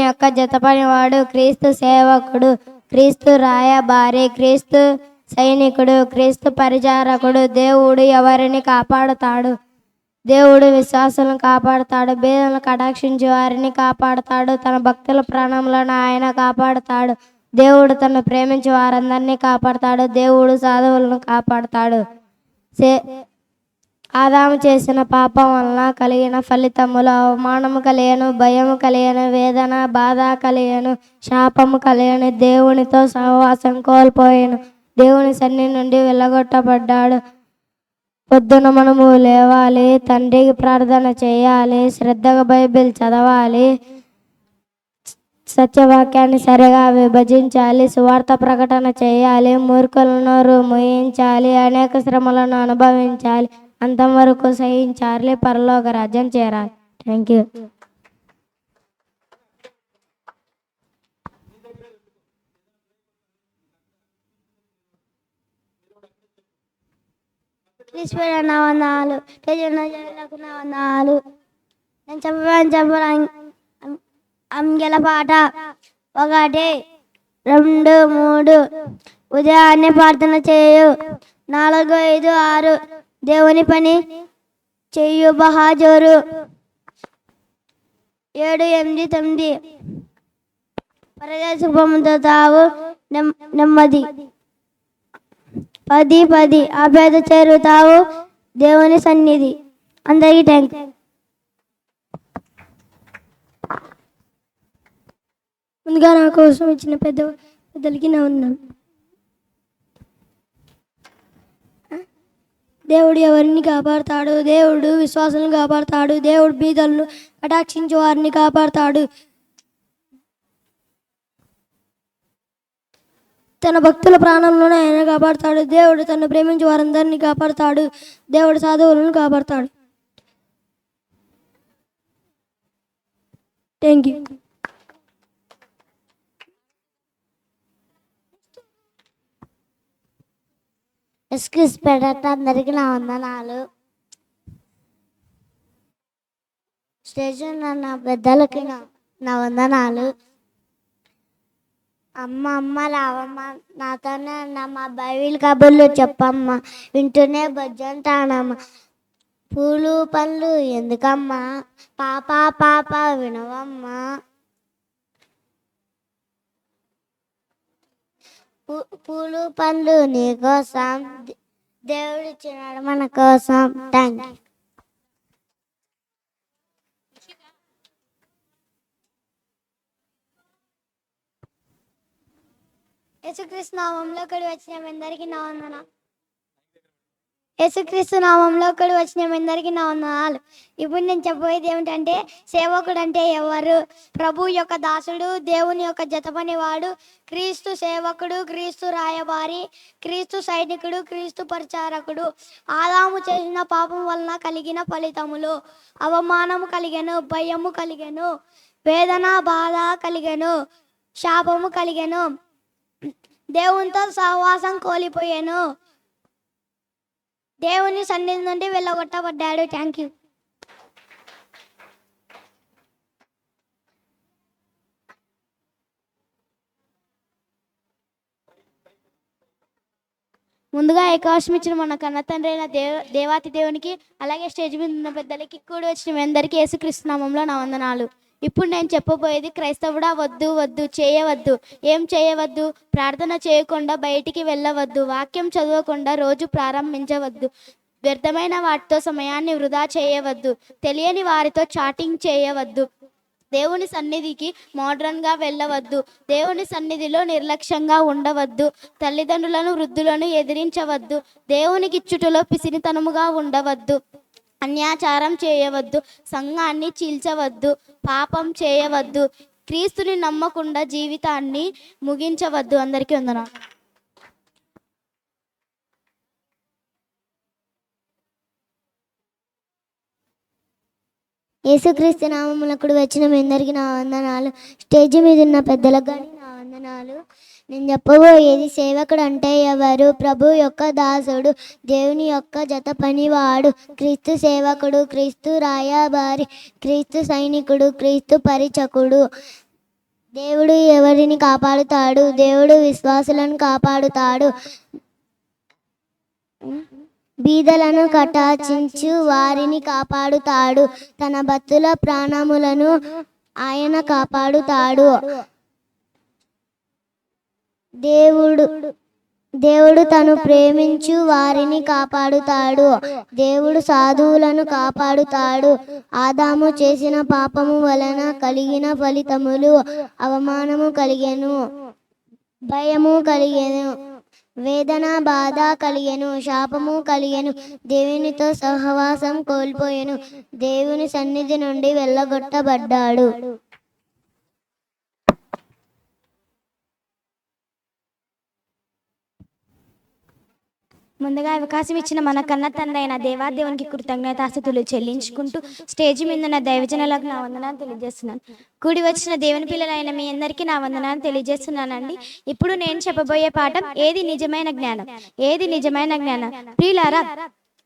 యొక్క జతపనివాడు, క్రీస్తు సేవకుడు, క్రీస్తు రాయబారి, క్రీస్తు సైనికుడు, క్రీస్తు పరిచారకుడు. దేవుడు ఎవరిని కాపాడుతాడు? దేవుడు విశ్వాసులను కాపాడుతాడు. బీదలను కటాక్షించి వారిని కాపాడుతాడు. తన భక్తుల ప్రాణములను ఆయన కాపాడుతాడు. దేవుడు తను ప్రేమించి వారందరినీ కాపాడుతాడు. దేవుడు సాధువులను కాపాడుతాడు. ఆదాము చేసిన పాపం వలన కలిగిన ఫలితములు: అవమానము కలిగను, భయము కలిగను, వేదన బాధ కలిగను, శాపము కలిగను. దేవునితో సహవాసం కోల్పోయాను. దేవుని సన్నిధి నుండి వెళ్ళగొట్టబడ్డాడు. పొద్దున మనము లేవాలి, తండ్రికి ప్రార్థన చేయాలి, శ్రద్ధగా బైబిల్ చదవాలి, సత్యవాక్యాన్ని సరిగా విభజించాలి, సువార్త ప్రకటన చేయాలి, మూర్ఖుల నోరు మూయించాలి, అనేక శ్రమలను అనుభవించాలి, అంతవరకు సహించాలి, పరలోక రాజ్యం చేరాలి. Thank you. నా వందనాలు. నా వందనాలు. నేను చెప్పాను అంగెల పాట 1, 2, 3. ఉదయాన్నే ప్రార్థన చేయు. 4, 5, 6. దేవుని పని చెయ్యు బహాజోరు. 7, 8, 9. పరదేశ పొందుతావు నెమ్మది. 10, ఆపేద చేరుతావు దేవుని సన్నిధి. అందరికీ థ్యాంక్ యూ. ముందుగా నా కోసం ఇచ్చిన పెద్దలకి నా ఉన్నాను. దేవుడు ఎవరిని కాపాడుతాడు? దేవుడు విశ్వాసాలను కాపాడుతాడు. దేవుడు బీదలను కటాక్షించి వారిని కాపాడుతాడు. తన భక్తుల ప్రాణంలోనే ఆయన కాపాడుతాడు. దేవుడు తను ప్రేమించి వారందరినీ కాపాడుతాడు. దేవుడు సాధువులను కాపాడుతాడు. Thank you. ఎక్స్క్యూజ్ పెట్ట అందరికీ నా వందనాలు. స్టేజ్ నా పెద్దలకి నా వందనాలు. అమ్మ రావమ్మ, నాతోనే మా బైబిల్ కబుర్లు చెప్పమ్మ, వింటూనే బొజ్జంటానమ్మ. పూలు పళ్ళు ఎందుకమ్మా, పాప వినవమ్మా. పూలు పళ్ళు నీ కోసం, దేవుడు ఇచ్చినాడు మన కోసం. Thank you. యేసుక్రీస్తు నామంలో ఒకటి వచ్చిన అందరికీ నా వందనాలు. యేసుక్రీస్తు నామంలో ఒకటి వచ్చిన అందరికీ నా వందనాలు. ఇప్పుడు నేను చెప్పబోయేది ఏమిటంటే, సేవకుడు అంటే ఎవరు? ప్రభు యొక్క దాసుడు, దేవుని యొక్క జతపనివాడు, క్రీస్తు సేవకుడు, క్రీస్తు రాయబారి, క్రీస్తు సైనికుడు, క్రీస్తు పరిచారకుడు. ఆదాము చేసిన పాపం వలన కలిగిన ఫలితములు: అవమానము కలిగెను, భయము కలిగెను, వేదన బాధ కలిగెను, శాపము కలిగెను, దేవునితో సహవాసం కోల్పోయాను, దేవుని సన్నిధి నుండి వెళ్ళగొట్టబడ్డాడు. Thank you. ముందుగా అవకాశం ఇచ్చిన మన కన్న తండ్రి అయిన దేవాతి దేవునికి, అలాగే స్టేజ్ మీద ఉన్న పెద్దలకి, కూడి వచ్చిన అందరికీ యేసుక్రీస్తు నామంలో నా వందనాలు. ఇప్పుడు నేను చెప్పబోయేది, క్రైస్తవుడా వద్దు చేయవద్దు. ఏం చేయవద్దు? ప్రార్థన చేయకుండా బయటికి వెళ్ళవద్దు, వాక్యం చదవకుండా రోజు ప్రారంభించవద్దు, వ్యర్థమైన వాటితో సమయాన్ని వృధా చేయవద్దు, తెలియని వారితో చాటింగ్ చేయవద్దు, దేవుని సన్నిధికి మోడ్రన్గా వెళ్ళవద్దు, దేవుని సన్నిధిలో నిర్లక్ష్యంగా ఉండవద్దు, తల్లిదండ్రులను వృద్ధులను ఎదిరించవద్దు, దేవునికిచ్చుటలో పిసినితనముగా ఉండవద్దు, అన్యాచారం చేయవద్దు, సంఘాన్ని చీల్చవద్దు, పాపం చేయవద్దు, క్రీస్తుని నమ్మకుండా జీవితాన్ని ముగించవద్దు. అందరికీ వందనాలు. యేసుక్రీస్తు నామమునకుడు వచ్చిన మీ అందరికీ నా వందనాలు. స్టేజ్ మీద ఉన్న పెద్దలకు కానీ నా వందనాలు. నేను చెప్పబోయేది, సేవకుడు అంటే ఎవరు? ప్రభు యొక్క దాసుడు, దేవుని యొక్క జత పనివాడు, క్రీస్తు సేవకుడు, క్రీస్తు రాయబారి, క్రీస్తు సైనికుడు, క్రీస్తు పరిచకుడు. దేవుడు ఎవరిని కాపాడుతాడు? దేవుడు విశ్వాసులను కాపాడుతాడు. బీదలను కటాక్షించు వారిని కాపాడుతాడు. తన భక్తుల ప్రాణములను ఆయన కాపాడుతాడు. దేవుడు తను ప్రేమించు వారిని కాపాడుతాడు. దేవుడు సాధువులను కాపాడుతాడు. ఆదాము చేసిన పాపము వలన కలిగిన ఫలితములు అవమానము కలిగెను, భయము కలిగెను, వేదన బాధ కలిగెను, శాపము కలిగెను, దేవునితో సహవాసం కోల్పోయెను, దేవుని సన్నిధి నుండి వెళ్ళగొట్టబడ్డాడు. ముందుగా అవకాశం ఇచ్చిన మన కన్న తండ్రి అయిన దేవాదేవునికి కృతజ్ఞతాస్తుతులు చెల్లించుకుంటూ స్టేజ్ మీద ఉన్న దైవజనులకు నా వందనాలు తెలియజేస్తున్నాను. కూడి వచ్చిన దేవుని పిల్లలైన మీ అందరికీ నా వందనాలు తెలియజేస్తున్నానండి. ఇప్పుడు నేను చెప్పబోయే పాఠం ఏది నిజమైన జ్ఞానం, ఏది నిజమైన జ్ఞానం. ప్రియులారా,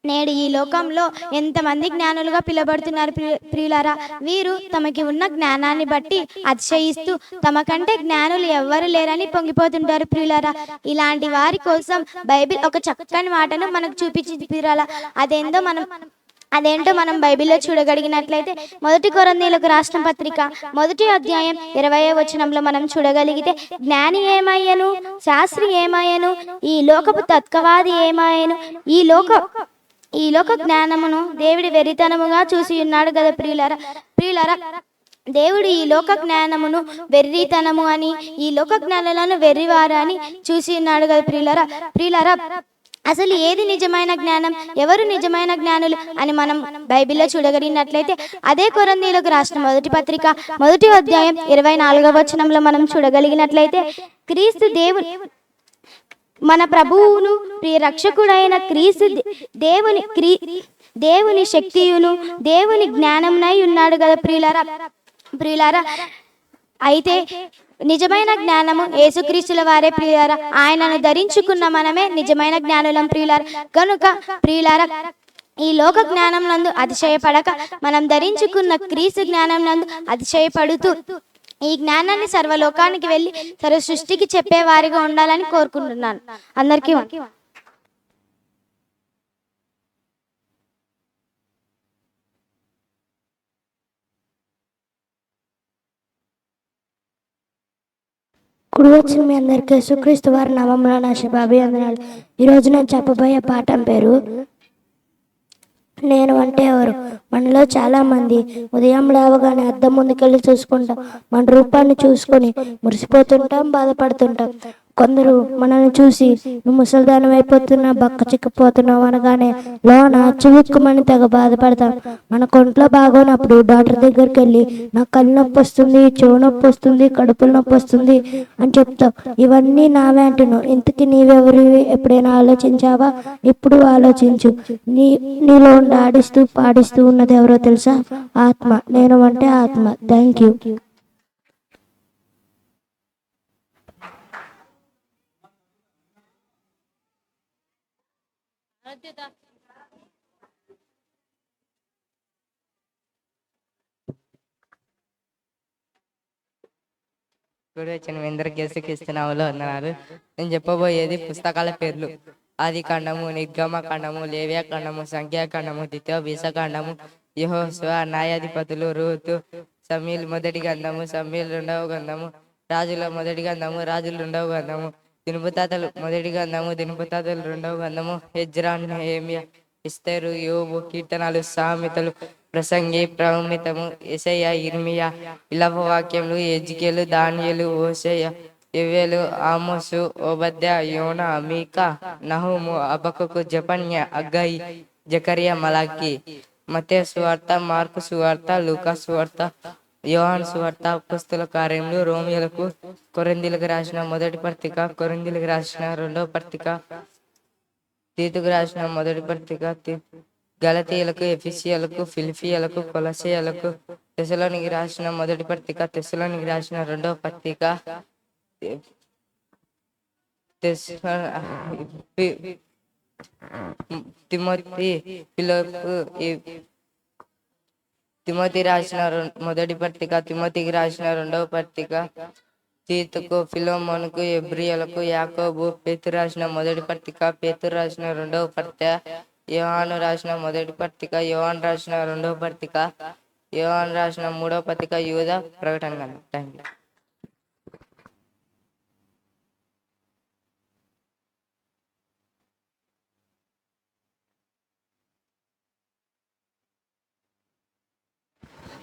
నేడు ఈ లోకంలో ఎంతమంది జ్ఞానులుగా పిలువబడుతున్నారు ప్రియులారా. వీరు తమకి ఉన్న జ్ఞానాన్ని బట్టి అతిశయిస్తూ తమ కంటే జ్ఞానులు ఎవ్వరు లేరని పొంగిపోతుంటారు ప్రియులారా. ఇలాంటి వారి కోసం బైబిల్ ఒక చక్కని మాటను మనకు చూపించింది ప్రియులారా. అదేంటో మనం బైబిల్లో చూడగలిగినట్లయితే 1 కొరింథీయులకు రాసిన పత్రిక 1వ అధ్యాయం 20వ వచనంలో మనం చూడగలిగితే, జ్ఞాని ఏమయ్యను, శాస్త్రి ఏమయ్యను, ఈ లోకపు తర్కవాది ఏమయ్యను, ఈ లోక జ్ఞానమును దేవుడి వెర్రితనముగా చూసి ఉన్నాడు కదా ప్రియులారా. దేవుడు ఈ లోక జ్ఞానమును వెర్రితనము అని, ఈ లోక జ్ఞానులను వెర్రివారు అని చూసి ఉన్నాడు కదా ప్రియులారా. అసలు ఏది నిజమైన జ్ఞానం, ఎవరు నిజమైన జ్ఞానులు అని మనం బైబిల్లో చూడగలిగినట్లయితే, అదే కొరింథీయులకు రాసిన 1వ పత్రిక 1వ అధ్యాయం 24వ వచనంలో మనం చూడగలిగినట్లయితే, క్రీస్తు మన ప్రభువును ప్రియ రక్షకుడైన క్రీస్తు దేవుని శక్తియును దేవుని జ్ఞానమునై ఉన్నాడు కదా ప్రియులారా. అయితే నిజమైన జ్ఞానము యేసుక్రీస్తుల వారే ప్రియులారా. ఆయనను ధరించుకున్న మనమే నిజమైన జ్ఞానులం ప్రియులారా. కనుక ప్రియులారా, ఈ లోక జ్ఞానం నందు అతిశయపడక మనం ధరించుకున్న క్రీస్తు జ్ఞానం నందు అతిశయపడుతూ ఈ జ్ఞానాన్ని సర్వలోకానికి వెళ్ళి సర్వ సృష్టికి చెప్పేవారిగా ఉండాలని కోరుకుంటున్నాను. అందరికీ కుడి వచ్చిన మీ అందరికీ యేసుక్రీస్తు వారి నామములో నా శుభాభివందనాలు. ఈరోజు నేను చెప్పబోయే పాఠం పేరు నేను అంటే ఎవరు. మనలో చాలామంది ఉదయం లేవగానే అద్దం ముందుకెళ్ళి చూసుకుంటాం. మన రూపాన్ని చూసుకొని మురిసిపోతుంటాం, బాధపడుతుంటాం. కొందరు మనల్ని చూసి నువ్వు ముసలిదానం అయిపోతున్నావు, బక్క చిక్కిపోతున్నావు అనగానే లోన చివుక్కుమని తెగ బాధపడతాం. మన కొంట్లో బాగోనప్పుడు డాక్టర్ దగ్గరికి వెళ్ళి నాకు కళ్ళు నొప్పి వస్తుంది, చెవు నొప్పి వస్తుంది, కడుపులు నొప్పి వస్తుంది అని చెప్తావు. ఇవన్నీ నావే అంటున్నావు. ఇంతకీ నీవెవరివి ఎప్పుడైనా ఆలోచించావా? ఇప్పుడు ఆలోచించు. నీలో ఉండి ఆడిస్తూ పాడిస్తూ ఉన్నది ఎవరో తెలుసా? ఆత్మ. నేను అంటే ఆత్మ. Thank you. గుడి వచ్చిన మీ అందరికి యేసుక్రీస్తునామములో వందనాలు. నేను చెప్పబోయేది పుస్తకాల పేర్లు. ఆది కాండము, నిర్గమ కాండము, లేవ్య కాండము, సంఖ్యాకాండము, ద్వితీయోపదేశ కాండము, యెహోషువ, న్యాయాధిపతులు, రూతు, సమూయేలు మొదటి గ్రంథము, సమూయేలు రెండవ గ్రంథము, రాజుల మొదటి గ్రంథము, రాజులు రెండవ గ్రంథము, దినపతాతలు మొదటి గ్రంథము, దినపతాతలు రెండవ గ్రంథము, ఎజ్రా, నెహెమ్యా, ఎస్తేరు, యోబు, కీర్తనలు, సామెతలు, ప్రసంగి, ప్రమితము, యెషయా, ఇర్మియా, విలాప వాక్యములు, ఎజ్కేలు, దానియేలు, హోషేయ, యోవేలు, ఆమోసు, ఓబద్యా, యోనా, మీకా, నహూము, హబక్కూకు, జెఫన్యా, హగ్గయి, జకరియా, మలాకి, మత్తయి సువార్త, మార్కు సువార్త, లూకా సువార్త, యోహాను సువార్త, అపోస్తలుల కార్యములు, రోమియోలకు, కొరింథీయులకు రాసిన మొదటి పత్రిక, కొరింథీయులకు రాసిన రెండవ పత్రిక, తీతుకు రాసిన మొదటి పత్రిక, గలతీయులకు, ఎఫెసీయులకు, ఫిలిప్పీయులకు, కొలస్సీయులకు, తెస్సలోనికి రాసిన మొదటి పత్రిక, తెస్సలోనికి రాసిన రెండవ పత్రిక, తిమోతి, ఫిలిప్పు, తిమోతి రాసిన మొదటి పత్రిక, తిమోతికి రాసిన రెండవ పత్రిక, తీతుకు, ఫిలోమోనుకు, ఎబ్రియలకు, యాకోబు, పేతురు రాసిన మొదటి పత్రిక, పేతురు రాసిన రెండవ పత్రిక, యోహాను రాసిన మొదటి పత్రిక, యోహాను రాసిన రెండవ పత్రిక, యోహాను రాసిన మూడవ పత్రిక, యూద, ప్రకటన గ్రంథం. Thank you.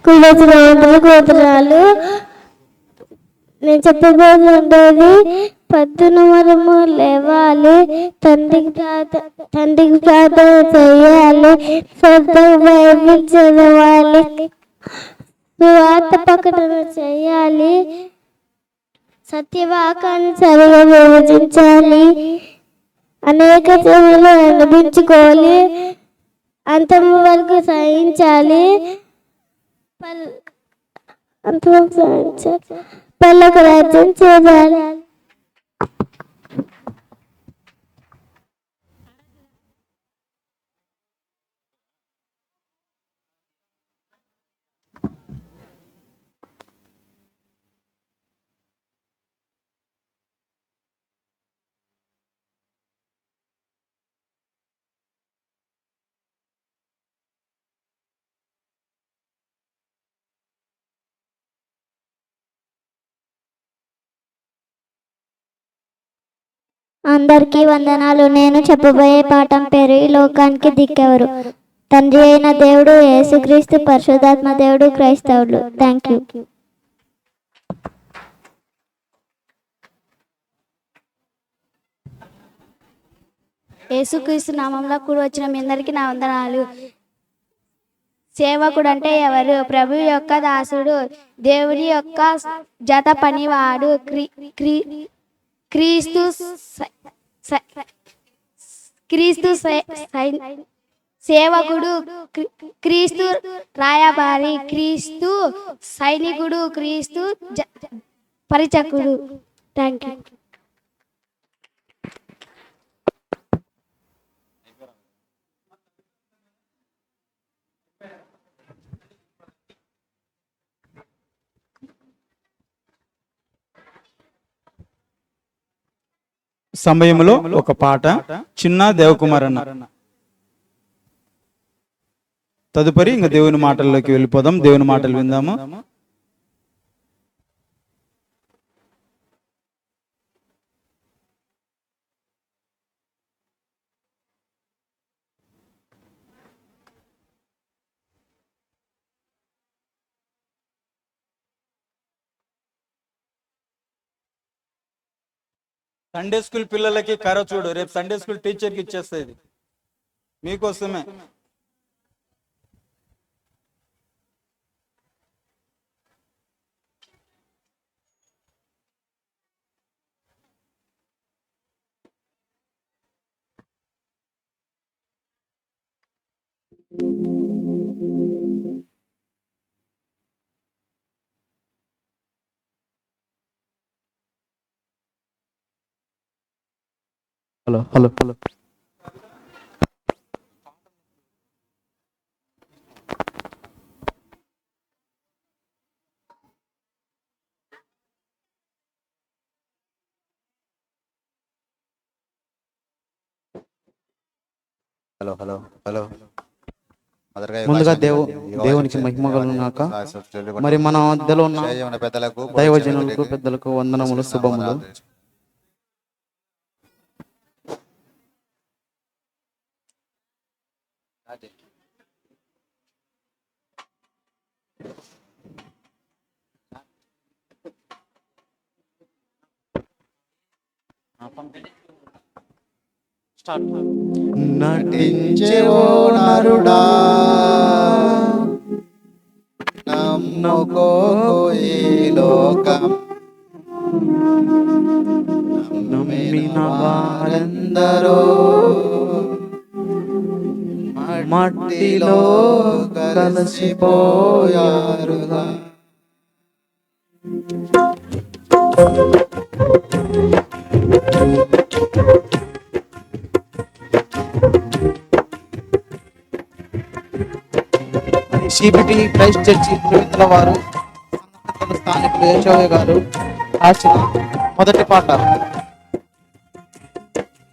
గోత్రాలు నేను చెప్పబోతుండేది పొద్దున మనము లేవాలి, తండ్రికి ప్రార్థన చేయాలి, బైబిల్ చదవాలి, సువార్త ప్రకటన చేయాలి, సత్యవాకాన్ని సరిగా విభజించాలి, అనేక శ్రమలు అనుభవించుకోవాలి, అంతము వరకు సహించాలి, పళ్ళకు రాజ్యం చేయాలి. అందరికీ వందనాలు. నేను చెప్పబోయే పాఠం పేరు ఈ లోకానికి దిక్కెవరు. తండ్రి అయిన దేవుడు, యేసుక్రీస్తు, పరిశుద్ధాత్మ దేవుడు, క్రైస్తవులు. Thank you. యేసుక్రీస్తు నామంలో కూడి వచ్చిన మీ అందరికీ నా వందనాలు. సేవకుడు అంటే ఎవరు? ప్రభు యొక్క దాసుడు, దేవుని యొక్క జత పనివాడు, క్రీస్తు సేవకుడు, క్రీస్తు రాయబారి, క్రీస్తు సైనికుడు, క్రీస్తు పరిచకుడు. Thank you. సమయంలో ఒక పాట, చిన్న దేవకుమార్ అన్న. తదుపరి ఇంకా దేవుని మాటల్లోకి వెళ్ళిపోదాం. దేవుని మాటలు విందాము. సండే స్కూల్ పిల్లలకి కర చూడు, రేపు సండే స్కూల్ టీచర్కి ఇచ్చేస్తుంది, మీకోసమే. Hello hello hello hello hello hello ముందుగా దేవునికి మహిమ కలుగుగాక. మరి మన మధ్యలో ఉన్న పెద్దలకు, దైవజనులకు, పెద్దలకు వందనములు, శుభములు. నటించేవో నరుడా, నమ్ముకో ఈ లోకం, నమ్మిన వారందరూ మట్టిలో కలిసిపోయారుగా. సిబిటి క్రైస్ట్ చర్చి పురోహితుల వారు స్థానికులు యేషోవే గారు రాసిన మొదటి పాట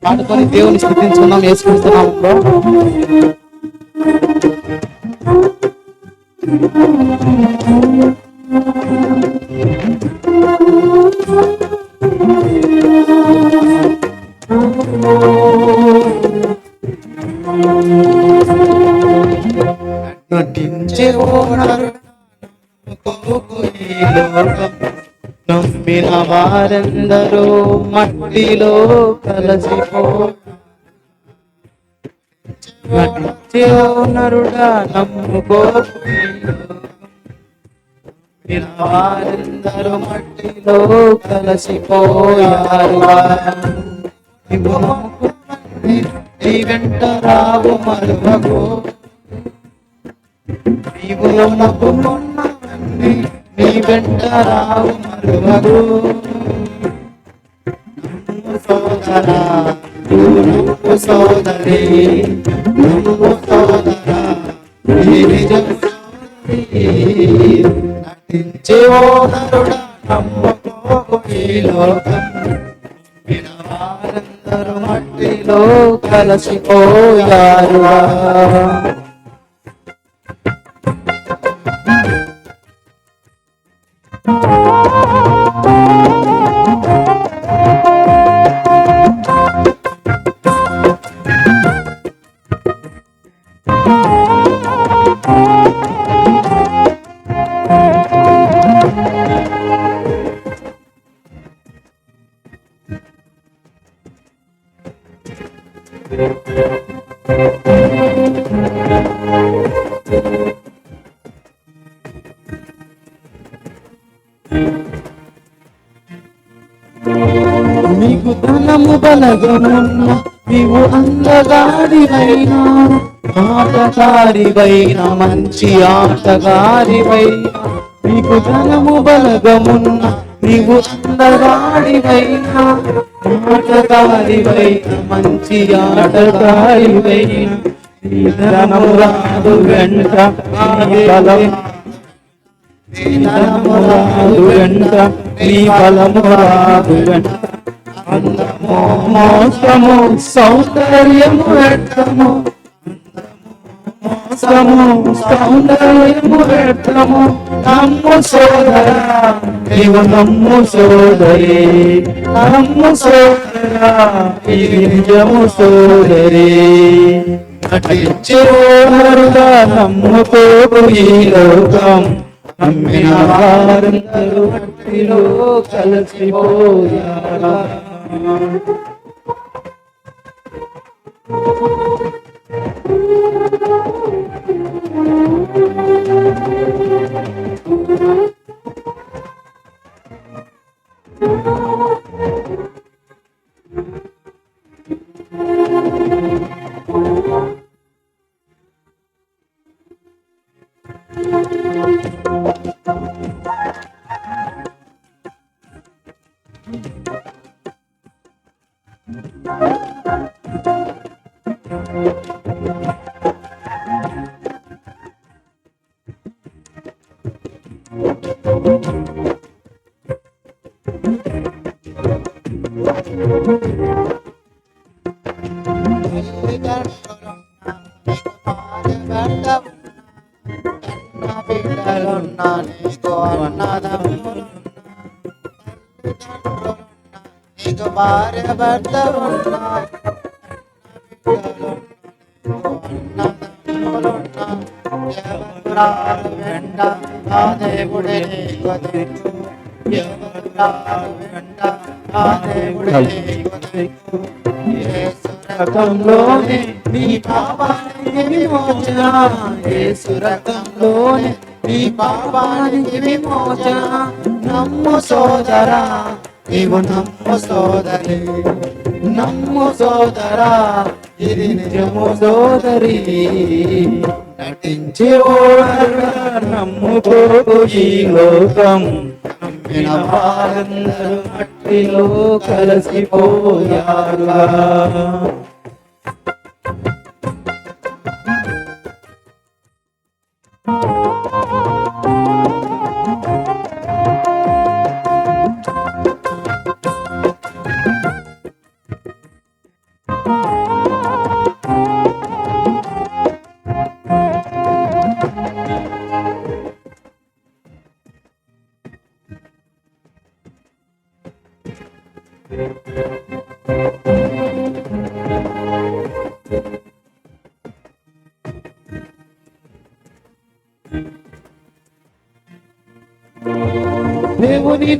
పాడుకొని దేవుని స్తుతించుకుందాం యేసుక్రీస్తు నామములో. నటించే నమ్మిన వారందరూ మట్టిలో కలిసిపో. నటించే నరుడా నమ్ముకో, వారందరూ మట్టిలో కలిసిపోయారుగా. నీ వెంట రావు మరువకు, నీవు నమ్ముకున్నవన్నీ నీ వెంట రావు మరువకు. నమ్ము సోదరా, నమ్ము సోదరి, నమ్ము సోదరా, ఈ నిజం నటించే ఓ నరుడా నమ్ముకోకు ఈ లోకం. వారందరూ మట్టిలో కలిసిపోయారుగా. నీకు ధనము బలగమున్న నీవు అందగాడివైనా, ఆటగాడివైన మంచి ఆటగాడివైనా. నీకు ధనము బలగమున్న నీవు అందగాడివైనా, ఆటగాడివైన మంచి ఆటగాడివైనా. నీ ధనము రాదు వెంట నీ బలం, నీ ధనము రాదు వెంట నీ బలము రాదు వెంట. అందము మోసము సౌందర్యము వ్యర్థము, మోసము సౌందర్యము వ్యర్థము. నమ్ము సోదరా నీవు నమ్ము సోదరి, నమ్ము సోదరా ఇది నిజము సోదరి. నటించే నరుడా నమ్ముకోకు ఈ లోకం. నమ్మిన వారందరూ మట్టిలో కలిసిపోయారా. నీకు భార్య భర్త ఉన్నా, ఎవరు రారు వెంట ఆ దేవుడే నీకు దిక్కు. ఎవరు రారు వెంట ఆ దేవుడే నీకు దిక్కు. యేసు రక్తంలోనే నీ పాపానికి విమోచన, యేసు రక్తంలోనే నీ పాపానికి విమోచన. నమ్ము సోదరా నీవు నమ్ము సోదరి, నమ్ము సోదరా ఇది నిజము సోదరి. నటించే నమ్ముకోకు ఈ లోకం. నమ్మిన వారందరూ మట్టిలో కలిసిపోయారుగా. దేవుని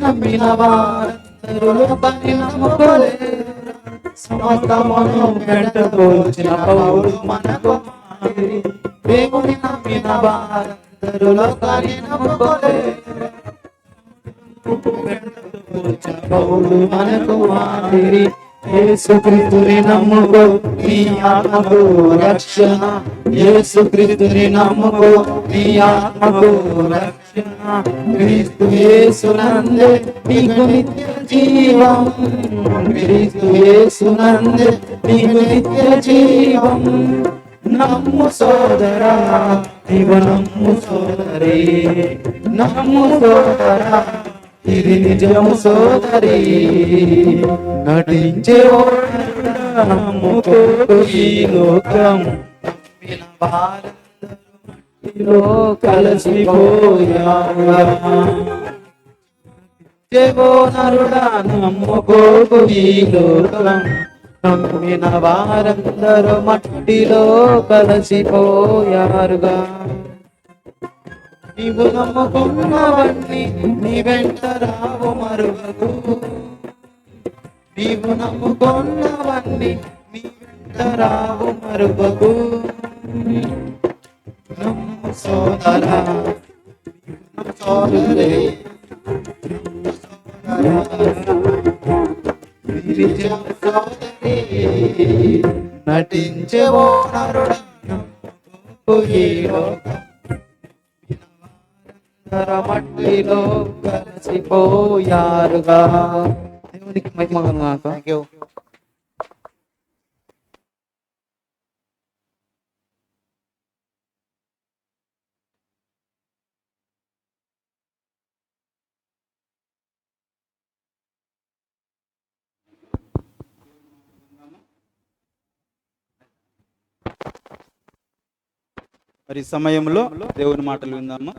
నమ్మిన వారందరూ లోకాన్ని నమ్ముకోలేరు. సమస్తమును వెంటతోచిన పౌలు మనకు మాదిరి. దేవుని నమ్మిన వారందరూ లోకాన్ని నమ్ముకోలేరు. వెంటతోచిన పౌలు మనకు మాదిరి. యేసుక్రీస్తుని నమ్ముకో నీ ఆత్మకు రక్షణ. యేసుక్రీస్తుని నమ్ముకో నీ ఆత్మకు రక్షణ. క్రీస్తు యేసునందే నీకు నిత్య జీవం. క్రీస్తు యేసునందే నీకు నిత్య జీవం. నమ్ము సోదరా నీవు నమ్ము సోదరి. నమ్ము సోదరా ఇది నిజము సోదరి. నటించే నమ్ముకోడు ఈ లోకం. నమ్మిన వారందరూ కలిసిపోయారు. నటించేవో నరుడా నమ్ముకోడు ఈ లోకం. నమ్మిన వారందరూ మట్టిలో కలిసిపోయారుగా. నీవు నమ్ముకున్నవన్నీ నీ వెంట రావు మరువకు. నీవు నమ్ముకున్నవన్నీ నీ వెంట రావు మరువకు. నమ్ము సోదరా నమ్ము సోదరి. నిజం సోదరి నటించేవో నరుడా నమ్ముకోకు ఈ లోకం. మట్టిలో కలిసిపోయారుగా. దేవునికి మహిమ కలుగుగాక. మరి ఈ సమయంలో దేవుని మాటలు విందామా.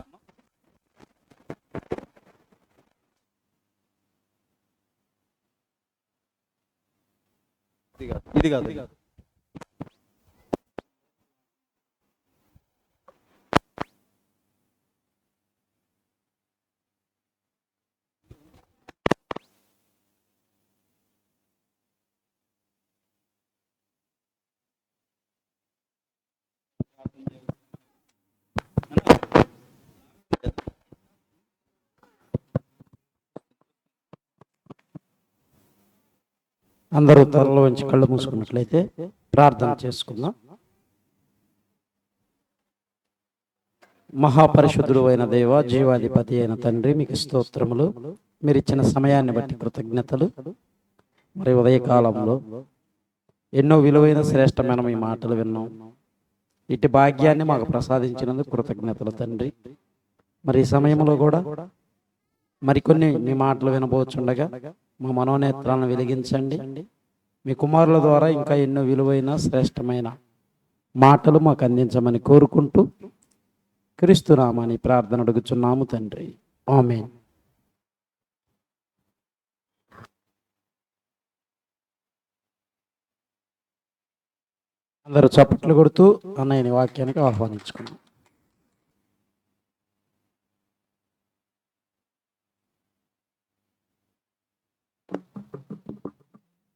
ఇది కాదు అందరూ త్వరలో ఉంచి కళ్ళు మూసుకున్నట్లయితే ప్రార్థన చేసుకుందాం. మహాపరిశుద్ధుడు అయిన దేవ, జీవాధిపతి అయిన తండ్రి, మీకు స్తోత్రములు. మీరు ఇచ్చిన సమయాన్ని బట్టి కృతజ్ఞతలు. మరి ఉదయకాలంలో ఎన్నో విలువైన శ్రేష్టమైన మీ మాటలు విన్నాం. ఇటు భాగ్యాన్ని మాకు ప్రసాదించినందుకు కృతజ్ఞతలు తండ్రి. మరి ఈ సమయంలో కూడా మరికొన్ని మీ మాటలు వినబోచుండగా మా మనోనేత్రాలను వెలిగించండి. మీ కుమారుల ద్వారా ఇంకా ఎన్నో విలువైన శ్రేష్టమైన మాటలు మాకు అందించమని కోరుకుంటూ క్రీస్తు నామని ప్రార్థన అడుగుచున్నాము తండ్రి. ఆమేన్. అందరూ చప్పట్లు కొడుతూ అన్నయ్యని వాక్యానికి ఆహ్వానించుకున్నాం.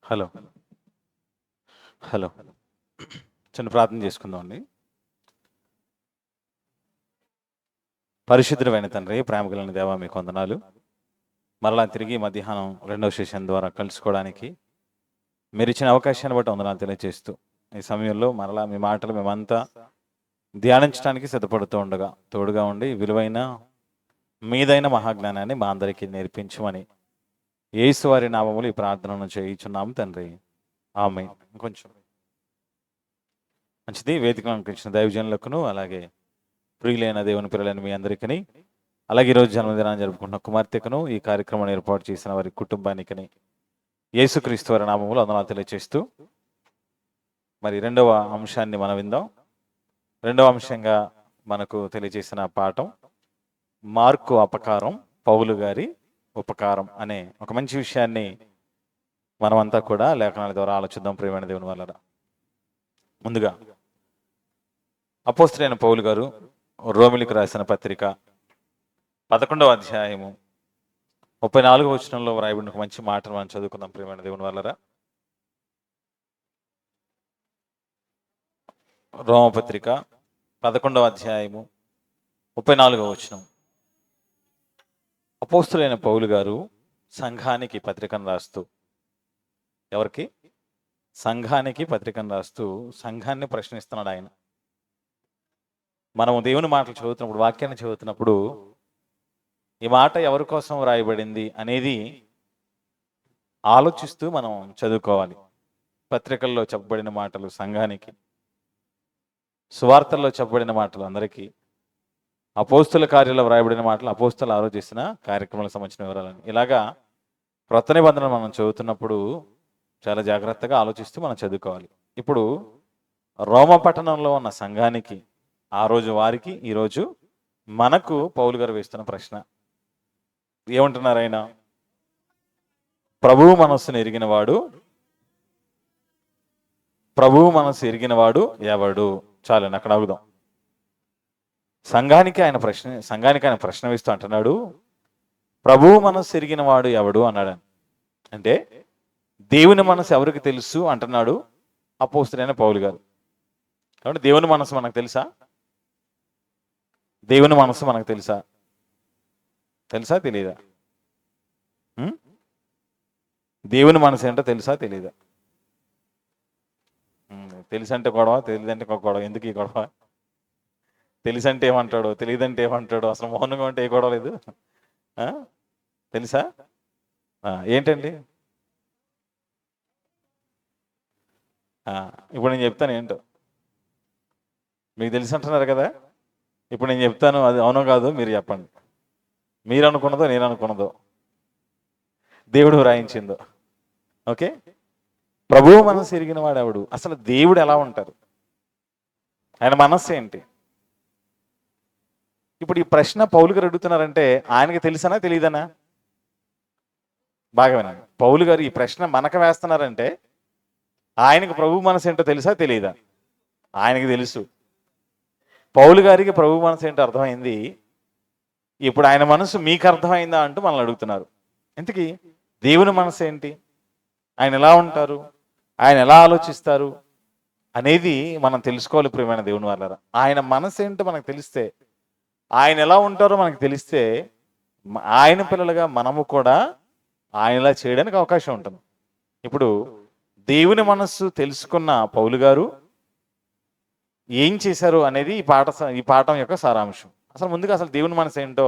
హలో హలో చిన్న ప్రార్థన చేసుకుందామండి. పరిశుద్ధుడైన తండ్రి, ప్రేమ కలిగిన దేవా, మీకు వందనాలు. మరలా తిరిగి మధ్యాహ్నం రెండవ సెషన్ ద్వారా కలుసుకోవడానికి మీరు ఇచ్చిన అవకాశాన్ని బట్టి వందనాలు తెలియజేస్తూ ఈ సమయంలో మరలా మీ మాటలు మేమంతా ధ్యానించడానికి సిద్ధపడుతూ ఉండగా తోడుగా ఉండి విలువైన మీదైన మహాజ్ఞానాన్ని మా అందరికీ నేర్పించమని యేసు వారి నామములు ఈ ప్రార్థనను చేయించున్నాము తండ్రి. ఆమేన్. కొంచెం మంచిది. వేదికను అలంకరించిన దైవజనులకును అలాగే ప్రియులైన దేవుని పిల్లలైన మీ అందరికీ, అలాగే ఈరోజు జన్మదినాన్ని జరుపుకుంటున్న కుమార్తెకును ఈ కార్యక్రమాన్ని ఏర్పాటు చేసిన వారి కుటుంబానికి యేసుక్రీస్తు వారి నామములు వందనాలు తెలియజేస్తూ మరి రెండవ అంశాన్ని మనం విందాం. రెండవ అంశంగా మనకు తెలియజేసిన పాఠం మార్కు అపకారం, పౌలు గారి ఉపకారం అనే ఒక మంచి విషయాన్ని మనమంతా కూడా లేఖనాల ద్వారా ఆలోచిద్దాం ప్రియమైన దేవుని వల్ల. ముందుగా అపోస్తలుడైన పౌలు గారు రోమిలికి రాసిన పత్రిక 11వ అధ్యాయము 34వ వచనంలో వ్రాయబడిన ఒక మంచి మాటను మనం చదువుకుందాం ప్రియమైన దేవుని వల్లరా. రోమపత్రిక 11వ అధ్యాయము 34వ వచనం. అపోస్తలుడైన పౌలు గారు సంఘానికి పత్రికను రాస్తూ, ఎవరికి? సంఘానికి పత్రికను రాస్తూ సంఘాన్ని ప్రశ్నిస్తున్నాడు ఆయన. మనము దేవుని మాటలు చదువుతున్నప్పుడు, వాక్యాన్ని చదువుతున్నప్పుడు ఈ మాట ఎవరి కోసం రాయబడింది అనేది ఆలోచిస్తూ మనం చదువుకోవాలి. పత్రికల్లో చెప్పబడిన మాటలు సంఘానికి, సువార్తల్లో చెప్పబడిన మాటలు అందరికీ, అపోస్తుల కార్యాల్లో వ్రాయబడిన మాటలు అపోస్తులు ఆలోచిస్తున్న కార్యక్రమాలకు సంబంధించిన వివరాలని. ఇలాగా క్రొత్త నిబంధనలు మనం చదువుతున్నప్పుడు చాలా జాగ్రత్తగా ఆలోచిస్తూ మనం చదువుకోవాలి. ఇప్పుడు రోమ పట్టణంలో ఉన్న సంఘానికి, ఆ రోజు వారికి, ఈరోజు మనకు పౌలు గారు వేస్తున్న ప్రశ్న ఏమంటున్నారు ఆయన? ప్రభువు మనస్సును ఎరిగినవాడు, ప్రభువు మనస్సు ఎరిగినవాడు ఎవడు? చాలండి, అక్కడ ఆగుదాం. సంఘానికి ఆయన ప్రశ్న వేస్తూ అంటున్నాడు, ప్రభువు మనస్సు ఎరిగినవాడు ఎవడు అన్నాడు. అంటే దేవుని మనసు ఎవరికి తెలుసు అంటున్నాడు అపోస్తలుడైన పౌలు గారు. కాబట్టి దేవుని మనసు మనకు తెలుసా? దేవుని మనసు మనకు తెలుసా? తెలుసా తెలియదా? దేవుని మనసు ఏంటో తెలుసా తెలియదా? తెలుసంటే గొడవ, తెలియదంటే గొడవ. ఎందుకు ఈ గొడవ? తెలుసంటే ఏమంటాడు, తెలియదంటే ఏమంటాడు, అసలు మౌనంగా ఉంటే ఏ గొడవ లేదు. తెలుసా? ఏంటండి? ఇప్పుడు నేను చెప్తాను ఏంటో. మీకు తెలిసి అంటున్నారు కదా, ఇప్పుడు నేను చెప్తాను, అది అవునో కాదు మీరు చెప్పండి. మీరు అనుకున్నదో నేను అనుకున్నదో దేవుడు వ్రాయించిందో. ఓకే, ప్రభువు మనసు ఎరిగిన వాడు ఎవడు? అసలు దేవుడు ఎలా ఉంటారు? ఆయన మనస్సు ఏంటి? ఇప్పుడు ఈ ప్రశ్న పౌలు గారు అడుగుతున్నారంటే ఆయనకి తెలుసనా తెలియదనా? బాగా వినండి. పౌలు గారు ఈ ప్రశ్న మనకు వేస్తున్నారంటే ఆయనకు ప్రభు మనసు ఏంటో తెలుసా తెలియదా? ఆయనకి తెలుసు. పౌలు గారికి ప్రభు మనసు ఏంటో అర్థమైంది. ఇప్పుడు ఆయన మనసు మీకు అర్థమైందా అంటూ మనల్ని అడుగుతున్నారు. ఇంతకీ దేవుని మనసు ఏంటి? ఆయన ఎలా ఉంటారు, ఆయన ఎలా ఆలోచిస్తారు అనేది మనం తెలుసుకోవాలి ప్రియమైన దేవుని వాళ్ళారా. ఆయన మనసు ఏంటో మనకు తెలిస్తే, ఆయన ఎలా ఉంటారో మనకు తెలిస్తే, ఆయన పిల్లలుగా మనము కూడా ఆయనలా చేయడానికి అవకాశం ఉంటుంది. ఇప్పుడు దేవుని మనస్సు తెలుసుకున్న పౌలు గారు ఏం చేశారు అనేది ఈ పాఠం యొక్క సారాంశం. అసలు ముందుగా అసలు దేవుని మనసు ఏంటో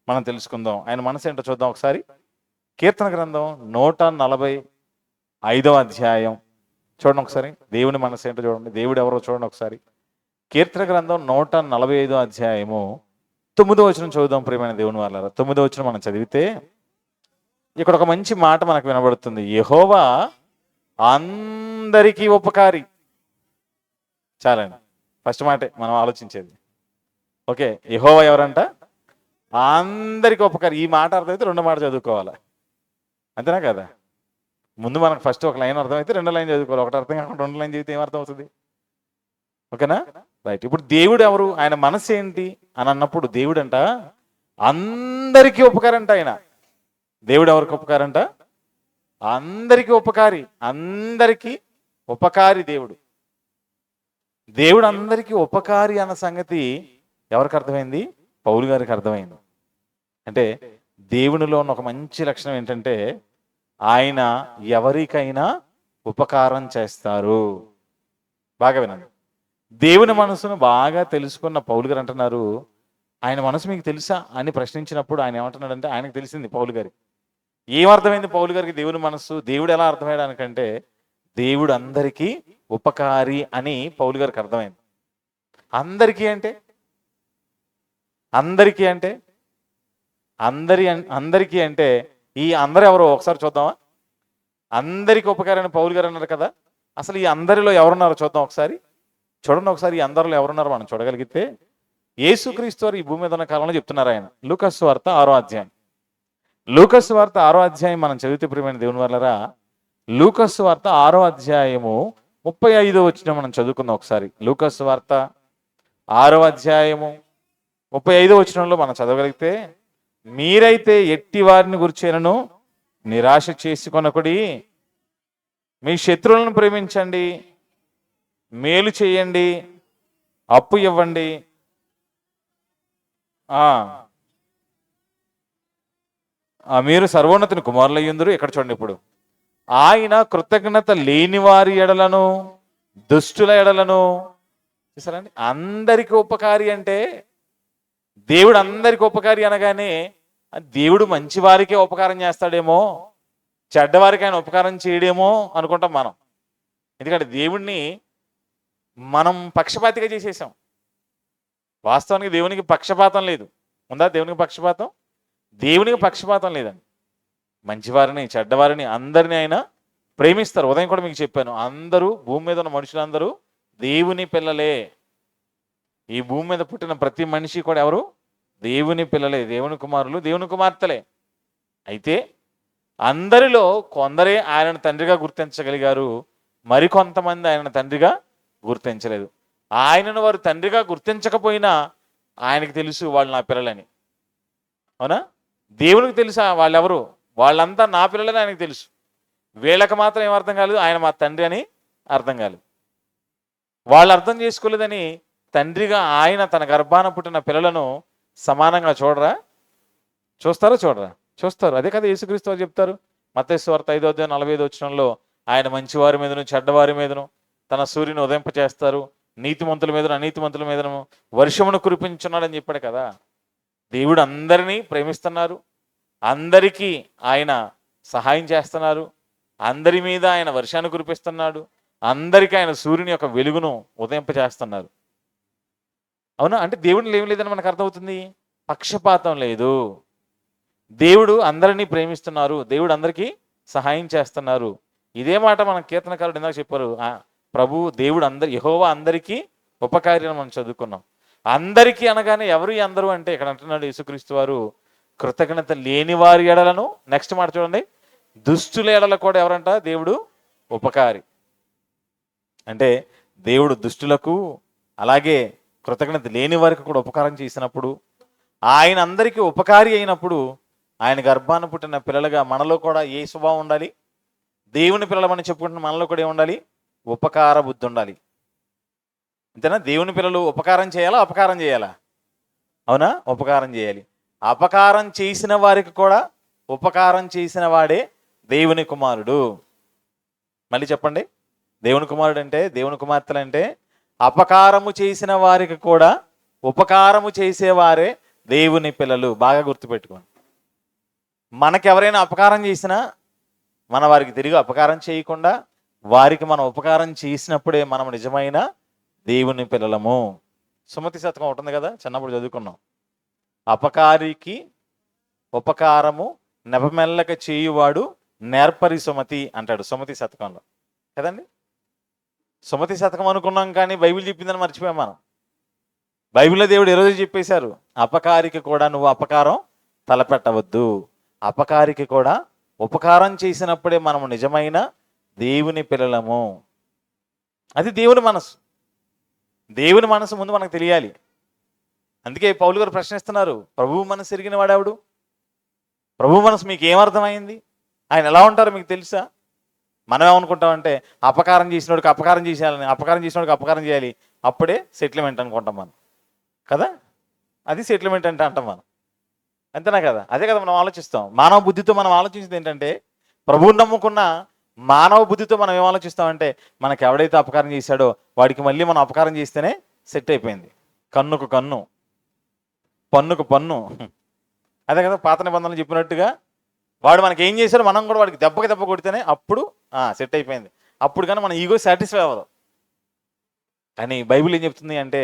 మనం తెలుసుకుందాం. ఆయన మనసు ఏంటో చూద్దాం ఒకసారి. కీర్తన గ్రంథం 145వ అధ్యాయం చూడండి ఒకసారి. దేవుని మనసు ఏంటో చూడండి, దేవుడు ఎవరో చూడండి ఒకసారి. కీర్తన గ్రంథం 145వ అధ్యాయము 9వ వచనం చదువుదాం ప్రియమైన దేవుని వాళ్ళారా. 9వ వచనం మనం చదివితే ఇక్కడ ఒక మంచి మాట మనకు వినబడుతుంది. యెహోవా అందరికీ ఉపకారి. చాలండి, ఫస్ట్ మాటే మనం ఆలోచించేది. ఓకే, యెహోవా ఎవరంట? అందరికీ ఉపకారి. ఈ మాట అర్థమైతే రెండో మాట చదువుకోవాలి, అంతేనా కదా? ముందు మనకు ఫస్ట్ ఒక లైన్ అర్థమైతే రెండో లైన్ చదువుకోవాలి. ఒకటి అర్థం కాకుండా రెండు లైన్ చదివితే ఏమర్థం అవుతుంది? ఓకేనా? రైట్. ఇప్పుడు దేవుడు ఎవరు, ఆయన మనసు ఏంటి అని అన్నప్పుడు దేవుడు అంట అందరికీ ఉపకారంట. ఆయన దేవుడు ఎవరికి ఉపకారంట? అందరికీ ఉపకారి. అందరికీ ఉపకారి దేవుడు. దేవుడు అందరికీ ఉపకారి అన్న సంగతి ఎవరికి అర్థమైంది? పౌలు గారికి అర్థమైంది. అంటే దేవునిలో ఉన్న ఒక మంచి లక్షణం ఏంటంటే ఆయన ఎవరికైనా ఉపకారం చేస్తారు. బాగా వినండి. దేవుని మనసును బాగా తెలుసుకున్న పౌలు గారు అంటున్నారు, ఆయన మనసు మీకు తెలుసా అని ప్రశ్నించినప్పుడు ఆయన ఏమంటున్నాడంటే ఆయనకు తెలిసింది పౌలు గారికి. ఏమర్థమైంది పౌలు గారికి దేవుని మనస్సు? దేవుడు ఎలా అర్థమయ్యడానికంటే దేవుడు అందరికీ ఉపకారి అని పౌలు గారికి అర్థమైంది. అందరికీ అంటే అందరికీ అంటే ఈ అందరు ఎవరో ఒకసారి చూద్దామా? అందరికీ ఉపకారని పౌలు గారు అన్నారు కదా. అసలు ఈ అందరిలో ఎవరున్నారో చూద్దాం ఒకసారి. చూడండి ఒకసారి, ఈ అందరిలో ఎవరున్నారో మనం చూడగలిగితే యేసుక్రీస్తు వారు ఈ భూమి మీద ఉన్న కాలంలో చెప్తున్నారు ఆయన. లూకాసు వార్త 6వ అధ్యాయం. లూకాసు వార్త 6వ అధ్యాయం మనం చదివితే ప్రియమైన దేవుని వల్లరా, లూకాసు వార్త 6వ అధ్యాయము 35వ వచనం మనం చదువుకుందాం ఒకసారి. లూకాసు వార్త 6వ అధ్యాయము 35వ వచనంలో మనం చదవగలిగితే, మీరైతే ఎట్టి వారిని గురిచేనను నిరాశ చేసుకొనకుడి, మీ శత్రువులను ప్రేమించండి, మేలు చేయండి, అప్పు ఇవ్వండి. మీరు సర్వోన్నతుని కుమారులయ్యుందురు. ఇక్కడ చూడండి, ఇప్పుడు ఆయన కృతజ్ఞత లేని వారి ఎడలను దుష్టుల ఎడలను, చూసారండి, అందరికి ఉపకారి అంటే దేవుడు అందరికి ఉపకారి అనగానే దేవుడు మంచి వారికే ఉపకారం చేస్తాడేమో, చెడ్డవారికి ఆయన ఉపకారం చేయడేమో అనుకుంటాం మనం. ఎందుకంటే దేవుణ్ణి మనం పక్షపాతిగా చేసేసాం. వాస్తవానికి దేవునికి పక్షపాతం లేదు. ఉందా దేవునికి పక్షపాతం? దేవునికి పక్షపాతం లేదండి. మంచివారిని చెడ్డవారిని అందరినీ ఆయన ప్రేమిస్తారు. ఉదయం కూడా మీకు చెప్పాను, అందరూ భూమి మీద ఉన్న మనుషులందరూ దేవుని పిల్లలే. ఈ భూమి మీద పుట్టిన ప్రతి మనిషి కూడా ఎవరు? దేవుని పిల్లలే, దేవుని కుమారులు, దేవుని కుమార్తెలే. అయితే అందరిలో కొందరే ఆయనను తండ్రిగా గుర్తించగలిగారు, మరికొంతమంది ఆయనను తండ్రిగా గుర్తించలేదు. ఆయనను వారు తండ్రిగా గుర్తించకపోయినా ఆయనకు తెలుసు వాళ్ళు నా పిల్లలని. అవునా? దేవునికి తెలుసా వాళ్ళెవరు? వాళ్ళంతా నా పిల్లలని ఆయనకు తెలుసు. వీళ్ళకి మాత్రం ఏం అర్థం కాలేదు, ఆయన మా తండ్రి అని అర్థం కాలేదు. వాళ్ళు అర్థం చేసుకోలేదని తండ్రిగా ఆయన తన గర్భాన పుట్టిన పిల్లలను సమానంగా చూడరా? చూస్తారా? చూడరా? చూస్తారు. అదే కదా యేసుక్రీస్తు వారు చెప్తారు. మత్తయి సువార్త 5వ అధ్యాయం 45వ వచనంలో, ఆయన మంచివారి మీదను చెడ్డవారి మీదను తన సూర్యుని ఉదయింపచేస్తారు, నీతిమంతుల మీదను అనీతిమంతుల మీదను వర్షమును కురిపించున్నాడని చెప్పాడు కదా. దేవుడు అందరినీ ప్రేమిస్తున్నారు, అందరికీ ఆయన సహాయం చేస్తున్నారు, అందరి మీద ఆయన వర్షాన్ని కురిపిస్తున్నాడు, అందరికీ ఆయన సూర్యుని యొక్క వెలుగును ఉదయింపచేస్తున్నారు. అవునా? అంటే దేవుడిని ఏం లేదని మనకు అర్థమవుతుంది, పక్షపాతం లేదు. దేవుడు అందరినీ ప్రేమిస్తున్నారు, దేవుడు అందరికీ సహాయం చేస్తున్నారు. ఇదే మాట మన కీర్తనకారుడు ఇందాక చెప్పారు, ప్రభు దేవుడు యెహోవా అందరికీ ఉపకారి అని మనం చదువుకున్నాం. అందరికీ అనగానే ఎవరు అందరూ అంటే ఇక్కడ అంటున్నాడు యేసుక్రీస్తు వారు, కృతజ్ఞత లేని వారి ఎడలను, నెక్స్ట్ మాట చూడండి, దుష్టుల ఎడల కూడా ఎవరంట? దేవుడు ఉపకారి. అంటే దేవుడు దుష్టులకు అలాగే కృతజ్ఞత లేని వారికి కూడా ఉపకారం చేసినప్పుడు, ఆయన అందరికీ ఉపకారి అయినప్పుడు, ఆయన గర్భాన పుట్టిన పిల్లలుగా మనలో కూడా ఏ స్వభావం ఉండాలి? దేవుని పిల్లలమని చెప్పుకుంటున్న మనలో కూడా ఏముండాలి? ఉపకార బుద్ధి ఉండాలి. అంతేనా? దేవుని పిల్లలు ఉపకారం చేయాలా, అపకారం చేయాలా? అవునా? ఉపకారం చేయాలి. అపకారం చేసిన వారికి కూడా ఉపకారం చేసిన వాడే దేవుని కుమారుడు. మళ్ళీ చెప్పండి, దేవుని కుమారుడు అంటే, దేవుని కుమార్తెలు అంటే అపకారము చేసిన వారికి కూడా ఉపకారము చేసేవారే దేవుని పిల్లలు. బాగా గుర్తుపెట్టుకోండి. మనకెవరైనా అపకారం చేసినా మన వారికి తిరిగి అపకారం చేయకుండా వారికి మనం ఉపకారం చేసినప్పుడే మనం నిజమైన దేవుని పిల్లలము. సుమతి శతకం ఉంటుంది కదా, చిన్నప్పుడు చదువుకున్నాం. అపకారికి ఉపకారము నెపమెల్లక చేయువాడు నేర్పరి సుమతి అంటాడు సుమతి శతకంలో కదండి. సుమతి శతకం అనుకున్నాం కానీ బైబిల్ చెప్పిందని మర్చిపోయాం మనం. బైబిల్లో దేవుడు ఈరోజు చెప్పేశారు, అపకారికి కూడా నువ్వు అపకారం తలపెట్టవద్దు. అపకారికి కూడా ఉపకారం చేసినప్పుడే మనము నిజమైన దేవుని పిల్లలము. అది దేవుని మనసు. దేవుని మనసు ముందు మనకు తెలియాలి. అందుకే పౌలు గారు ప్రశ్నిస్తున్నారు, ప్రభువు మనసు ఎరిగిన వాడెవడు? ప్రభు మనసు మీకు ఏమర్థమైంది? ఆయన ఎలా ఉంటారో మీకు తెలుసా? మనం ఏమనుకుంటామంటే అపకారం చేసినోడికి అపకారం చేసేయాలని, అపకారం చేసినోడికి అపకారం చేయాలి, అప్పుడే సెటిల్మెంట్ అనుకుంటాం మనం కదా. అది సెటిల్మెంట్ అంటే అంటాం మనం, అంతేనా కదా? అదే కదా మనం ఆలోచిస్తాం. మానవ బుద్ధితో మనం ఆలోచించేది ఏంటంటే, ప్రభువుని నమ్ముకున్న మానవ బుద్ధితో మనం ఏం ఆలోచిస్తామంటే, మనకు ఎవడైతే అపకారం చేశాడో వాడికి మళ్ళీ మనం అపకారం చేస్తేనే సెట్ అయిపోయింది. కన్నుకు కన్ను, పన్నుకు పన్ను. అదే కదా పాత నిబంధనలు చెప్పినట్టుగా, వాడు మనకి ఏం చేశాడో మనం కూడా వాడికి దెబ్బకి దెబ్బ కొడితేనే అప్పుడు సెట్ అయిపోయింది. అప్పుడు కానీ మన ఈగో సాటిస్ఫై అవ్వదు. కానీ బైబిల్ ఏం చెప్తుంది అంటే,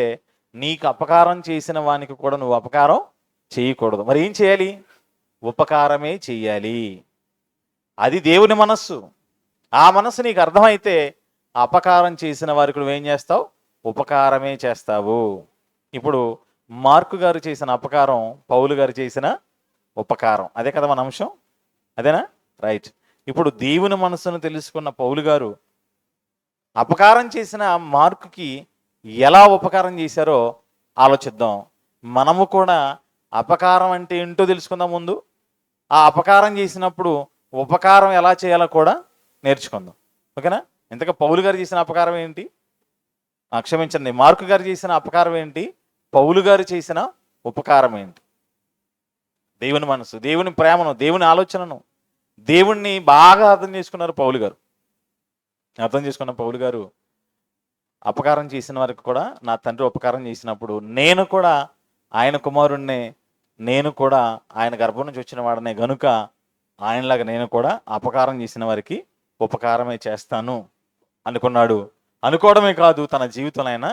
నీకు అపకారం చేసిన వానికి కూడా నువ్వు అపకారం చేయకూడదు. మరి ఏం చేయాలి? ఉపకారమే చెయ్యాలి. అది దేవుని మనస్సు. ఆ మనస్సు నీకు అర్థమైతే అపకారం చేసిన వారికి నువ్వేం చేస్తావు? ఉపకారమే చేస్తావు. ఇప్పుడు మార్కు గారు చేసిన అపకారం, పౌలు గారు చేసిన ఉపకారం, అదే కదా మన అంశం, అదేనా? రైట్. ఇప్పుడు దేవుని మనసును తెలుసుకున్న పౌలు గారు అపకారం చేసిన మార్కుకి ఎలా ఉపకారం చేశారో ఆలోచిద్దాం. మనము కూడా అపకారం అంటే ఏంటో తెలుసుకుందాం. ముందు ఆ అపకారం చేసినప్పుడు ఉపకారం ఎలా చేయాలో కూడా నేర్చుకుందాం. ఓకేనా? ఇంతగా పౌలు గారు చేసిన అపకారం ఏంటి? క్షమించండి, మార్కు గారు చేసిన అపకారం ఏంటి? పౌలు గారు చేసిన ఉపకారం ఏంటి? దేవుని మనసు, దేవుని ప్రేమను, దేవుని ఆలోచనను, దేవుణ్ణి బాగా అర్థం చేసుకున్నారు పౌలు గారు. అర్థం చేసుకున్న పౌలు గారు అపకారం చేసిన వారికి కూడా నా తండ్రి ఉపకారం చేసినప్పుడు నేను కూడా ఆయన కుమారుణ్ణే, నేను కూడా ఆయన గర్భం నుంచి వచ్చిన వాడనే గనుక ఆయనలాగా నేను కూడా అపకారం చేసిన వారికి ఉపకారమే చేస్తాను అనుకున్నాడు. అనుకోవడమే కాదు, తన జీవితంలో ఆయన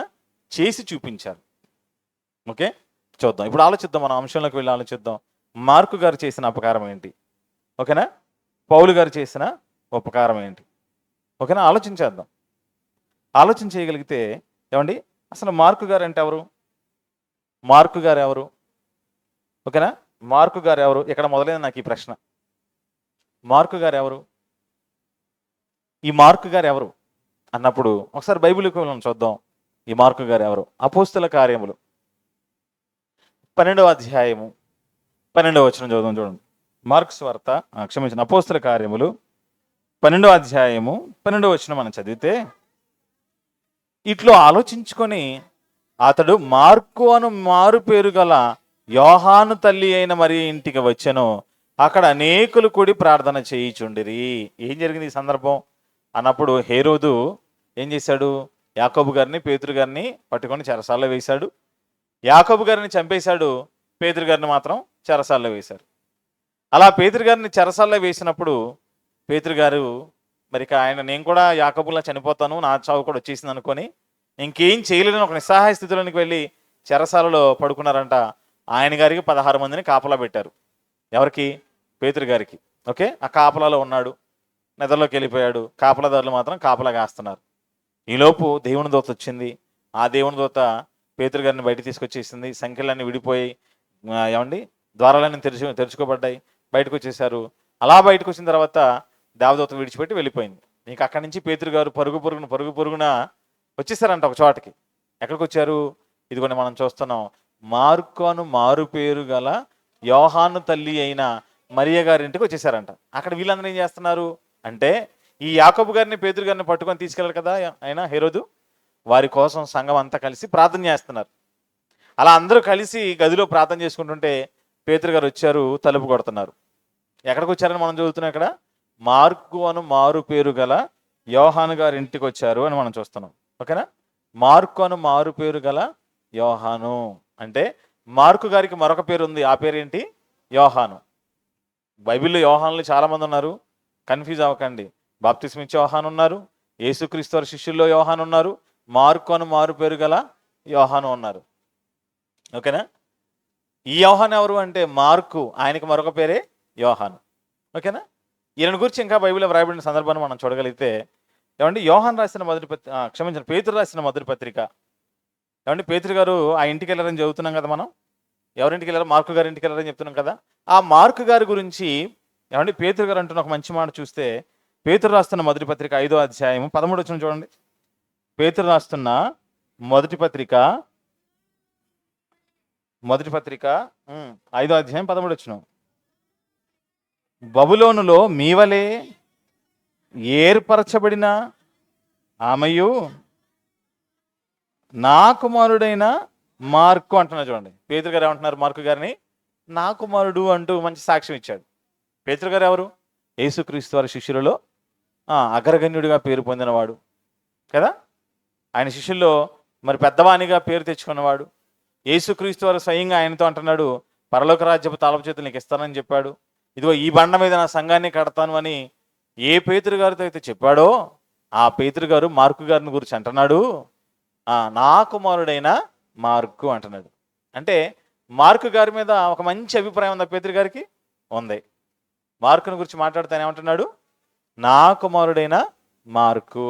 చేసి చూపించారు. ఓకే, చూద్దాం. ఇప్పుడు ఆలోచిద్దాం, మన అంశంలోకి వెళ్ళి ఆలోచిద్దాం. మార్కు గారు చేసిన అపకారం ఏంటి? ఓకేనా? పౌలు గారు చేసిన ఉపకారం ఏంటి? ఓకేనా? ఆలోచించేద్దాం. ఆలోచన చేయగలిగితే ఏమండి, అసలు మార్కు గారు అంటే ఎవరు? మార్కు గారు ఎవరు? ఓకేనా? మార్కు గారు ఎవరు? ఇక్కడ మొదలైన నాకు ఈ ప్రశ్న. మార్కు గారు ఎవరు? ఈ మార్కు గారు ఎవరు అన్నప్పుడు ఒకసారి బైబిల్కి వెళ్ళి చూద్దాం. ఈ మార్కు గారు ఎవరు? అపోస్తుల కార్యములు 12వ అధ్యాయము 12వ వచనం చదువుదాం. చూడండి, మార్కు సువార్త, క్షమించిన అపోస్తుల కార్యములు 12వ అధ్యాయము 12వ వచనం మనం చదివితే, ఇట్లో ఆలోచించుకొని అతడు మార్కు అను మారు పేరు గల యోహాను తల్లి అయిన మరి ఇంటికి వచ్చెను. అక్కడ అనేకులు కూడి ప్రార్థన చేయిచుండిరి. ఏం జరిగింది ఈ సందర్భం అన్నప్పుడు, హేరోదు ఏం చేశాడు? యాకోబు గారిని, పేతురు గారిని పట్టుకొని చెరసాల్లో వేశాడు. యాకోబు గారిని చంపేశాడు, పేతురు గారిని మాత్రం చెరసాల్లో వేశారు. అలా పేతురు గారిని చెరసాల్లో వేసినప్పుడు పేతురు గారు మరి ఆయన నేను కూడా యాకోబులా చనిపోతాను, నా చావు కూడా వచ్చేసింది అనుకొని ఇంకేం చేయలేదని ఒక నిస్సహాయ స్థితిలోనికి వెళ్ళి చెరసాలలో పడుకున్నారంట. ఆయన గారికి 16 మందిని కాపలా పెట్టారు. ఎవరికి? పేతురు గారికి. ఓకే, ఆ కాపలాలో ఉన్నాడు, నిద్రలోకి వెళ్ళిపోయాడు. కాపలాదారులు మాత్రం కాపలా కాస్తున్నారు. ఈలోపు దేవుని దూత వచ్చింది. ఆ దేవుని దూత పేతురు గారిని బయట తీసుకొచ్చేసింది. సంఖ్యలన్నీ విడిపోయి ఏమండి ద్వారాలన్నీ తెరుచుకోబడ్డాయి. బయటకు వచ్చేసారు. అలా బయటకు వచ్చిన తర్వాత దేవదూత విడిచిపెట్టి వెళ్ళిపోయింది. ఇంక అక్కడి నుంచి పేతురు గారు పరుగు పొరుగున వచ్చేసారంట ఒక చోటకి. ఎక్కడికి వచ్చారు? ఇదిగోండి మనం చూస్తున్నాం, మార్కు అను మారు పేరు గల యోహాను తల్లి అయిన మరియ గారింటికి వచ్చేసారంట. అక్కడ వీళ్ళందరూ ఏం చేస్తున్నారు అంటే, ఈ యాకోబు గారిని, పేతురు గారిని పట్టుకొని తీసుకెళ్ళారు కదా ఆయన హేరోదు, వారి కోసం సంఘం అంతా కలిసి ప్రార్థన చేస్తున్నారు. అలా అందరూ కలిసి గదిలో ప్రార్థన చేసుకుంటుంటే పేతురు గారు వచ్చారు, తలుపు కొడుతున్నారు. ఎక్కడికి వచ్చారని మనం చదువుతున్నాం. ఇక్కడ మార్కు అను మారు పేరు గల యోహాను గారి ఇంటికి వచ్చారు అని మనం చూస్తున్నాం. ఓకేనా? మార్కు అను మారు పేరు గల యోహాను అంటే మార్కు గారికి మరొక పేరు ఉంది. ఆ పేరు ఏంటి? యోహాను. బైబిల్లో యోహానులు చాలా మంది ఉన్నారు, కన్ఫ్యూజ్ అవ్వకండి. బాప్తిస్మ ఇచ్చే యోహాను ఉన్నారు, యేసుక్రీస్తు వారి శిష్యుల్లో యోహాను ఉన్నారు, మార్కు అను మారు పేరు గల యోహాను ఉన్నారు. ఓకేనా? ఈ యోహాను ఎవరు అంటే మార్కు, ఆయనకి మరొక పేరే యోహాను. ఓకేనా? ఈయన గురించి ఇంకా బైబిల్లో వ్రాయబడిన సందర్భాన్ని మనం చూడగలిగితే, ఏమండి యోహాను రాసిన పేతురు రాసిన మొదటి పత్రిక, ఏమండి పేతురు గారు ఆ ఇంటికి వెళ్ళారని చదువుతున్నాం కదా మనం. ఎవరింటికి వెళ్ళారు? మార్కు గారి ఇంటికి వెళ్ళారని చెప్తున్నాం కదా. ఆ మార్కు గారి గురించి ఏమండి పేతురు గారు అంటున్న ఒక మంచి మాట చూస్తే, పేతురు రాస్తున్న మొదటి పత్రిక 5వ అధ్యాయం 13వ వచనం చూడండి. పేతురు రాస్తున్న మొదటి పత్రిక 5వ అధ్యాయం 13వ వచనం, బబులోనులో మీవలే ఏర్పరచబడిన ఆమెయు నా కుమారుడైన మార్కు అంటున్నారు. చూడండి, పేతురు గారు ఏమంటున్నారు? మార్కు గారిని నా కుమారుడు అంటూ మంచి సాక్ష్యం ఇచ్చాడు. పేతురు గారు ఎవరు? యేసుక్రీస్తు వారి శిష్యులలో అగ్రగణ్యుడిగా పేరు పొందినవాడు కదా. ఆయన శిష్యుల్లో మరి పెద్దవానిగా పేరు తెచ్చుకున్నవాడు. యేసుక్రీస్తు వారు స్వయంగా ఆయనతో అంటున్నాడు, పరలోక రాజ్యపు తాళపు చేతులు నీకు ఇస్తానని చెప్పాడు. ఇదిగో ఈ బండ మీద నా సంఘాన్ని కడతాను అని ఏ పేతురు గారితో అయితే చెప్పాడో ఆ పేతురు గారు మార్కు గారిని గురించి అంటున్నాడు, నా కుమారుడైన మార్కు అంటున్నాడు. అంటే మార్కు గారి మీద ఒక మంచి అభిప్రాయం ఉందా పేతురు గారికి? ఉంది. మార్కుని గురించి మాట్లాడుతానే ఏమంటున్నాడు? నా కుమారుడైన మార్కు.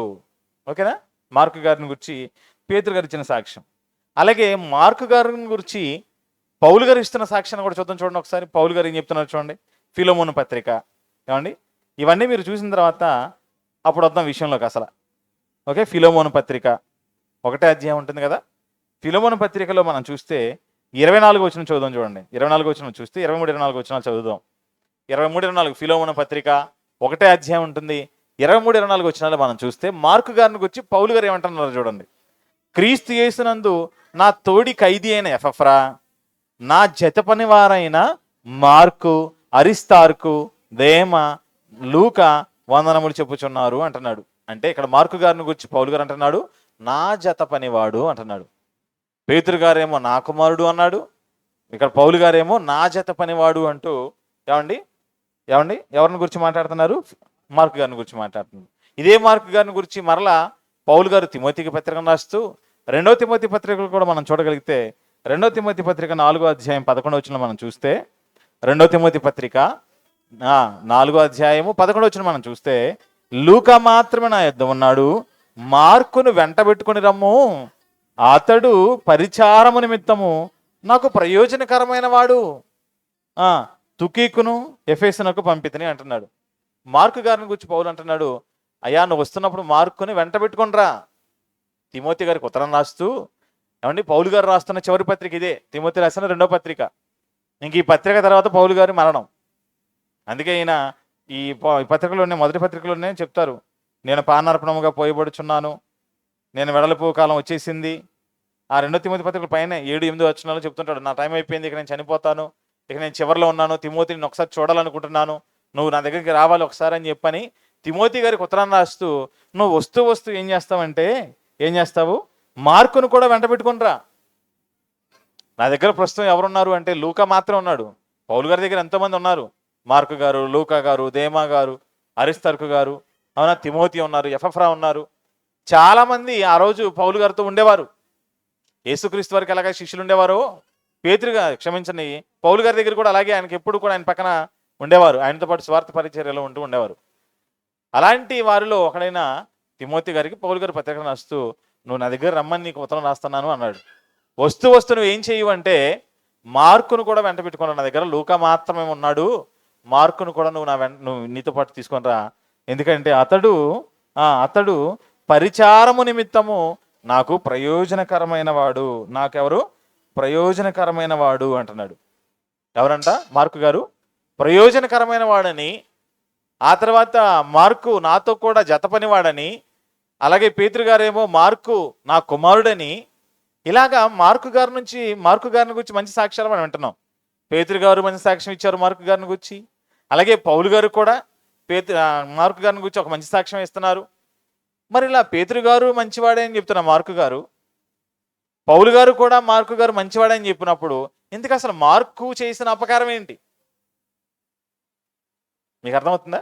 ఓకేనా? మార్కు గారిని గురించి పేతురు గారు ఇచ్చిన సాక్ష్యం. అలాగే మార్కు గారిని గురించి పౌలు గారు ఇస్తున్న సాక్ష్యాన్ని కూడా చూద్దాం. చూడండి ఒకసారి పౌలు గారు ఏం చెప్తున్నారు చూడండి. ఫిలోమోను పత్రిక, ఏమండి ఇవన్నీ మీరు చూసిన తర్వాత అప్పుడు వద్దాం విషయంలోకి అసలు. ఓకే, ఫిలోమోను పత్రిక 1వ అధ్యాయం ఉంటుంది కదా. ఫిలోమోను పత్రికలో మనం చూస్తే 24 వచనం చదువుదాం. చూడండి, 24 వచనం చూస్తే 23, 24 వచనాలు చదువుదాం. 23, 24 ఫిలోమోను పత్రిక 1వ అధ్యాయం ఉంటుంది. 23, 24 వచనాలు మనం చూస్తే మార్కు గారిని గురించి పౌలు గారు ఏమంటున్నారు చూడండి. క్రీస్తు యేసునందు నా తోడి ఖైదీ అయిన ఎపఫ్రా, నా జత పనివారైన మార్కు, అరిస్తార్కు, దేమ, లూక వందనములు చెప్పుచున్నారు అంటున్నాడు. అంటే ఇక్కడ మార్కు గారిని గురించి పౌలు గారు అంటున్నాడు నా జత పనివాడు అంటున్నాడు. పేతురు గారేమో నా కుమారుడు అన్నాడు. ఇక్కడ పౌలు గారేమో నా జత పనివాడు అంటూ ఏమండి ఎవరిని గురించి మాట్లాడుతున్నారు? మార్కు గారిని గురించి మాట్లాడుతున్నారు. ఇదే మార్కు గారిని గురించి మరలా పౌలు గారు తిమోతికి పత్రికను రాస్తూ 2వ తిమోతి పత్రికలు కూడా మనం చూడగలిగితే 2వ తిమోతి పత్రిక 4వ అధ్యాయం 11వ వచనం మనం చూస్తే 2వ తిమోతి పత్రిక 4వ అధ్యాయము 11వ వచనం మనం చూస్తే లూకా మాత్రమే నా యొద్ద ఉన్నాడు, మార్కును వెంటబెట్టుకుని రమ్ము, అతడు పరిచారము నిమిత్తము నాకు ప్రయోజనకరమైన వాడు, తుకీకును ఎఫెసునకు పంపితిని అంటున్నాడు. మార్కు గారిని గురించి పౌలు అంటున్నాడు, అయ్యా నువ్వు వస్తున్నప్పుడు మార్కుని వెంటబెట్టుకునిరా. తిమోతి గారికి ఉత్తరం రాస్తూ ఏమండి పౌలు గారు రాస్తున్న చివరి పత్రిక ఇదే, తిమోతి రాసిన 2వ పత్రిక. ఇంక ఈ పత్రిక తర్వాత పౌలు గారి మరణం. అందుకే ఈయన ఈ పత్రికలోనే మొదటి పత్రికలోనే చెప్తారు, నేను పానార్పణముగా పోయబడుచున్నాను, నేను వెడలిపో కాలం వచ్చేసింది. ఆ 2వ తిమోతి పత్రికల పైన 7, 8 వచనాలు చెప్తుంటాడు, నా టైం అయిపోయింది, ఇక నేను చనిపోతాను, ఇక నేను చివరిలో ఉన్నాను, తిమోతిని ఒకసారి చూడాలనుకుంటున్నాను, నువ్వు నా దగ్గరికి రావాలి ఒకసారి అని చెప్పని తిమోతి గారికి ఉత్తరాన్ని రాస్తూ నువ్వు వస్తూ ఏం చేస్తావు మార్కును కూడా వెంట పెట్టుకునిరా. నా దగ్గర ప్రస్తుతం ఎవరున్నారు అంటే లూకా మాత్రం ఉన్నాడు. పౌలు గారి దగ్గర ఎంతోమంది ఉన్నారు, మార్కు గారు, లూకా గారు, దేమా గారు, అరిస్తర్కు గారు, అవునా, తిమోతి ఉన్నారు, ఎపఫ్రా ఉన్నారు. చాలామంది ఆ రోజు పౌలు గారితో ఉండేవారు. యేసుక్రీస్తు వారికి ఎలాగ శిష్యులు ఉండేవారో పౌలు గారి దగ్గర కూడా అలాగే ఆయనకి ఎప్పుడు కూడా ఆయన పక్కన ఉండేవారు, ఆయనతో పాటు స్వార్థ పరిచర్యలో ఉండేవారు. అలాంటి వారిలో ఒకడైన తిమోతి గారికి పౌలు గారి పత్రిక రాస్తూ నువ్వు నా దగ్గర రమ్మని నీకు ఉత్తరం రాస్తున్నాను అన్నాడు. వస్తూ నువ్వు ఏం చేయవు అంటే మార్కును కూడా వెంట పెట్టుకున్నావు. నా దగ్గర లూకా మాత్రమే ఉన్నాడు, మార్కును కూడా నువ్వు నీతో పాటు తీసుకొని రా, ఎందుకంటే అతడు పరిచారము నిమిత్తము నాకు ప్రయోజనకరమైన వాడు. నాకెవరు? ప్రయోజనకరమైన వాడు అంటున్నాడు. ఎవరంట? మార్కు గారు ప్రయోజనకరమైన వాడని, ఆ తర్వాత మార్కు నాతో కూడా జత పనివాడని, అలాగే పేతురు గారేమో మార్కు నా కుమారుడని, ఇలాగా మార్కు గారిని గురించి మంచి సాక్ష్యాలు మనం వింటున్నాం. పేతురు గారు మంచి సాక్ష్యం ఇచ్చారు మార్కు గారిని గురించి, అలాగే పౌలు గారు కూడా మార్కు గారిని గురించి ఒక మంచి సాక్ష్యం ఇస్తున్నారు. మరి ఇలా పేతురు గారు మంచివాడే అని చెప్తున్న మార్కు గారు, పౌలు గారు కూడా మార్కు గారు మంచివాడే అని చెప్పినప్పుడు ఎందుకు అసలు మార్కు చేసిన అపకారం ఏంటి? మీకు అర్థమవుతుందా?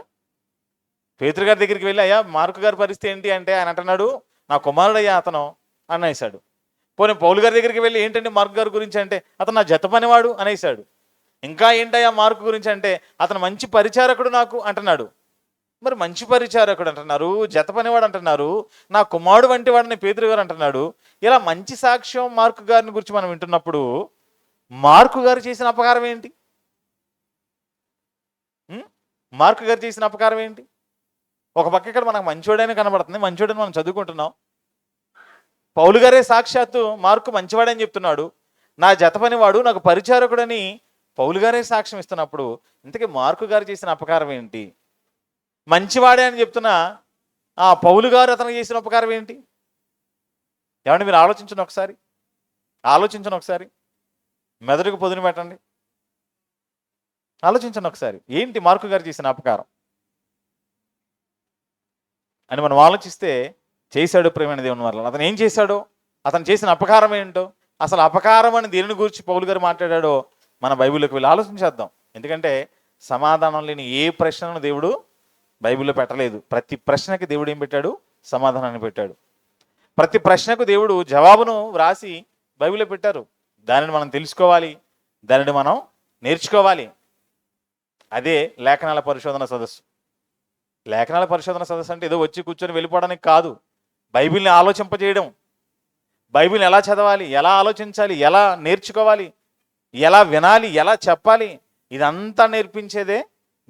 పేతురు గారి దగ్గరికి వెళ్ళి అయ్యా మార్కు గారి పరిస్థితి ఏంటి అంటే ఆయన అంటున్నాడు నా కుమారుడయ్యా అతను అనేసాడు. పోనీ పౌలు గారి దగ్గరికి వెళ్ళి ఏంటంటే మార్కు గారి గురించి అంటే అతను నా జత పనివాడు అనేసాడు. ఇంకా ఏంటయ్యా మార్కు గురించి అంటే అతను మంచి పరిచారకుడు నాకు అంటున్నాడు. మరి మంచి పరిచారకుడు అంటున్నారు, జత పనివాడు అంటున్నారు, నా కుమారుడు వంటి వాడిని పేతురు గారు అంటున్నాడు. ఇలా మంచి సాక్ష్యం మార్కు గారిని గురించి మనం వింటున్నప్పుడు మార్కు గారు చేసిన అపకారం ఏంటి? మార్కు గారు చేసిన అపకారం ఏంటి? ఒక పక్క ఇక్కడ మనకు మంచివాడైనా కనబడుతుంది, మంచివాడని మనం చదువుకుంటున్నాం. పౌలు గారే సాక్షాత్తు మార్కు మంచివాడని చెప్తున్నాడు, నా జత పనివాడు నాకు పరిచారకుడని పౌలు గారే సాక్ష్యం ఇస్తున్నప్పుడు ఇంతకీ మార్కు గారు చేసిన అపకారం ఏంటి? మంచివాడే అని చెప్తున్నా పౌలు గారు అతనికి చేసిన ఉపకారం ఏంటి? ఏమంటే మీరు ఆలోచించండి ఒకసారి, మెదడుకు పొదును పెట్టండి, ఆలోచించండి ఒకసారి, ఏంటి మార్కు గారు చేసిన అపకారం అని మనం ఆలోచిస్తే చేశాడు ప్రేమైన దేవుని వల్ల. అతను ఏం చేశాడో, అతను చేసిన అపకారం ఏంటో, అసలు అపకారం అని దేని గురించి పౌలు గారు మాట్లాడాడో మన బైబిల్లోకి వెళ్ళి ఆలోచించేద్దాం. ఎందుకంటే సమాధానం లేని ఏ ప్రశ్నను దేవుడు బైబిల్లో పెట్టలేదు. ప్రతి ప్రశ్నకి దేవుడు ఏం పెట్టాడు? సమాధానాన్ని పెట్టాడు. ప్రతి ప్రశ్నకు దేవుడు జవాబును వ్రాసి బైబిల్లో పెట్టారు. దానిని మనం తెలుసుకోవాలి, దానిని మనం నేర్చుకోవాలి. అదే లేఖనాల పరిశోధన సదస్సు. లేఖనాల పరిశోధన సదస్సు అంటే ఏదో వచ్చి కూర్చొని వెళ్ళిపోవడానికి కాదు, బైబిల్ని ఆలోచింపజేయడం, బైబిల్ని ఎలా చదవాలి, ఎలా ఆలోచించాలి, ఎలా నేర్చుకోవాలి, ఎలా వినాలి, ఎలా చెప్పాలి, ఇదంతా నేర్పించేదే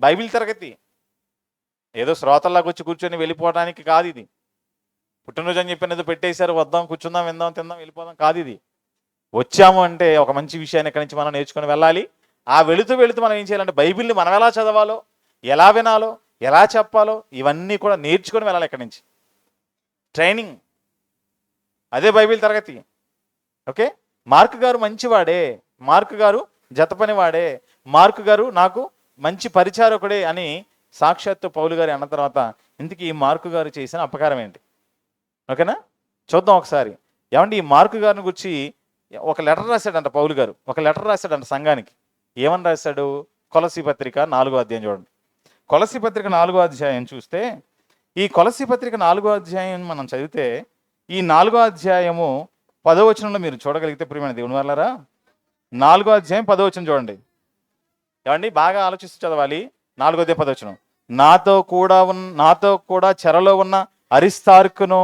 బైబిల్ తరగతి. ఏదో శ్రోతల్లాగా వచ్చి కూర్చొని వెళ్ళిపోవడానికి కాదు ఇది. పుట్టినరోజు అని చెప్పి ఏదో పెట్టేశారు, వద్దాం కూర్చుందాం విందాం తిందాం వెళ్ళిపోదాం కాదు ఇది. వచ్చాము అంటే ఒక మంచి విషయాన్ని ఇక్కడి నుంచి మనం నేర్చుకొని వెళ్ళాలి. ఆ వెళుతూ మనం ఏం చేయాలంటే బైబిల్ని మనం ఎలా చదవాలో, ఎలా వినాలో, ఎలా చెప్పాలో ఇవన్నీ కూడా నేర్చుకొని వెళ్ళాలి. ఇక్కడి నుంచి ట్రైనింగ్, అదే బైబిల్ తరగతి. ఓకే, మార్క్ గారు మంచివాడే, మార్క్ గారు జతపనివాడే, మార్క్ గారు నాకు మంచి పరిచారకుడే అని సాక్షాత్తు పౌలు గారు అన్న తర్వాత ఇందుకు ఈ మార్కు గారు చేసిన అపకారం ఏంటి? ఓకేనా, చూద్దాం ఒకసారి. ఏమంటే ఈ మార్కు గారిని గురించి ఒక లెటర్ రాశాడంట పౌలు గారు, ఒక లెటర్ రాశాడంట సంఘానికి. ఏమని రాశాడు? కొలసీ పత్రిక 4వ అధ్యాయం చూడండి. కొలసీ పత్రిక 4వ అధ్యాయం చూస్తే, ఈ కొలసీ పత్రిక 4వ అధ్యాయం మనం చదివితే, ఈ 4వ అధ్యాయము 10వ వచనంలో మీరు చూడగలిగితే ప్రియమైన దేవుని వాళ్ళారా, 4వ అధ్యాయం 10వ వచనం చూడండి. ఏమండి బాగా ఆలోచిస్తూ చదవాలి. 4వ అధ్యాయం 10వ వచనం, నాతో కూడా చెరలో ఉన్న అరిస్తార్కును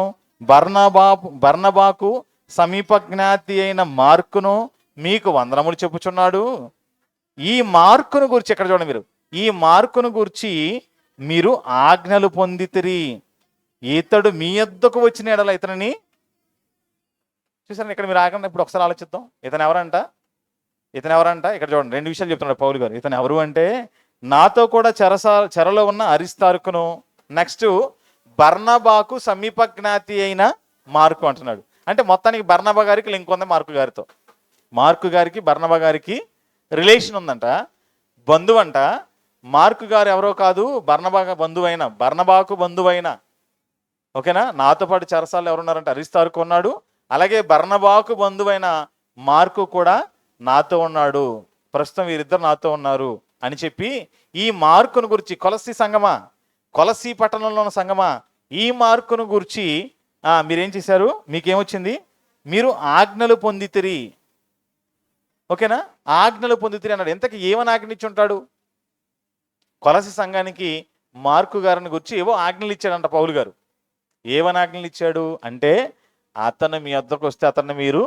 బర్నబాకు సమీప జ్ఞాతి అయిన మార్కును మీకు వందనములు చెప్పుచున్నాడు. ఈ మార్కును గురించి ఎక్కడ చూడండి మీరు, ఈ మార్కును గురించి మీరు ఆజ్ఞలు పొందితిరి. ఇతడు మీ యొద్దకు వచ్చిన ఎడల ఇతనిని చూసాను. ఇక్కడ మీరు ఆగండి, ఇప్పుడు ఒకసారి ఆలోచిద్దాం. ఇతను ఎవరంట? ఇక్కడ చూడండి 2 విషయాలు చెప్తున్నాడు పౌలు గారు. ఇతను ఎవరు అంటే, నాతో కూడా చెరలో ఉన్న అరిస్తార్కును, నెక్స్ట్ బర్నబాకు సమీప జ్ఞాతి అయిన మార్కు అంటున్నాడు. అంటే మొత్తానికి బర్నబా గారికి లింక్ ఉంది మార్కు గారితో. మార్కు గారికి బర్నబా గారికి రిలేషన్ ఉందంట, బంధువు అంట. మార్కు గారు ఎవరో కాదు, బర్నబాకు బంధువైన. ఓకేనా, నాతో పాటు చెరసాల్లో ఎవరున్నారంటే అరిస్తార్కు ఉన్నాడు, అలాగే బర్నబాకు బంధువైన మార్కు కూడా నాతో ఉన్నాడు. ప్రస్తుతం వీరిద్దరు నాతో ఉన్నారు అని చెప్పి ఈ మార్కును గురించి, కొలసీ సంగమా, కొలసీ పట్టణంలో ఉన్న సంగమా, ఈ మార్కును గురించి మీరేం చేశారు? మీకేమొచ్చింది? మీరు ఆజ్ఞలు పొందితిరి. ఓకేనా, ఆజ్ఞలు పొందితిరి అన్నాడు. ఎంతకి ఏమని ఆజ్ఞ ఇచ్చి ఉంటాడు? కొలసీ సంఘానికి మార్కు గారిని గురించి ఏవో ఆజ్ఞలు ఇచ్చాడంట పౌలు గారు. ఏమని ఆజ్ఞలు ఇచ్చాడు అంటే, అతను మీ వద్దకు వస్తే అతన్ని మీరు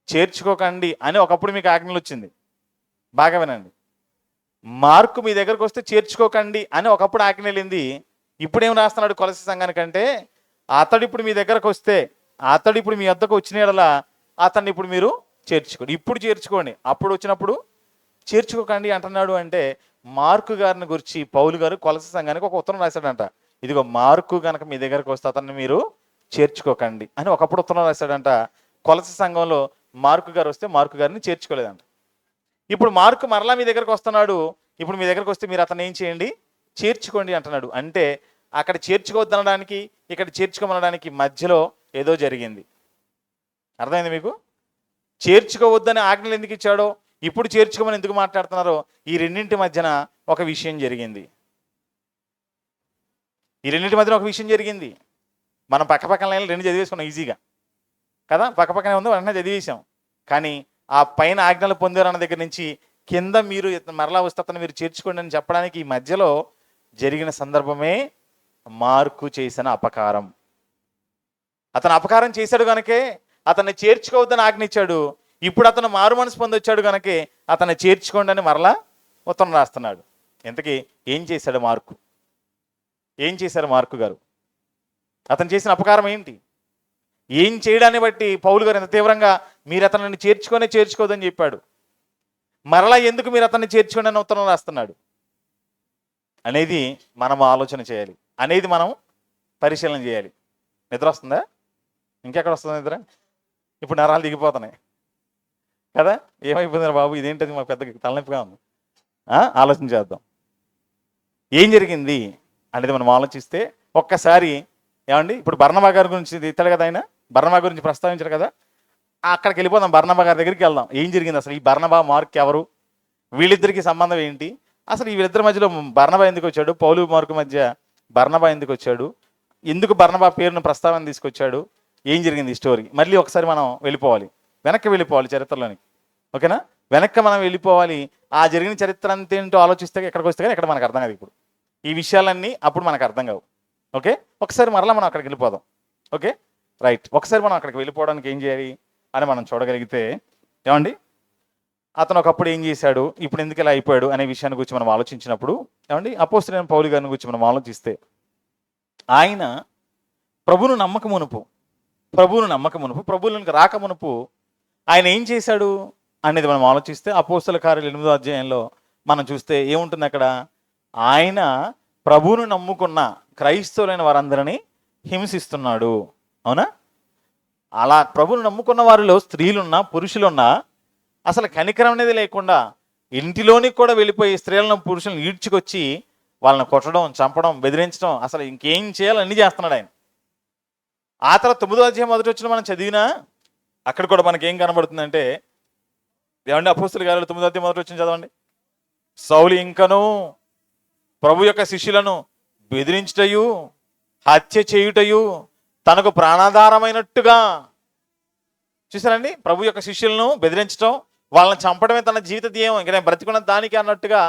చేర్చుకోకండి అని ఒకప్పుడు మీకు ఆజ్ఞలు వచ్చింది. బాగా వినండి, మార్కు మీ దగ్గరకు వస్తే చేర్చుకోకండి అని ఒకప్పుడు ఆజ్ఞ వెళ్ళింది. ఇప్పుడు ఏం రాస్తున్నాడు కొలసీ సంఘానికంటే, అతడు ఇప్పుడు మీ దగ్గరకు వస్తే, అతడు ఇప్పుడు మీ వద్దకు వచ్చిన యెడల అతన్ని ఇప్పుడు మీరు చేర్చుకోండి. ఇప్పుడు చేర్చుకోండి, అప్పుడు వచ్చినప్పుడు చేర్చుకోకండి అంటున్నాడు. అంటే మార్కు గారిని గురించి పౌలు గారు కొలసీ సంఘానికి ఒక ఉత్తరం రాశాడంట. ఇదిగో మార్కు కనుక మీ దగ్గరకు వస్తే అతన్ని మీరు చేర్చుకోకండి అని ఒకప్పుడు ఉత్తరం రాశాడంట. కొలసీ సంఘంలో మార్కు గారు వస్తే మార్కు గారిని చేర్చుకోలేదంట. ఇప్పుడు మార్కు మరలా మీ దగ్గరకు వస్తున్నాడు. ఇప్పుడు మీ దగ్గరకు వస్తే మీరు అతను ఏం చేయండి? చేర్చుకోండి అంటున్నాడు. అంటే అక్కడ చేర్చుకోవద్దనడానికి ఇక్కడ చేర్చుకోమనడానికి మధ్యలో ఏదో జరిగింది. అర్థమైంది మీకు? చేర్చుకోవద్దని ఆజ్ఞలు ఎందుకు ఇచ్చాడో, ఇప్పుడు చేర్చుకోమని ఎందుకు మాట్లాడుతున్నారో, ఈ రెండింటి మధ్యన ఒక విషయం జరిగింది. మనం పక్కపక్కన లైన్లు 2 చదివేసుకున్నాం ఈజీగా కదా, పక్కపక్కనే ఉంది, వెంటనే చదివేశాం. కానీ ఆ పైన ఆజ్ఞలు పొందారన్న దగ్గర నుంచి కింద మీరు మరలా వస్తే అతను మీరు చేర్చుకోండి అని చెప్పడానికి ఈ మధ్యలో జరిగిన సందర్భమే మార్కు చేసిన అపకారం. అతను అపకారం చేశాడు కనుకే అతన్ని చేర్చుకోవద్దని ఆజ్ఞ ఇచ్చాడు. ఇప్పుడు అతను మారు మనసు పొందొచ్చాడు కనుకే అతన్ని చేర్చుకోండి అని మరలా ఉత్తరం రాస్తున్నాడు. ఇంతకీ ఏం చేశాడు మార్కు? మార్కు గారు అతను చేసిన అపకారం ఏంటి? ఏం చేయడాన్ని బట్టి పౌలు గారు ఎంత తీవ్రంగా మీరు అతన్ని చేర్చుకోదని చెప్పాడు, మరలా ఎందుకు మీరు అతన్ని చేర్చుకోండి అని ఉత్తరం రాస్తున్నాడు అనేది మనం ఆలోచన చేయాలి, అనేది మనం పరిశీలన చేయాలి. నిద్ర వస్తుందా? ఇంకెక్కడ వస్తుంది నిద్ర? ఇప్పుడు నరాలు దిగిపోతున్నాయి కదా, ఏమైపోతుంది బాబు ఇదేంటది మాకు పెద్ద తలనొప్పిగా ఉంది. ఆలోచన చేద్దాం ఏం జరిగింది అనేది మనం ఆలోచిస్తే ఒక్కసారి. ఏమండి ఇప్పుడు బర్నబా గారి గురించి ఇస్తాడు కదా, ఆయన బర్నబా గురించి ప్రస్తావించారు కదా, అక్కడికి వెళ్ళిపోదాం. బర్నబా గారి దగ్గరికి వెళ్దాం. ఏం జరిగింది అసలు? ఈ బర్నబా మార్క్ ఎవరు? వీళ్ళిద్దరికి సంబంధం ఏంటి? అసలు ఈ వీళ్ళిద్దరి మధ్యలో బర్నబా ఎందుకు వచ్చాడు? పౌలు మార్కు మధ్య బర్నబా ఎందుకు వచ్చాడు? ఎందుకు బర్నబా పేరును ప్రస్తావన తీసుకొచ్చాడు? ఏం జరిగింది ఈ స్టోరీ? మళ్ళీ ఒకసారి మనం వెనక్కి వెళ్ళిపోవాలి చరిత్రలోనికి. ఓకేనా, వెనక్కి మనం వెళ్ళిపోవాలి. ఆ జరిగిన చరిత్ర అంతేంటో ఆలోచిస్తే ఎక్కడికి వస్తే కానీ ఎక్కడ మనకు అర్థం కాదు. ఇప్పుడు ఈ విషయాలన్నీ అప్పుడు మనకు అర్థం కావు. ఓకే, ఒకసారి మరలా మనం అక్కడికి వెళ్ళిపోదాం. ఓకే రైట్, ఒకసారి మనం అక్కడికి వెళ్ళిపోవడానికి ఏం చేయాలి అని మనం చూడగలిగితే, ఏమండి అతను ఒకప్పుడు ఏం చేశాడు, ఇప్పుడు ఎందుకు ఇలా అయిపోయాడు అనే విషయాన్ని గురించి మనం ఆలోచించినప్పుడు ఏమండి, అపోస్తలుడైన పౌలు గారిని గురించి మనం ఆలోచిస్తే ఆయన ప్రభువును నమ్మకమునుపు ప్రభువులకు రాకమునుపు ఆయన ఏం చేశాడు అనేది మనం ఆలోచిస్తే అపోస్తల కార్యాలు 8వ అధ్యాయంలో మనం చూస్తే ఏముంటుంది అక్కడ, ఆయన ప్రభువును నమ్ముకున్న క్రైస్తవులైన వారందరినీ హింసిస్తున్నాడు. అవునా? అలా ప్రభువును నమ్ముకున్న వారిలో స్త్రీలున్నా పురుషులున్నా అసలు కనికరం అనేది లేకుండా ఇంటిలోనికి కూడా వెళ్ళిపోయి స్త్రీలను పురుషులను ఈడ్చుకొచ్చి వాళ్ళని కొట్టడం, చంపడం, బెదిరించడం, అసలు ఇంకేం చేయాలో అన్నీ చేస్తున్నాడు ఆయన. ఆ తర్వాత 9వ అధ్యాయం మొదటి వచ్చిన మనం చదివినా అక్కడ కూడా మనకి ఏం కనబడుతుందంటే, ఏమండి అపోస్తల కార్యాలు 9వ అధ్యాయం మొదటి వచ్చిన చదవండి. సౌలు ఇంకను ప్రభు యొక్క శిష్యులను బెదిరించుటయు హత్య చేయుటయు తనకు ప్రాణాధారమైనట్టుగా. చూసారండి, ప్రభు యొక్క శిష్యులను బెదిరించడం, వాళ్ళని చంపడమే తన జీవిత ధ్యేయం, ఇంకా నేను బ్రతికున్న దానికి అన్నట్టుగా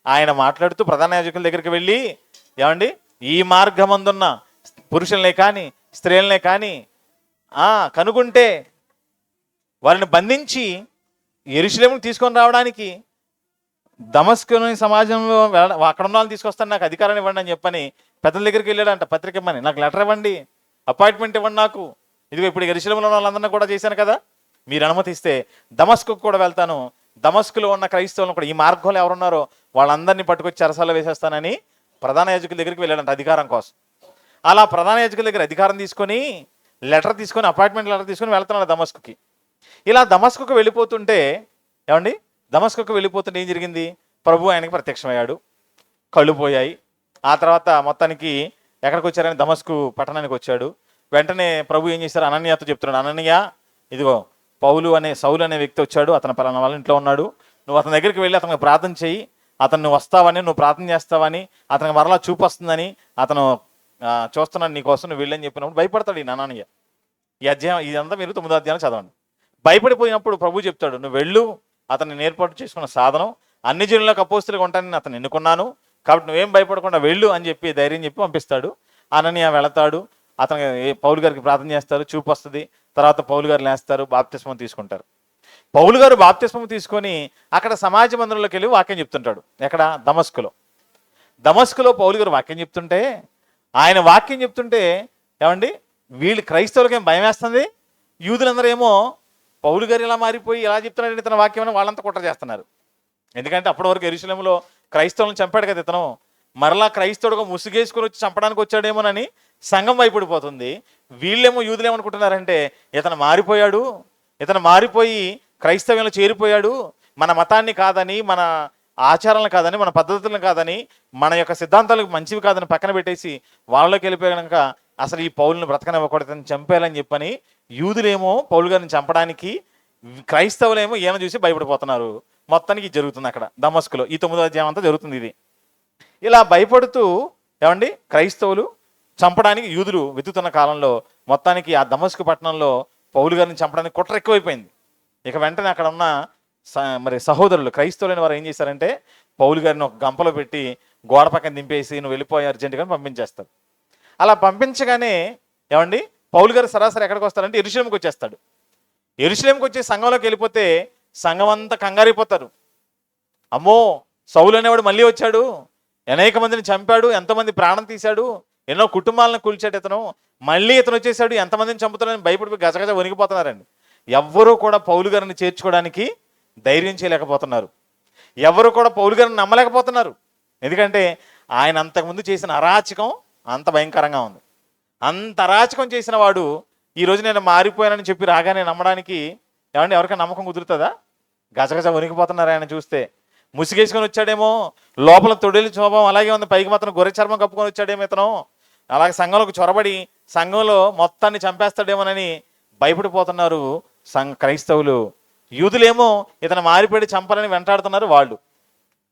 ఆయన మాట్లాడుతూ ప్రధాన యాజకుల దగ్గరికి వెళ్ళి, ఏమండి ఈ మార్గమందున్న పురుషులనే కానీ స్త్రీలనే కానీ కనుగొంటే వారిని బంధించి యెరూషలేముకు తీసుకొని రావడానికి దమస్కులోని సమాజంలో అక్కడ ఉన్న వాళ్ళని తీసుకొస్తాను, నాకు అధికారాన్ని ఇవ్వండి అని చెప్పని పెద్దల దగ్గరికి వెళ్ళాడంట. పత్రిక ఇవ్వమని, నాకు లెటర్ ఇవ్వండి, అపాయింట్మెంట్ ఇవ్వండి నాకు. ఇదిగో ఇప్పుడు యెరూషలేములో ఉన్న వాళ్ళందరినీ కూడా చేశాను కదా, మీరు అనుమతిస్తే దమస్కుకు కూడా వెళ్తాను, దమస్కులో ఉన్న క్రైస్తవులను కూడా ఈ మార్గంలో ఎవరున్నారో వాళ్ళందరినీ పట్టుకొచ్చి చెరసాలలో వేసేస్తానని ప్రధాన యాజకుల దగ్గరికి వెళ్ళాడంట అధికారం కోసం. అలా ప్రధాన యాజకుల దగ్గర అధికారం తీసుకొని లెటర్ తీసుకొని అపాయింట్మెంట్ లెటర్ తీసుకొని వెళ్తున్నాడు దమస్కుకి. ఇలా దమస్కుకు వెళ్ళిపోతుంటే ఏమండి, దమస్కుకు వెళ్ళిపోతుంటే ఏం జరిగింది, ప్రభు ఆయనకి ప్రత్యక్షమయ్యాడు, కళ్ళు పోయాయి. ఆ తర్వాత మొత్తానికి ఎక్కడికి వచ్చారని దమస్కు పట్టణానికి వచ్చాడు. వెంటనే ప్రభు ఏం చేశారు, అననీయతో చెప్తున్నాడు, అననీయ ఇదిగో సౌలు అనే వ్యక్తి వచ్చాడు, అతను పలానా వాళ్ళ ఇంట్లో ఉన్నాడు, నువ్వు అతని దగ్గరికి వెళ్ళి అతనికి ప్రార్థన చేయి, అతను వస్తావని, నువ్వు ప్రార్థన చేస్తావని, అతనికి మరలా చూపు వస్తుందని, అతను చూస్తున్నాడు నీకోసం, నువ్వు వెళ్ళని చెప్పినప్పుడు భయపడతాడు ఈ అననీయ. ఈ అధ్యాయం ఇదంతా మీరు 9వ అధ్యాయం చదవండి. భయపడిపోయినప్పుడు ప్రభు చెప్తాడు, నువ్వు వెళ్ళు, అతన్ని ఏర్పాటు చేసుకున్న సాధనం అన్ని జనులకు అపోస్తులుగా ఉంటానని అతను ఎన్నుకున్నాను, కాబట్టి నువ్వేం భయపడకుండా వెళ్ళు అని చెప్పి ధైర్యం చెప్పి పంపిస్తాడు. అననీయ వెళతాడు, అతను పౌలు గారికి ప్రార్థన చేస్తారు, చూపు వస్తుంది. తర్వాత పౌలు గారు లేస్తారు, బాప్తిస్మం తీసుకుంటారు. పౌలు గారు బాప్తిస్మం తీసుకొని అక్కడ సమాజ మందిరంలోకి వెళ్ళి వాక్యం చెప్తుంటాడు. ఎక్కడ? దమస్కులో పౌలు గారు వాక్యం చెప్తుంటే, ఆయన వాక్యం చెప్తుంటే ఏమండి, వీళ్ళు క్రైస్తవులకి ఏం భయం వేస్తుంది, యూదులందరూ ఏమో పౌలు గారు ఇలా మారిపోయి ఇలా చెప్తున్నాడు తన వాక్యం అని వాళ్ళంతా కుట్ర చేస్తున్నారు. ఎందుకంటే అప్పటి వరకు యెరూషలేములో క్రైస్తవులను చంపాడు కదా ఇతను, మరలా క్రైస్తవుడుగా ముసుగేసుకొని వచ్చి చంపడానికి వచ్చాడేమోనని సంఘం భయపడిపోతుంది. వీళ్ళేమో యూదులు ఏమనుకుంటున్నారంటే ఇతను మారిపోయి క్రైస్తవ్యంలో చేరిపోయాడు, మన మతాన్ని కాదని, మన ఆచారాలను కాదని, మన పద్ధతులను కాదని, మన యొక్క సిద్ధాంతాలకు మంచివి కాదని పక్కన పెట్టేసి వాళ్ళలోకి వెళ్ళిపోయాక అసలు ఈ పౌలుని బ్రతకనివ్వకూడదని చంపేయాలని చెప్పని యూదులేమో పౌలు గారిని చంపడానికి, క్రైస్తవులేమో ఈయన చూసి భయపడిపోతున్నారు. మొత్తానికి జరుగుతుంది అక్కడ దమస్కులో. ఈ 9వ అధ్యాయం అంతా జరుగుతుంది ఇది. ఇలా భయపడుతూ ఏమండి క్రైస్తవులు చంపడానికి యూదులు వెతుకుతున్న కాలంలో మొత్తానికి ఆ దమస్కు పట్టణంలో పౌలు గారిని చంపడానికి కుట్ర ఎక్కువైపోయింది. ఇక వెంటనే అక్కడ ఉన్న సహోదరులు క్రైస్తవులైన వారు ఏం చేశారంటే పౌలు గారిని ఒక గంపలో పెట్టి గోడ పక్కన దింపేసి నువ్వు వెళ్ళిపోయి అర్జెంటుగా పంపించేస్తారు. అలా పంపించగానే ఏమండి పౌలు గారు సరాసరి ఎక్కడికి వస్తారంటే యెరూషలేముకి వచ్చేస్తాడు. యెరూషలేముకి వచ్చి సంఘంలోకి వెళ్ళిపోతే సంఘం అంతా కంగారైపోతారు. అమ్మో, సౌలు అనేవాడు మళ్ళీ వచ్చాడు, అనేక మందిని చంపాడు, ఎంతోమంది ప్రాణం తీశాడు, ఎన్నో కుటుంబాలను కూల్చాడు ఇతను, మళ్ళీ ఇతను వచ్చేసాడు, ఎంతమందిని చంపుతాడని భయపడిపోయి గజగజ వణికిపోతున్నారండి. ఎవ్వరూ కూడా పౌలు గారిని చేర్చుకోవడానికి ధైర్యం చేయలేకపోతున్నారు. ఎవరు కూడా పౌలు గారిని నమ్మలేకపోతున్నారు. ఎందుకంటే ఆయన అంతకుముందు చేసిన అరాచకం అంత భయంకరంగా ఉంది. అంత అరాచకం చేసిన వాడు ఈరోజు నేను మారిపోయానని చెప్పి రాగానే నమ్మడానికి ఏమంటే ఎవరికైనా నమ్మకం కుదురుతుందా? గజగజ వణికిపోతున్నారు ఆయన చూస్తే. ముసిగేసుకొని వచ్చాడేమో, లోపల తొడేలు శోభం అలాగే ఉంది, పైకి మాత్రం గొర్రె చర్మం కప్పుకొని వచ్చాడేమో ఇతను, అలాగే సంఘంలోకి చొరబడి సంఘంలో మొత్తాన్ని చంపేస్తాడేమోనని భయపడిపోతున్నారు క్రైస్తవులు. యూదులేమో ఇతను మారిపోయి చంపాలని వెంటాడుతున్నారు వాళ్ళు.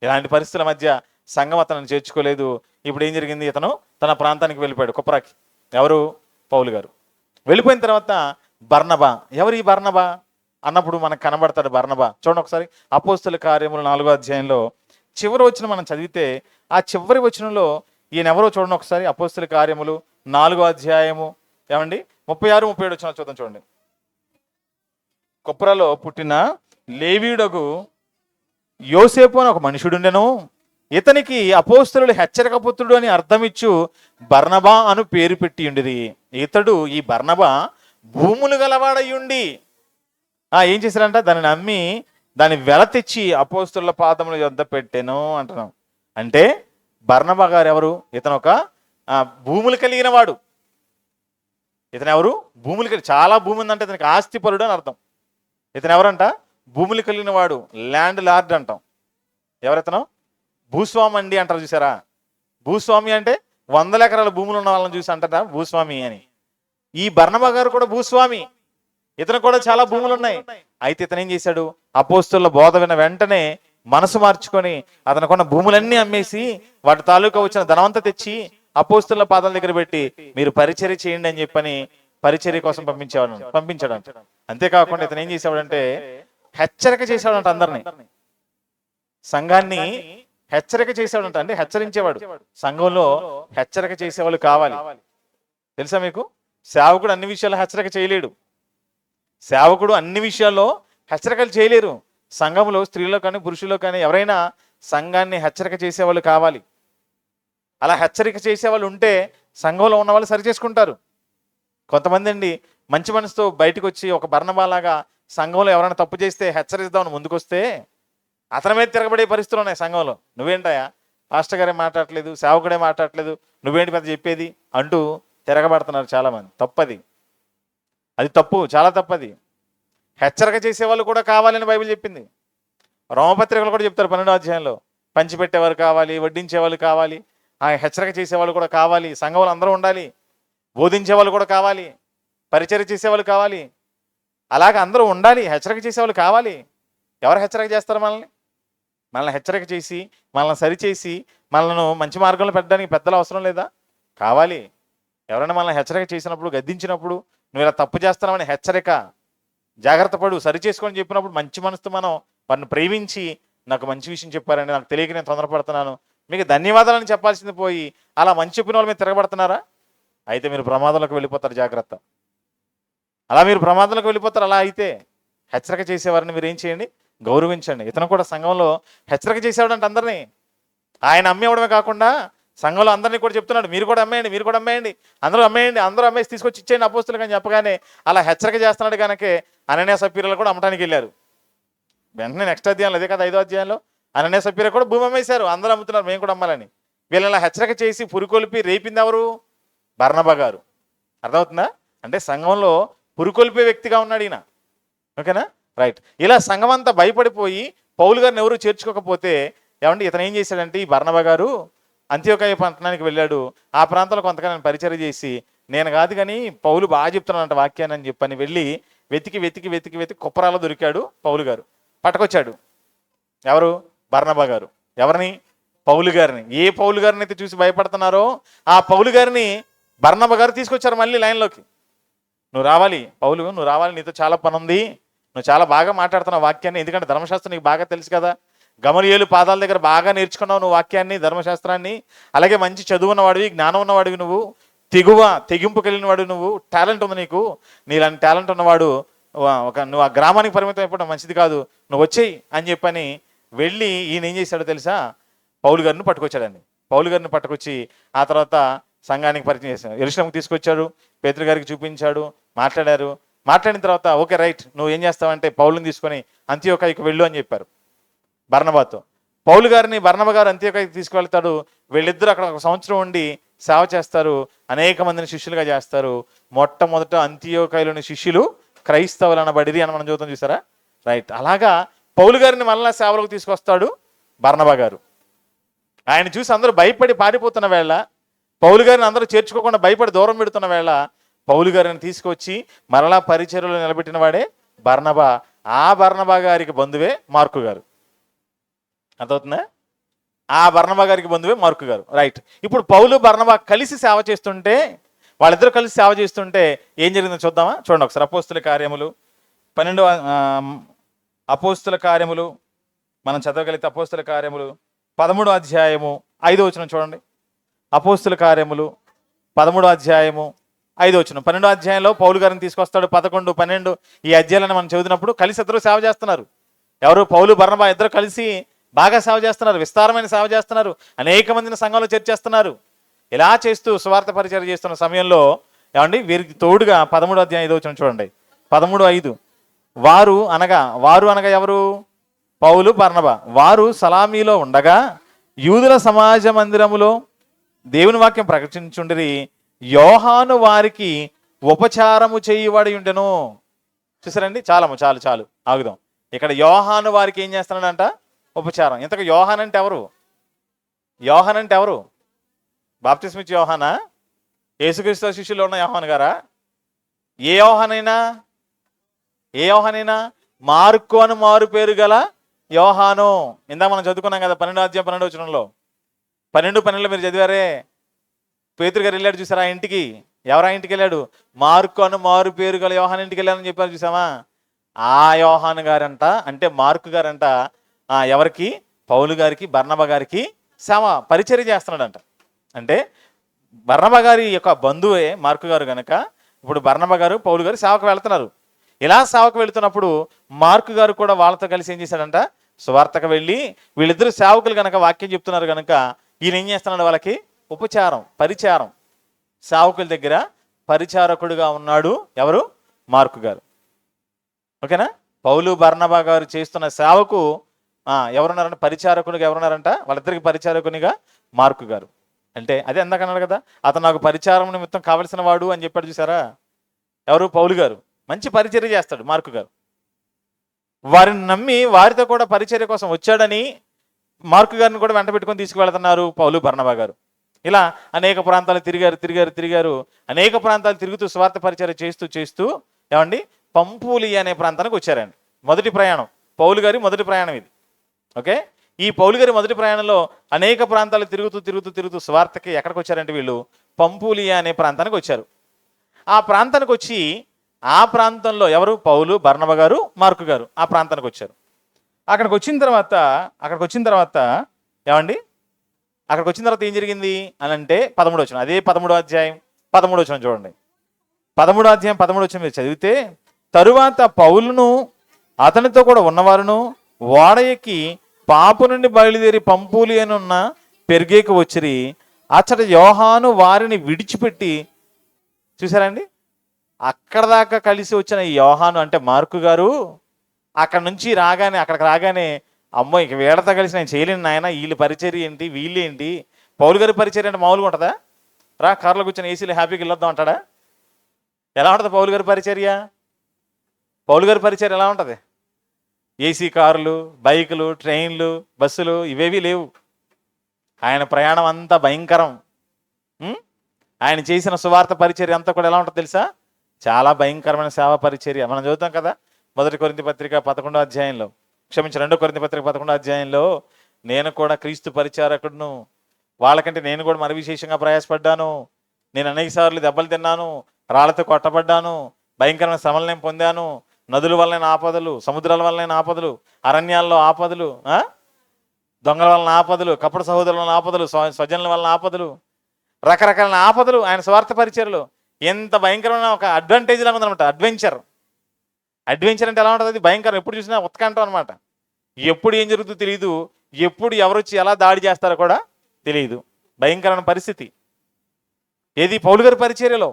ఇలాంటి పరిస్థితుల మధ్య సంఘం అతను చేర్చుకోలేదు. ఇప్పుడు ఏం జరిగింది, ఇతను తన ప్రాంతానికి వెళ్ళిపోయాడు, కుప్రాకి. ఎవరు? పౌలు గారు. వెళ్ళిపోయిన తర్వాత బర్నబా. ఎవరు ఈ బర్నబా అన్నప్పుడు మనకు కనబడతాడు బర్నబా. చూడండి ఒకసారి అపోస్తల కార్యములు 4వ అధ్యాయంలో చివరి వచనం మనం చదివితే ఆ చివరి వచనంలో ఈయన ఎవరో చూడండి ఒకసారి. అపోస్తల కార్యములు 4వ అధ్యాయము ఏమండి 36, 37 వచనాలు చూద్దాం. చూడండి. కుప్రాలో పుట్టిన లేవీయుడగు యోసేపు అని ఒక మనుషుడుండెను, ఇతనికి అపోస్తలుడు హెచ్చరిక పుత్రుడు అని అర్థమిచ్చు బర్నబా అను పేరు పెట్టి ఉండిరి. ఇతడు ఈ బర్నబా భూములు గలవాడయ్యుండి ఏం చేశారంట, దానిని అమ్మి దాని వెల తెచ్చి అపోస్తలుల పాదముల యొద్ద పెట్టెను అంటున్నాం. అంటే బర్నబా గారు ఎవరు? ఇతను ఒక భూములు కలిగిన వాడు. ఇతను ఎవరు? భూములు కలిగి, చాలా భూమి ఉందంటే ఇతనికి ఆస్తిపరుడు అని అర్థం. ఇతను ఎవరంట? భూములు కలిగిన వాడు, ల్యాండ్ లార్డ్ అంటాం. ఎవరితను? భూస్వామి అండి అంటారు చూసారా. భూస్వామి అంటే 100 ఎకరాల భూములు ఉన్న వాళ్ళని చూసి అంటారా భూస్వామి అని. ఈ బర్నబా గారు కూడా భూస్వామి, ఇతను కూడా చాలా భూములు ఉన్నాయి. అయితే ఇతను ఏం చేశాడు? అపోస్తలుల బోధ విన్న వెంటనే మనసు మార్చుకొని అతనుకున్న భూములన్నీ అమ్మేసి వాటి తాలూకా వచ్చిన ధనవంతా తెచ్చి అపోస్తలుల పాదాల దగ్గర పెట్టి మీరు పరిచర్య చేయండి అని చెప్పని పరిచర్య కోసం పంపించాడు. అంతేకాకుండా ఇతను ఏం చేసేవాడంటే హెచ్చరిక చేసేవాడంట అందరినీ, సంఘాన్ని హెచ్చరిక చేసేవాడంట. అంటే హెచ్చరించేవాడు. సంఘంలో హెచ్చరిక చేసేవాళ్ళు కావాలి. తెలుసా మీకు? సేవకుడు అన్ని విషయాల్లో హెచ్చరిక చేయలేడు. సేవకుడు అన్ని విషయాల్లో హెచ్చరికలు చేయలేరు. సంఘంలో స్త్రీలో కానీ పురుషుల్లో కానీ ఎవరైనా సంఘాన్ని హెచ్చరిక చేసేవాళ్ళు కావాలి. అలా హెచ్చరిక చేసేవాళ్ళు ఉంటే సంఘంలో ఉన్న వాళ్ళు సరి చేసుకుంటారు. కొంతమంది అండి మంచి మనసుతో బయటకు వచ్చి ఒక బర్నబాలాగా సంఘంలో ఎవరైనా తప్పు చేస్తే హెచ్చరిద్దామని ముందుకొస్తే అతని మీద తిరగబడే పరిస్థితులు ఉన్నాయి సంఘంలో. నువ్వేంటాయా, పాస్టర్ గారే మాట్లాడట్లేదు, సేవకుడే మాట్లాడట్లేదు, నువ్వేంటి పెద్ద చెప్పేది అంటూ తిరగబడుతున్నారు చాలామంది. తప్పది, అది తప్పు, చాలా తప్పది. హెచ్చరిక చేసేవాళ్ళు కూడా కావాలని బైబిల్ చెప్పింది. రోమపత్రికలు కూడా చెప్తారు 12వ అధ్యాయంలో పంచిపెట్టేవారు కావాలి, వడ్డించేవాళ్ళు కావాలి, హెచ్చరిక చేసేవాళ్ళు కూడా కావాలి, సంఘంలో అందరూ ఉండాలి, బోధించే వాళ్ళు కూడా కావాలి, పరిచర్య చేసేవాళ్ళు కావాలి. అలాగే అందరూ ఉండాలి, హెచ్చరిక చేసేవాళ్ళు కావాలి. ఎవరు హెచ్చరిక చేస్తారు మనల్ని? మనల్ని హెచ్చరిక చేసి మనల్ని సరిచేసి మనల్ని మంచి మార్గంలో పెట్టడానికి పెద్దలు అవసరం లేదా? కావాలి. ఎవరైనా మనల్ని హెచ్చరిక చేసినప్పుడు, గద్దించినప్పుడు నువ్వు ఇలా తప్పు చేస్తున్నావని హెచ్చరిక, జాగ్రత్త పడు, సరి చేసుకొని చెప్పినప్పుడు మంచి మనసుతో మనం వారిని ప్రేమించి నాకు మంచి విషయం చెప్పారండి, నాకు తెలియక నేను తొందరపడుతున్నాను, మీకు ధన్యవాదాలని చెప్పాల్సింది పోయి అలా మంచి చెప్పిన వాళ్ళ మీద తిరగబడుతున్నారా? అయితే మీరు ప్రమాదంలోకి వెళ్ళిపోతారు. జాగ్రత్త. అలా మీరు ప్రమాదంలోకి వెళ్ళిపోతారు. అలా అయితే హెచ్చరిక చేసేవారిని మీరు ఏం చేయండి? గౌరవించండి. ఇతను కూడా సంఘంలో హెచ్చరిక చేసేవాడంటే అందరినీ. ఆయన అమ్మేవడమే కాకుండా సంఘంలో అందరినీ కూడా చెప్తున్నాడు, మీరు కూడా అమ్మేయండి, మీరు కూడా అమ్మేయండి, అందరూ అమ్మేయండి, అందరూ అమ్మేసి తీసుకొచ్చి ఇచ్చేయండి అపోస్తలులకు అని చెప్పగానే అలా హెచ్చరిక చేస్తున్నాడు కనుక అననీయ సప్పీరాలు కూడా అమ్మటానికి వెళ్ళారు. వెంటనే నెక్స్ట్ అధ్యాయంలో, అదే కదా 5వ అధ్యాయంలో, అననీయ సప్పీరా కూడా భూమి అమ్మేశారు. అందరూ అమ్ముతున్నారు, మేము కూడా అమ్మాలని. వీళ్ళని హెచ్చరిక చేసి పురికొల్పి రేపింది ఎవరు? బర్నబా గారు. అర్థమవుతుందా? అంటే సంఘంలో పురికొల్పే వ్యక్తిగా ఉన్నాడు ఈయన. ఓకేనా? రైట్. ఇలా సంఘం అంతా భయపడిపోయి పౌలు గారిని ఎవరు చేర్చుకోకపోతే ఏమంటే ఇతను ఏం చేశాడంటే ఈ బర్నబా గారు అంత్యోకయ పట్టణానికి వెళ్ళాడు. ఆ ప్రాంతంలో కొంతకాలం పరిచర్య చేసి నేను కాదు కానీ పౌలు బాగా చెప్తున్నానంట వాక్యాన్ని అని చెప్పని వెళ్ళి వెతికి వెతికి వెతికి వెతికి కుప్పరాలో దొరికాడు పౌలు గారు. పట్టుకొచ్చాడు. ఎవరు? బర్నబా గారు. ఎవరిని? పౌలు గారిని. ఏ పౌలు గారిని అయితే చూసి భయపడుతున్నారో ఆ పౌలు గారిని బర్నబా గారు తీసుకొచ్చారు మళ్ళీ లైన్లోకి. నువ్వు రావాలి పౌలు, నువ్వు రావాలి, నీతో చాలా పని ఉంది, నువ్వు చాలా బాగా మాట్లాడుతున్నావు వాక్యాన్ని, ఎందుకంటే ధర్మశాస్త్రం నీకు బాగా తెలుసు కదా, గమలీయేలు పాదాల దగ్గర బాగా నేర్చుకున్నావు నువ్వు వాక్యాన్ని, ధర్మశాస్త్రాన్ని, అలాగే మంచి చదువు ఉన్నవాడివి, జ్ఞానం ఉన్నవాడివి, నువ్వు తెగింపు కలిగిన వాడు, నువ్వు టాలెంట్ ఉంది నీకు, నీలాంటి టాలెంట్ ఉన్నవాడు నువ్వు ఆ గ్రామానికి పరిమితం అయిపోవడం మంచిది కాదు, నువ్వు వచ్చేయి అని చెప్పని వెళ్ళి ఈయన ఏం చేశాడో తెలుసా? పౌలు గారిని పట్టుకొచ్చాడండి. పౌలు గారిని పట్టుకొచ్చి ఆ తర్వాత సంఘానికి పరిచయం చేశాడు. యెరూషలేముకు తీసుకొచ్చాడు, పేతురు గారికి చూపించాడు, మాట్లాడారు. మాట్లాడిన తర్వాత ఓకే రైట్, నువ్వు ఏం చేస్తావంటే పౌలుని తీసుకొని అంత్యోకయకు వెళ్ళు అని చెప్పారు బర్నబాతో. పౌలు గారిని బర్నబా గారు అంత్యోకయకు తీసుకువెళ్తాడు. వీళ్ళిద్దరూ అక్కడ 1 సంవత్సరం ఉండి సేవ చేస్తారు, అనేక మందిని శిష్యులుగా చేస్తారు. మొట్టమొదట అంత్యోకయలోని శిష్యులు క్రైస్తవులు అనబడిరి అని మనం చూద్దాం, చూసారా? రైట్. అలాగా పౌలు గారిని మళ్ళా సేవలకు తీసుకొస్తాడు బర్నబా గారు. ఆయన చూసి అందరూ భయపడి పారిపోతున్న వేళ, పౌలు గారిని అందరూ చేర్చుకోకుండా భయపడి దూరం పెడుతున్న వేళ పౌలు గారిని తీసుకొచ్చి మరలా పరిచర్యలో నిలబెట్టిన వాడే బర్నబా. ఆ బర్నబా గారికి బంధువే మార్కు గారు. అర్థమవుతుందా? ఆ బర్నబా గారికి బంధువే మార్కు గారు. రైట్. ఇప్పుడు పౌలు బర్నబా కలిసి సేవ చేస్తుంటే, వాళ్ళిద్దరూ కలిసి సేవ చేస్తుంటే ఏం జరిగిందో చూద్దామా? చూడండి ఒకసారి. అపోస్తుల కార్యములు 12వ అపోస్తుల కార్యములు మనం చదవగలిగితే అపోస్తుల కార్యములు 13వ అధ్యాయము 5వ వచనం చూడండి. అపోస్తుల కార్యములు 13వ అధ్యాయము 5వ వచనం. 12వ అధ్యాయంలో పౌలు గారిని తీసుకొస్తాడు. 11, 12 ఈ అధ్యాయాలను మనం చదివినప్పుడు కలిసి ఇద్దరు సేవ చేస్తున్నారు. ఎవరు? పౌలు బర్నబా ఇద్దరు కలిసి బాగా సేవ చేస్తున్నారు, విస్తారమైన సేవ చేస్తున్నారు, అనేక మందిని సంఘంలో చేర్చేస్తున్నారు. ఇలా చేస్తూ సువార్త పరిచయం చేస్తున్న సమయంలో ఏమండి వీరికి తోడుగా 13వ అధ్యాయం 5వ వచనం చూడండి. 13:5 వారు అనగా ఎవరు? పౌలు బర్నబా. వారు సలామీలో ఉండగా యూదుల సమాజ మందిరములో దేవుని వాక్యం ప్రకటించుండిరి. యోహాను వారికి ఉపచారము చేయువాడి ఉండెను. చూసారండి? చాలు ఆగుదాం. ఇక్కడ యోహాను వారికి ఏం చేస్తున్నాడంట? ఉపచారం. ఇంతకు యోహాన్ అంటే ఎవరు? యోహాన్ అంటే ఎవరు? బాప్తిస్మిచ్చి యోహానా? యేసుక్రీస్తు శిష్యుల్లో ఉన్న యోహాన్ గారా? ఏ యోహానైనా? మార్కు అని మారు పేరు గల యోహాను. ఇందాక మనం చదువుకున్నాం కదా 12వ అధ్యాయం 12వ వచనంలో. 12:12 మీరు చదివారే. పేతురు గారు వెళ్ళాడు చూసారా ఆ ఇంటికి. ఎవరా ఇంటికి వెళ్ళాడు? మార్కు అని మారు పేరు గల యోహాన్ ఇంటికి వెళ్ళాలని చెప్పారు చూసామా? ఆ యోహాను గారంట, అంటే మార్కు గారంట ఎవరికి? పౌలు గారికి, బర్నబా గారికి పరిచర్య చేస్తున్నాడంట. అంటే బర్నబా గారి యొక్క బంధువే మార్కు గారు గనక ఇప్పుడు బర్నబా గారు, పౌలు గారు సేవకు వెళ్తున్నారు. ఇలా సేవకు వెళుతున్నప్పుడు మార్కు గారు కూడా వాళ్ళతో కలిసి ఏం చేశాడంట? సువార్తకు వెళ్ళి వీళ్ళిద్దరు సేవకులు గనక వాక్యం చెప్తున్నారు గనక ఈయన ఏం చేస్తున్నాడు? వాళ్ళకి పరిచారం. సేవకుల దగ్గర పరిచారకుడుగా ఉన్నాడు. ఎవరు? మార్కు గారు. ఓకేనా? పౌలు బర్నబా గారు చేస్తున్న సేవకు ఎవరున్నారంటే పరిచారకునిగా ఎవరున్నారంట? వాళ్ళిద్దరికి పరిచారకునిగా మార్కు గారు. అంటే అదే ఎందాకన్నాడు కదా, అతను నాకు పరిచారం నిమిత్తం కావలసిన వాడు అని చెప్పాడు చూసారా? ఎవరు? పౌలు గారు. మంచి పరిచర్య చేస్తాడు మార్కు గారు. వారిని నమ్మి వారితో కూడా పరిచర్య కోసం వచ్చాడని మార్కు గారిని కూడా వెంట పెట్టుకొని తీసుకువెళ్తున్నారు పౌలు బర్నబా గారు. ఇలా అనేక ప్రాంతాలు తిరిగారు. అనేక ప్రాంతాలు తిరుగుతూ స్వార్థ పరిచర్య చేస్తూ ఏమండి పంపూలి అనే ప్రాంతానికి వచ్చారండి. మొదటి ప్రయాణం పౌలు గారి మొదటి ప్రయాణం ఇది. ఓకే, ఈ పౌలు గారి మొదటి ప్రయాణంలో అనేక ప్రాంతాలు తిరుగుతూ స్వార్థకి ఎక్కడికి వచ్చారంటే వీళ్ళు పంపూలియా అనే ప్రాంతానికి వచ్చారు. ఆ ప్రాంతానికి వచ్చి ఆ ప్రాంతంలో ఎవరు? పౌలు, బర్నబా గారు, మార్కు గారు ఆ ప్రాంతానికి వచ్చారు. అక్కడికి వచ్చిన తర్వాత ఏమండి అక్కడికి వచ్చిన తర్వాత ఏం జరిగింది అని అంటే 13వ వచనం, అదే 13వ అధ్యాయం 13వ వచనం చూడండి. 13వ అధ్యాయం 13వ వచనం మీరు చదివితే, తరువాత పౌలును అతనితో కూడా ఉన్నవారును ఓడ ఎక్కి పాపు నుండి బయలుదేరి పంపూలి అనున్న పెర్గేకు వచ్చిరి. అచ్చట యోహాను వారిని విడిచిపెట్టి, చూసారండి, అక్కడ దాకా కలిసి వచ్చిన ఈ యోహాను అంటే మార్కు గారు అక్కడ నుంచి అక్కడికి రాగానే అమ్మో ఇక వీళ్ళతో కలిసి నేను చేయలేను నాయన, వీళ్ళ పరిచర్య ఏంటి, వీళ్ళేంటి, పౌలు గారి పరిచర్య అంటే మామూలుగా ఉంటుందా? రా కార్లో కూర్చొని ఏసీలో హ్యాపీగా వెళ్ళొద్దాం అంటాడా? ఎలా ఉంటుంది పౌలు గారి పరిచర్య? ఎలా ఉంటుంది? ఏసీ కార్లు, బైకులు, ట్రైన్లు, బస్సులు ఇవేవి లేవు. ఆయన ప్రయాణం అంతా భయంకరం. ఆయన చేసిన సువార్త పరిచర్య అంతా కూడా ఎలా ఉంటుంది తెలుసా? చాలా భయంకరమైన సేవా పరిచర్య. మనం చదువుతాం కదా 1 కొరింథీ పత్రిక 11వ అధ్యాయంలో, 2 కొరింథీ పత్రిక 11వ అధ్యాయంలో, నేను కూడా క్రీస్తు పరిచారకుడును, వాళ్ళకంటే నేను కూడా మరి విశేషంగా ప్రయాసపడ్డాను, నేను అనేక సార్లు దెబ్బలు తిన్నాను, రాళ్లతో కొట్టబడ్డాను, భయంకరమైన శ్రమలు నేను పొందాను, నదుల వల్లైన ఆపదలు, సముద్రాల వల్లైన ఆపదలు, అరణ్యాల్లో ఆపదలు, దొంగల వలన ఆపదలు, కపట సహోదరుల వలన ఆపదలు, స్వజనుల వలన ఆపదలు, రకరకాల ఆపదలు ఆయన స్వార్థ పరిచర్యలో. ఎంత భయంకరమైన ఒక అడ్వాంటేజ్ లాగా ఉందన్నమాట. అడ్వెంచర్ అంటే ఎలా ఉంటుంది? అది భయంకరం. ఎప్పుడు చూసినా ఉత్కంఠం అనమాట. ఎప్పుడు ఏం జరుగుతుందో తెలియదు, ఎప్పుడు ఎవరొచ్చి ఎలా దాడి చేస్తారో కూడా తెలియదు. భయంకరమైన పరిస్థితి ఏది పౌలు గారి పరిచర్యలో.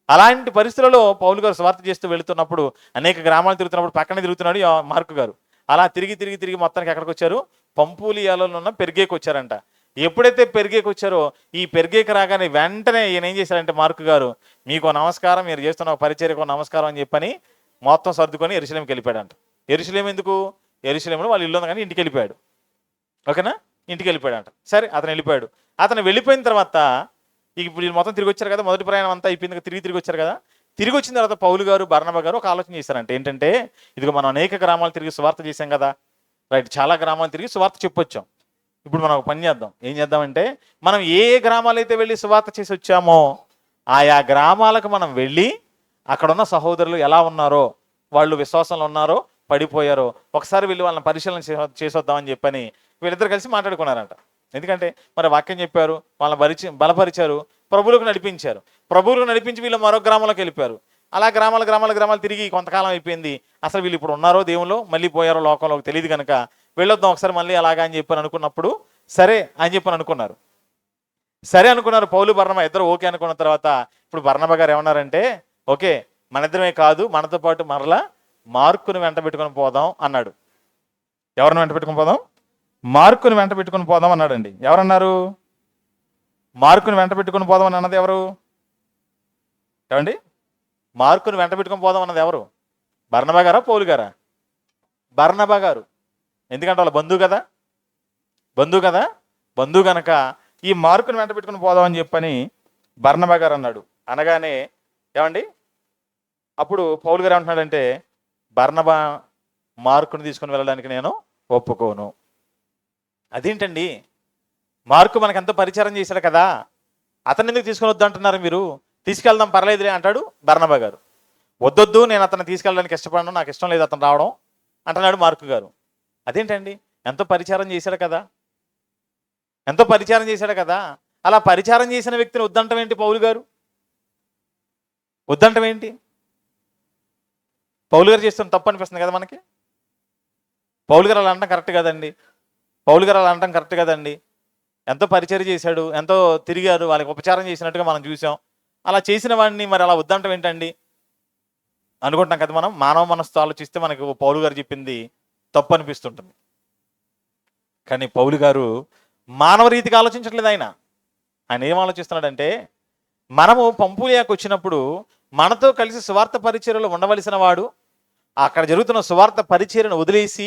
అలాంటి పరిస్థితులలో పౌలు గారు స్వార్థ చేస్తూ వెళుతున్నప్పుడు, అనేక గ్రామాలు తిరుగుతున్నప్పుడు పక్కనే తిరుగుతున్నాడు మార్కు గారు. అలా తిరిగి మొత్తానికి ఎక్కడికి వచ్చారు? పంపూలియాలో ఉన్న పెర్గేకి వచ్చారంట. ఎప్పుడైతే పెర్గేకి వచ్చారో, ఈ పెర్గేకి రాగానే వెంటనే ఈయన ఏం చేశారంటే మార్కు గారు, మీకు నమస్కారం, మీరు చేస్తున్న పరిచర్యకు నమస్కారం అని చెప్పని మొత్తం సర్దుకొని యెరూషలేంకి వెళ్ళిపోయాడంట. యెరూషలేం ఎందుకు? యెరూషలేంలో వాళ్ళు ఇల్లు ఉంది కానీ ఇంటికి వెళ్ళిపోయాడు. ఓకేనా? ఇంటికి వెళ్ళిపోయాడంట. సరే, అతను వెళ్ళిపోయాడు. అతను వెళ్ళిపోయిన తర్వాత ఇప్పుడు వీళ్ళు మొత్తం తిరిగి వచ్చారు కదా, మొదటి ప్రయాణం అంతా అయిపోయింది, తిరిగి వచ్చారు కదా. తిరిగి వచ్చిన తర్వాత పౌలు గారు, బర్నబా గారు ఒక ఆలోచన చేశారంటే ఏంటంటే, ఇదిగో మనం అనేక గ్రామాలు తిరిగి సువార్త చేశాం కదా, రైట్, చాలా గ్రామాలు తిరిగి సువార్త చెప్పొచ్చాం. ఇప్పుడు మనం ఒక పని చేద్దాం. ఏం చేద్దామంటే, మనం ఏ గ్రామాలు అయితే వెళ్ళి సువార్త చేసి వచ్చామో ఆయా గ్రామాలకు మనం వెళ్ళి అక్కడున్న సహోదరులు ఎలా ఉన్నారో, వాళ్ళు విశ్వాసంలో ఉన్నారో పడిపోయారో ఒకసారి వెళ్ళి వాళ్ళని పరిశీలన చేసొద్దామని చెప్పని వీళ్ళిద్దరు కలిసి మాట్లాడుకున్నారంట. ఎందుకంటే మరి వాక్యం చెప్పారు, వాళ్ళని బలపరిచారు, ప్రభువులకు నడిపించారు. ప్రభువులకు నడిపించి వీళ్ళు మరో గ్రామంలోకి వెళ్ళిపోయారు. అలా గ్రామాలు తిరిగి కొంతకాలం అయిపోయింది. అసలు వీళ్ళు ఇప్పుడు ఉన్నారో దేవుళ్ళు మళ్ళీ పోయారో లోకంలోకి తెలియదు కనుక వెళ్ళొద్దాం ఒకసారి మళ్ళీ అలాగా అని చెప్పని అనుకున్నప్పుడు సరే అని చెప్పని అనుకున్నారు. సరే అనుకున్నారు పౌలు బర్నబా ఇద్దరు ఓకే అనుకున్న తర్వాత ఇప్పుడు బర్నబా గారు ఏమన్నారంటే ఓకే మన ఇద్దరమే కాదు మనతో పాటు మరలా మార్కుని వెంట పెట్టుకొని పోదాం అన్నాడు. ఎవరిని వెంట పెట్టుకొని పోదాం? మార్కుని వెంట పెట్టుకొని పోదాం అన్నాడండి. ఎవరన్నారు? మార్కుని వెంట పెట్టుకొని పోదాం అని అన్నది ఎవరు? ఏమండి? మార్కుని వెంట పెట్టుకొని పోదాం అన్నది ఎవరు? బర్నబా గారా పౌలు గారా? బర్నబా గారు. ఎందుకంటే వాళ్ళ బంధువు కదా, బంధువు కనుక ఈ మార్కుని వెంట పెట్టుకుని పోదాం అని చెప్పని బర్నబా గారు అన్నాడు. అనగానే ఏమండి అప్పుడు పౌలు గారు ఏమంటున్నాడంటే బర్నబా మార్కుని తీసుకుని వెళ్ళడానికి నేను ఒప్పుకోను. అదేంటండి, మార్కు మనకు ఎంతో పరిచారం చేశాడు కదా, అతన్ని ఎందుకు తీసుకుని వద్దు అంటున్నారు మీరు? తీసుకెళ్దాం పర్లేదులే అంటాడు బర్నబా గారు. వద్దొద్దు నేను అతన్ని తీసుకెళ్ళడానికి ఇష్టపడను, నాకు ఇష్టం లేదు అతను రావడం అంటున్నాడు మార్కు గారు. అదేంటండి, ఎంతో పరిచారం చేశాడు కదా, అలా పరిచారం చేసిన వ్యక్తిని వద్దంటం ఏంటి పౌలు గారు? వద్దంటం ఏంటి? పౌలు గారు చేస్తున్న తప్పు అనిపిస్తుంది కదా మనకి. పౌలు గారు అలా అనడం కరెక్ట్ కదండి. ఎంతో పరిచయం చేశాడు, ఎంతో తిరిగారు, వాళ్ళకి ఉపచారం చేసినట్టుగా మనం చూసాం. అలా చేసిన వాడిని మరి అలా వద్దంటం ఏంటండి అనుకుంటాం కదా మనం. మానవ మనస్సు ఆలోచిస్తే మనకు పౌలు గారు చెప్పింది తప్పు అనిపిస్తుంటుంది. కానీ పౌలు గారు మానవ రీతిగా ఆలోచించట్లేదు. ఆయన ఏం ఆలోచిస్తున్నాడంటే మనము పంపులియాకు వచ్చినప్పుడు మనతో కలిసి సువార్త పరిచర్యలో ఉండవలసిన వాడు అక్కడ జరుగుతున్న సువార్త పరిచర్యను వదిలేసి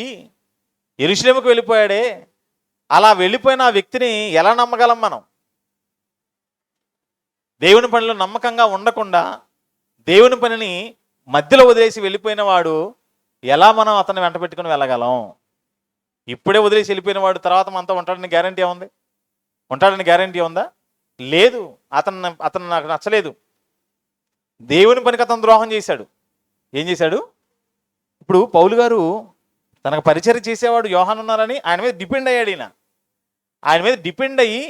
యెరూషలేముకు వెళ్ళిపోయాడే, అలా వెళ్ళిపోయిన ఆ వ్యక్తిని ఎలా నమ్మగలం మనం? దేవుని పనిలో నమ్మకంగా ఉండకుండా దేవుని పనిని మధ్యలో వదిలేసి వెళ్ళిపోయిన వాడు ఎలా మనం అతన్ని వెంట పెట్టుకుని వెళ్ళగలం? ఇప్పుడే వదిలేసి వెళ్ళిపోయిన వాడు తర్వాత మనతో ఉంటాడని గ్యారంటీ ఉందా? లేదు. అతను నాకు నచ్చలేదు, దేవుని పనికి అతను ద్రోహం చేశాడు. ఏం చేశాడు? ఇప్పుడు పౌలు గారు తనకు పరిచయం చేసేవాడు యోహాను ఉన్నారని ఆయన మీద డిపెండ్ అయ్యాడు. ఆయన మీద డిపెండ్ అయ్యి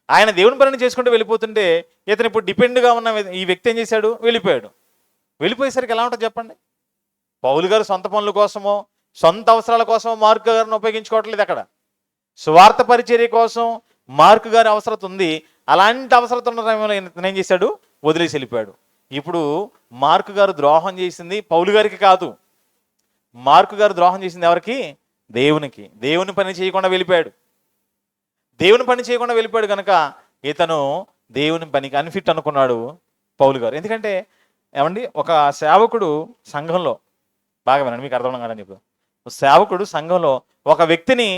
ఆయన దేవుని పనిని చేసుకుంటూ వెళ్ళిపోతుంటే ఇతను ఇప్పుడు డిపెండ్గా ఉన్న ఈ వ్యక్తి ఏం చేశాడు? వెళ్ళిపోయేసరికి ఎలా ఉంటుంది చెప్పండి? పౌలు గారు సొంత పనుల కోసమో సొంత అవసరాల కోసమో మార్కు గారిని ఉపయోగించుకోవట్లేదు. అక్కడ సువార్త పరిచర్య కోసం మార్కు గారి అవసరత ఉంది. అలాంటి అవసరత ఉన్న టైంలో ఇతను ఏం చేశాడు? వదిలేసి వెళ్ళిపోయాడు. ఇప్పుడు మార్కు గారు ద్రోహం చేసింది పౌలు గారికి కాదు. మార్కు గారు ద్రోహం చేసింది ఎవరికి? దేవునికి. దేవుని పని చేయకుండా వెళ్ళిపోయాడు కనుక ఇతను దేవుని పనికి అన్ఫిట్ అనుకున్నాడు పౌలు గారు. ఎందుకంటే ఏమండి, ఒక సేవకుడు సంఘంలో బాగా వినండి, మీకు అర్థం కాదని చెప్పు. సేవకుడు సంఘంలో ఒక వ్యక్తిని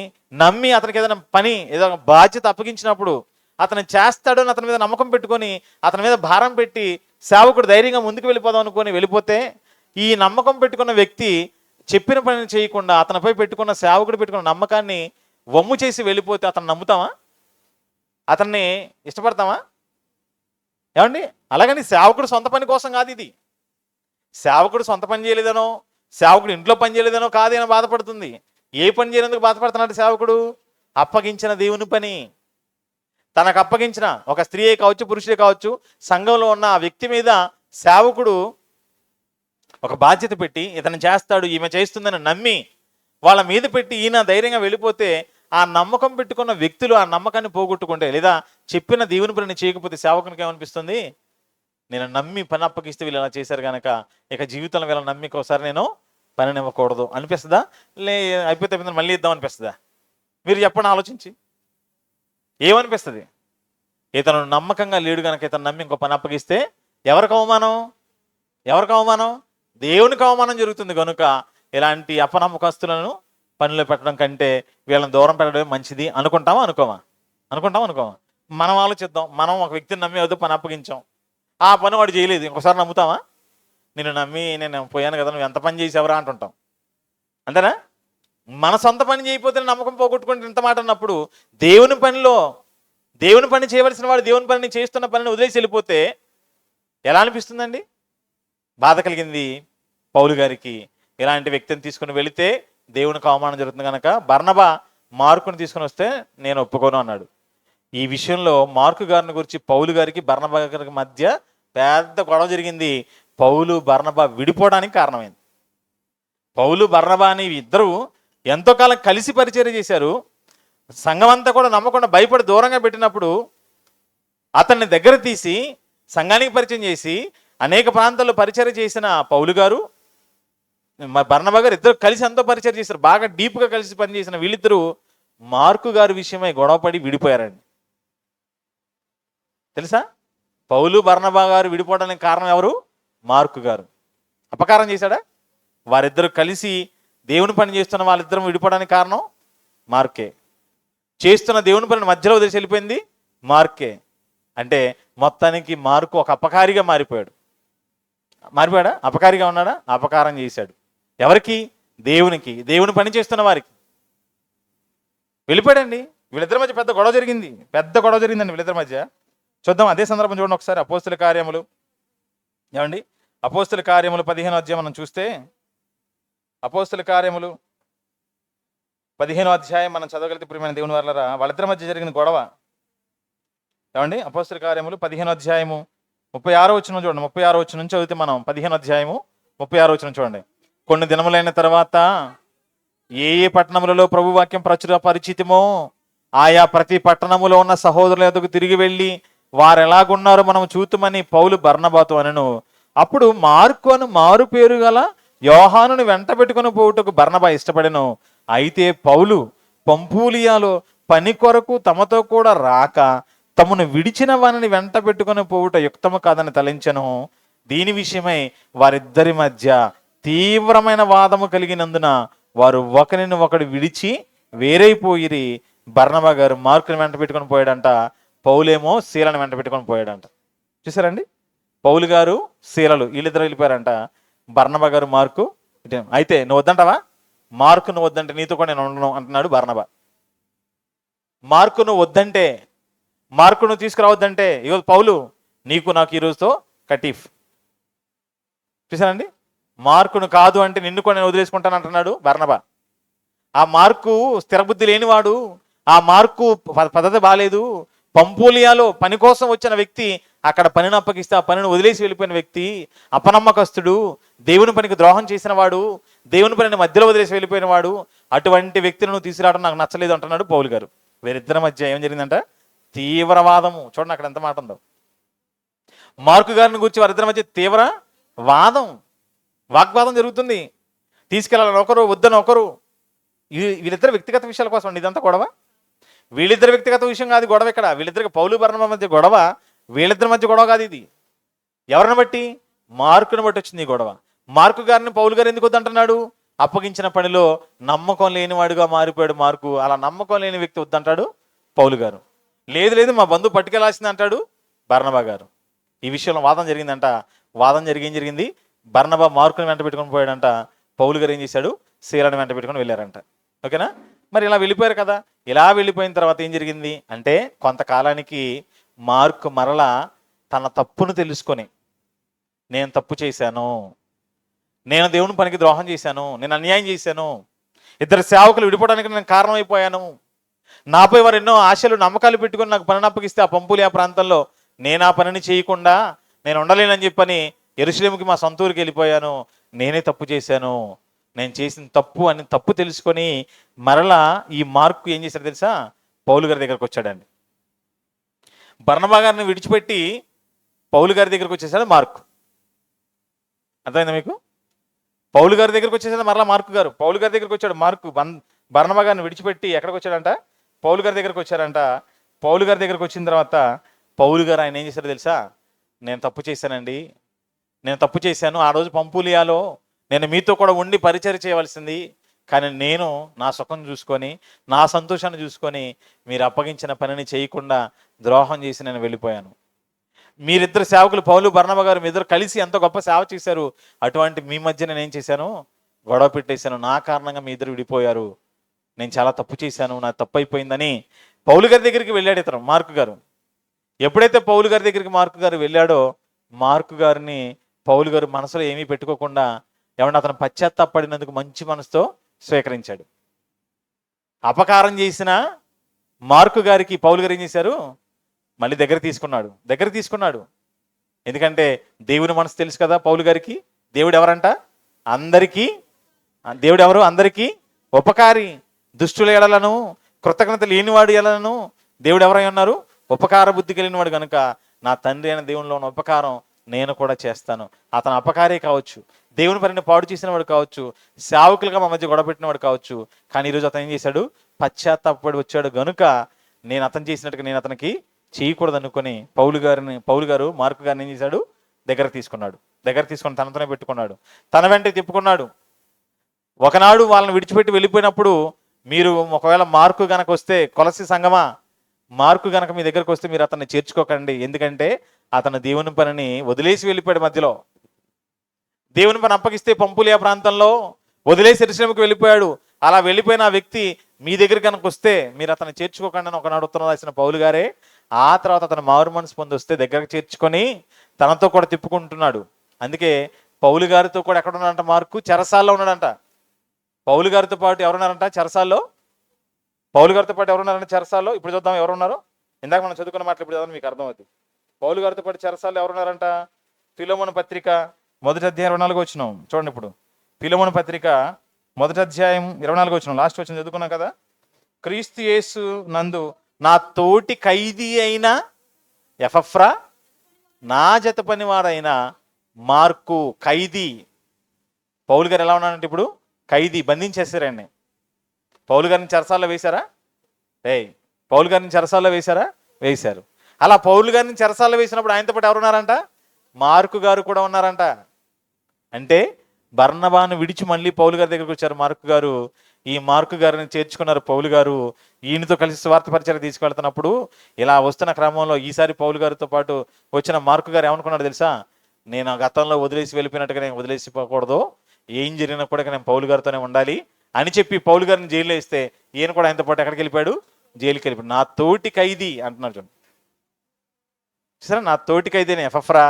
నమ్మి అతనికి ఏదైనా పని ఏదైనా బాధ్యత అప్పగించినప్పుడు అతను చేస్తాడు అని అతని మీద నమ్మకం పెట్టుకొని అతని మీద భారం పెట్టి సేవకుడు ధైర్యంగా ముందుకు వెళ్ళిపోదాం అనుకొని వెళ్ళిపోతే ఈ నమ్మకం పెట్టుకున్న వ్యక్తి చెప్పిన పనిని చేయకుండా అతనిపై పెట్టుకున్న సేవకుడు పెట్టుకున్న నమ్మకాన్ని వమ్ము చేసి వెళ్ళిపోతే అతను నమ్ముతామా? అతన్ని ఇష్టపడతామా? ఏమండి, అలాగని సేవకుడు సొంత పని కోసం కాదు ఇది. సేవకుడు సొంత పని చేయలేదనో సేవకుడు ఇంట్లో పని చేయలేదనో కాదు అని బాధపడుతుంది. ఏ పని చేయనందుకు బాధపడుతున్నాడు సేవకుడు? అప్పగించిన దేవుని పని తనకు అప్పగించిన ఒక స్త్రీ కావచ్చు పురుషుడే కావచ్చు సంఘంలో ఉన్న ఆ వ్యక్తి మీద సేవకుడు ఒక బాధ్యత పెట్టి ఇతను చేస్తాడు ఈమె చేస్తుందని నమ్మి వాళ్ళ మీద పెట్టి ఈయన ధైర్యంగా వెళ్ళిపోతే ఆ నమ్మకం పెట్టుకున్న వ్యక్తులు ఆ నమ్మకాన్ని పోగొట్టుకుంటే లేదా చెప్పిన దేవుని పనిని చేయకపోతే సేవకునికి ఏమనిపిస్తుంది? నేను నమ్మి పని అప్పగిస్తే వీళ్ళు ఇలా చేశారు కనుక ఇక జీవితంలో వీళ్ళ నమ్మికి ఒకసారి నేను పనిని ఇవ్వకూడదు అనిపిస్తుందా? అయిపోతే మళ్ళీ ఇద్దాం అనిపిస్తుందా? మీరు చెప్పండి, ఆలోచించి ఏమనిపిస్తుంది? ఇతను నమ్మకంగా లేడు కనుక ఇతను నమ్మి ఇంకో పని అప్పగిస్తే ఎవరికి అవమానం? దేవునికి అవమానం జరుగుతుంది. కనుక ఇలాంటి అపనమ్మకస్తులను పనిలో పెట్టడం కంటే వీళ్ళని దూరం పెట్టడమే మంచిది అనుకుంటామా అనుకోమా? మనం ఆలోచిద్దాం. మనం ఒక వ్యక్తిని నమ్మి ఏదో పని అప్పగించాం, ఆ పని వాడు చేయలేదు, ఇంకోసారి నమ్ముతామా? నేను నమ్మి నేను పోయాను కదా, నువ్వు ఎంత పని చేసావరా అంటుంటాం. అంతేనా? మన సొంత పని చేయకపోతే నమ్మకం పోగొట్టుకుంటే ఇంత మాట అన్నప్పుడు దేవుని పని చేయవలసిన వాడు దేవుని పనిని చేస్తున్న పనిని వదిలేసి వెళ్ళిపోతే ఎలా అనిపిస్తుందండి? బాధ కలిగింది పౌలు గారికి. ఇలాంటి వ్యక్తిని తీసుకుని వెళితే దేవునికి అవమానం జరుగుతుంది కనుక బర్నబా మార్కుని తీసుకుని వస్తే నేను ఒప్పుకోను అన్నాడు. ఈ విషయంలో మార్కు గారిని గురించి పౌలు గారికి బర్నబా గారికి మధ్య పెద్ద గొడవ జరిగింది. పౌలు బర్నబా విడిపోవడానికి కారణమైంది. పౌలు బర్నబా అని ఇద్దరు ఎంతో కాలం కలిసి పరిచర్య చేశారు. సంఘం అంతా కూడా నమ్మకుండా భయపడి దూరంగా పెట్టినప్పుడు అతన్ని దగ్గర తీసి సంఘానికి పరిచయం చేసి అనేక ప్రాంతాల్లో పరిచర్య చేసిన పౌలు గారు బర్నబా గారు ఇద్దరు కలిసి ఎంతో పరిచయం చేశారు. బాగా డీప్గా కలిసి పనిచేసిన వీళ్ళిద్దరూ మార్కు గారి విషయమై గొడవపడి విడిపోయారండి. తెలుసా? పౌలు బర్నబా గారు విడిపోవడానికి కారణం ఎవరు? మార్కు గారు. అపకారం చేశాడా? వారిద్దరు కలిసి దేవుని పని చేస్తున్న వాళ్ళిద్దరం విడిపోవడానికి కారణం మార్కే. చేస్తున్న దేవుని పని మధ్యలో వదిలేసి వెళ్ళిపోయింది మార్కే. అంటే మొత్తానికి మార్కు ఒక అపకారిగా మారిపోయాడు. మారిపోయాడా? అపకారిగా ఉన్నాడా? అపకారం చేశాడు. ఎవరికి? దేవునికి, దేవుని పని చేస్తున్న వారికి. వెళ్ళిపోయాడండి. వీళ్ళిద్దరి మధ్య పెద్ద గొడవ జరిగింది. పెద్ద గొడవ జరిగిందండి వీళ్ళిద్దరి మధ్య. చూద్దాం అదే సందర్భం చూడండి ఒకసారి. అపోస్తుల కార్యములు ఏమండి, అపోస్తుల కార్యములు 15వ అధ్యాయం మనం చూస్తే, అపోస్తుల కార్యములు 15వ అధ్యాయం మనం చదవగలిగితే ప్రియమైన దేవుని వారలారా, వాళ్ళిద్దరి మధ్య జరిగిన గొడవ ఏమండి. అపోస్తుల కార్యములు 15వ అధ్యాయము 36వ వచనం చూడండి. 36వ వచనం నుంచి చదివితే మనం 15వ అధ్యాయము 36వ వచనం చూడండి. కొన్ని దినములైన తర్వాత ఏ ఏ పట్టణములలో ప్రభు వాక్యం పరిచితమో ఆయా ప్రతి పట్టణములో ఉన్న సహోదరుల యొద్దకు తిరిగి వెళ్ళి వారు ఎలాగున్నారో మనం చూతుమని పౌలు బర్నబాతో అనెను. అప్పుడు మార్కు అను మారు పేరు గల యోహానుని వెంట పెట్టుకుని పోవుటకు బర్నబా ఇష్టపడెను. అయితే పౌలు పంఫూలియాలో పని కొరకు తమతో కూడా రాక తమను విడిచిన వారిని వెంట పెట్టుకుని పోవుట యుక్తము కాదని తలంచెను. దీని విషయమై వారిద్దరి మధ్య తీవ్రమైన వాదము కలిగినందున వారు ఒకరిని ఒకడు విడిచి వేరైపోయిరి. బర్నబా గారు మార్కుని వెంట పెట్టుకొని పోయాడంట, పౌలేమో శీలను వెంట పెట్టుకొని పోయాడంట. చూసారండి, పౌలు గారు శీలలు వీళ్ళిద్దరు వెళ్ళిపోయారంట. బర్నబా గారు మార్కు. అయితే నువ్వు వద్దంటావా? మార్కు నువ్వు వద్దంటే నీతో కూడా నేను ఉండను అంటున్నాడు బర్నబా. మార్కు నువ్వు వద్దంటే, మార్కు నువ్వు తీసుకురావద్దంటే, ఇగో పౌలు నీకు నాకు ఈ రోజుతో కటీఫ్. చూసారండి, మార్కును కాదు అంటే నిన్ను కూడా నేను వదిలేసుకుంటాను అంటున్నాడు బర్నబా. ఆ మార్కు స్థిరబుద్ధి లేనివాడు, ఆ మార్కు పద్ధతి బాగాలేదు. పంపూలియాలో పని కోసం వచ్చిన వ్యక్తి అక్కడ పనిని అప్పగిస్తే ఆ పనిని వదిలేసి వెళ్ళిపోయిన వ్యక్తి, అపనమ్మకస్తుడు, దేవుని పనికి ద్రోహం చేసిన వాడు, దేవుని పనిని మధ్యలో వదిలేసి వెళ్ళిపోయిన వాడు. అటువంటి వ్యక్తిని నువ్వు తీసుకురావడం నాకు నచ్చలేదు అంటున్నాడు పౌలు గారు. వీరిద్దరి మధ్య ఏం జరిగిందంట? తీవ్రవాదము. చూడండి అక్కడ ఎంత మాట ఉందో. మార్కు గారిని గురించి వారిద్దరి మధ్య తీవ్ర వాదం, వాగ్వాదం జరుగుతుంది. తీసుకెళ్ళాలని ఒకరు, వద్దని ఒకరు. వీళ్ళిద్దరు వ్యక్తిగత విషయాల కోసం అండి ఇదంతా గొడవ. వీళ్ళిద్దరు వ్యక్తిగత విషయం కాదు గొడవ ఇక్కడ. వీళ్ళిద్దరికి పౌలు బర్నబా మధ్య గొడవ, వీళ్ళిద్దరి మధ్య గొడవ కాదు ఇది. ఎవరిని బట్టి? మార్కుని బట్టి వచ్చింది ఈ గొడవ. మార్కు గారిని పౌలు గారు ఎందుకు వద్దంటున్నాడు? అప్పగించిన పనిలో నమ్మకం లేనివాడుగా మారిపోయాడు మార్కు. అలా నమ్మకం లేని వ్యక్తి వద్దంటాడు పౌలు గారు. లేదు లేదు మా బంధువు పట్టుకెళ్లాల్సింది అంటాడు బర్నబా గారు. ఈ విషయంలో వాదం జరిగిందంట. వాదం ఏం జరిగింది? బర్నబా మార్కుని వెంట పెట్టుకొని పోయాడంట. పౌలు గారు ఏం చేశాడు? శీలను వెంట పెట్టుకొని వెళ్ళారంట. ఓకేనా? మరి ఇలా వెళ్ళిపోయారు కదా. ఇలా వెళ్ళిపోయిన తర్వాత ఏం జరిగింది అంటే, కొంతకాలానికి మార్కు మరలా తన తప్పును తెలుసుకొని, నేను తప్పు చేశాను, నేను దేవుని పనికి ద్రోహం చేశాను, నేను అన్యాయం చేశాను, ఇద్దరు సేవకులు విడిపోవడానికి నేను కారణమైపోయాను, నాపై వారు ఎన్నో ఆశలు నమ్మకాలు పెట్టుకొని నాకు పనిని అప్పగిస్తే ఆ పంపులియా ప్రాంతంలో నేను ఆ పనిని చేయకుండా నేను ఉండలేనని చెప్పని యెరూషలేముకి మా సొంత ఊరికి వెళ్ళిపోయాను, నేనే తప్పు చేశాను, నేను చేసిన తప్పు అని తప్పు తెలుసుకొని మరలా ఈ మార్కు ఏం చేశాడు తెలుసా? పౌలు గారి దగ్గరకు వచ్చాడండి. బర్నబా గారిని విడిచిపెట్టి పౌలు గారి దగ్గరకు వచ్చేసాడు మార్కు. అర్థమైందా మీకు? పౌలు గారి దగ్గరకు వచ్చేసాడు మరలా మార్కు గారు. పౌలు గారి దగ్గరకు వచ్చాడు మార్కు. బర్నబా గారిని విడిచిపెట్టి ఎక్కడికి వచ్చాడంట? పౌలు గారి దగ్గరకు వచ్చాడంట. పౌలు గారి దగ్గరకు వచ్చిన తర్వాత పౌలు గారు ఆయన ఏం చేశాడో తెలుసా? నేను తప్పు చేశానండి, నేను తప్పు చేశాను. ఆ రోజు పంపులియాలో నేను మీతో కూడా ఉండి పరిచర్య చేయవలసింది, కానీ నేను నా సుఖం చూసుకొని, నా సంతోషాన్ని చూసుకొని మీరు అప్పగించిన పనిని చేయకుండా ద్రోహం చేసి నేను వెళ్ళిపోయాను. మీరిద్దరు సేవకులు పౌలు బర్నబా గారు మీ ఇద్దరు కలిసి ఎంత గొప్ప సేవ చేశారు. అటువంటి మీ మధ్య నేను ఏం చేశాను? గొడవ పెట్టేశాను. నా కారణంగా మీ ఇద్దరు విడిపోయారు. నేను చాలా తప్పు చేశాను, నా తప్పు అయిపోయిందని పౌలు గారి దగ్గరికి వెళ్ళాడు ఇతను మార్కు గారు. ఎప్పుడైతే పౌలు గారి దగ్గరికి మార్కు గారు వెళ్ళాడో, మార్కు గారిని పౌలు గారు మనసులో ఏమీ పెట్టుకోకుండా ఏమన్నా అతను పశ్చాత్తాపడినందుకు మంచి మనసుతో స్వీకరించాడు. అపకారం చేసిన మార్కు గారికి పౌలు గారు ఏం చేశారు? మళ్ళీ దగ్గర తీసుకున్నాడు. ఎందుకంటే దేవుని మనసు తెలుసు కదా పౌలు గారికి. దేవుడు ఎవరంట? అందరికీ. దేవుడు ఎవరు? అందరికీ ఉపకారి. దుష్టుల ఎడలను, కృతజ్ఞత లేనివాడు ఎడలను దేవుడు ఎవరై ఉన్నారు? ఉపకార బుద్ధి కలిగినవాడు కనుక నా తండ్రి అయిన దేవునిలో ఉన్న ఉపకారం నేను కూడా చేస్తాను. అతను అపకారే కావచ్చు, దేవుని పనిని పాడు చేసిన వాడు కావచ్చు, సేవకులుగా మా మధ్య గొడవ పెట్టిన వాడు కావచ్చు, కానీ ఈరోజు అతను ఏం చేశాడు? పశ్చాత్తాపడి వచ్చాడు గనుక నేను అతను చేసినట్టుగా నేను అతనికి చేయకూడదు అనుకుని పౌలు గారు మార్కు గారిని ఏం చేశాడు? దగ్గర తీసుకొని తనతోనే పెట్టుకున్నాడు, తన వెంట తిప్పుకున్నాడు. ఒకనాడు వాళ్ళని విడిచిపెట్టి వెళ్ళిపోయినప్పుడు మీరు ఒకవేళ మార్కు గనక వస్తే, కొలసి సంగమా, మార్కు గనక మీ దగ్గరకు వస్తే మీరు అతన్ని చేర్చుకోకండి. ఎందుకంటే అతను దేవుని పనిని వదిలేసి వెళ్ళిపోయాడు. మధ్యలో దేవుని పని అప్పగిస్తే పంపులియా ప్రాంతంలో వదిలేసి ఎరుసలేముకి వెళ్ళిపోయాడు. అలా వెళ్ళిపోయిన ఆ వ్యక్తి మీ దగ్గర కనుక వస్తే మీరు అతను చేర్చుకోకండి అని ఒకనాడు ఉత్తరం రాసిన పౌలు గారే ఆ తర్వాత అతను మారు మనసు పొంది వస్తే దగ్గరకు చేర్చుకొని తనతో కూడా తిప్పుకుంటున్నాడు. అందుకే పౌలు గారితో కూడా ఎక్కడ ఉన్నాడంట? మార్కు చెరసాల్లో ఉన్నాడంట. పౌలు గారితో పాటు ఎవరున్నారంట చెరసాల్లో? పౌలు గారితో పాటు ఎవరున్నారంటే చెరసాల్లో? ఇప్పుడు చూద్దాం ఎవరున్నారో. ఇందాక మనం చదువుకున్న మాటలు ఇప్పుడు చదవడం మీకు అర్థమవుతుంది. పౌలు గారితో పాటు చెరసాల్లో ఎవరున్నారంట? ఫిలోమోను పత్రిక 1వ అధ్యాయం 24వ వచనం చూడండి. ఇప్పుడు ఫిలోమోను పత్రిక 1వ అధ్యాయం 24వ వచనం లాస్ట్ వచనం చదువుకున్నాం కదా. క్రీస్తు యేసు నందు నా తోటి ఖైదీ అయిన ఎపఫ్రా, నా జత పనివాడైన మార్కు. ఖైదీ. పౌలు గారు ఎలా ఉన్నాడంటే ఇప్పుడు ఖైదీ, బంధించేశారండి. పౌలు గారిని చెరసాల్లో వేశారా? పౌలు గారిని చెరసాల్లో వేశారా? వేశారు. అలా పౌలు గారిని చెరసాల్లో వేసినప్పుడు ఆయనతో పాటు ఎవరున్నారంట? మార్కు గారు కూడా ఉన్నారంట. అంటే బర్నబాను విడిచి మళ్ళీ పౌలు గారి దగ్గరికి వచ్చారు మార్కు గారు. ఈ మార్కు గారిని చేర్చుకున్నారు పౌలు గారు. ఈయనతో కలిసి స్వార్థ పరిచయం తీసుకెళ్తున్నప్పుడు ఇలా వస్తున్న క్రమంలో ఈసారి పౌలు గారితో పాటు వచ్చిన మార్కు గారు ఏమనుకున్నాడు తెలుసా? నేను గతంలో వదిలేసి వెళ్ళిపోయినట్టుగా నేను వదిలేసిపోకూడదు, ఏం జరిగినా కూడా నేను పౌలు గారితోనే ఉండాలి అని చెప్పి పౌలు గారిని జైల్లో వేస్తే ఈయన కూడా ఆయనతో పాటు ఎక్కడికి వెళ్ళిపోయాడు? జైలుకి వెళ్ళిపోయాడు. నా తోటి ఖైదీ అంటున్నాడు చూడండి. సరే, నా తోటి ఖైదీ ఎపఫ్రా,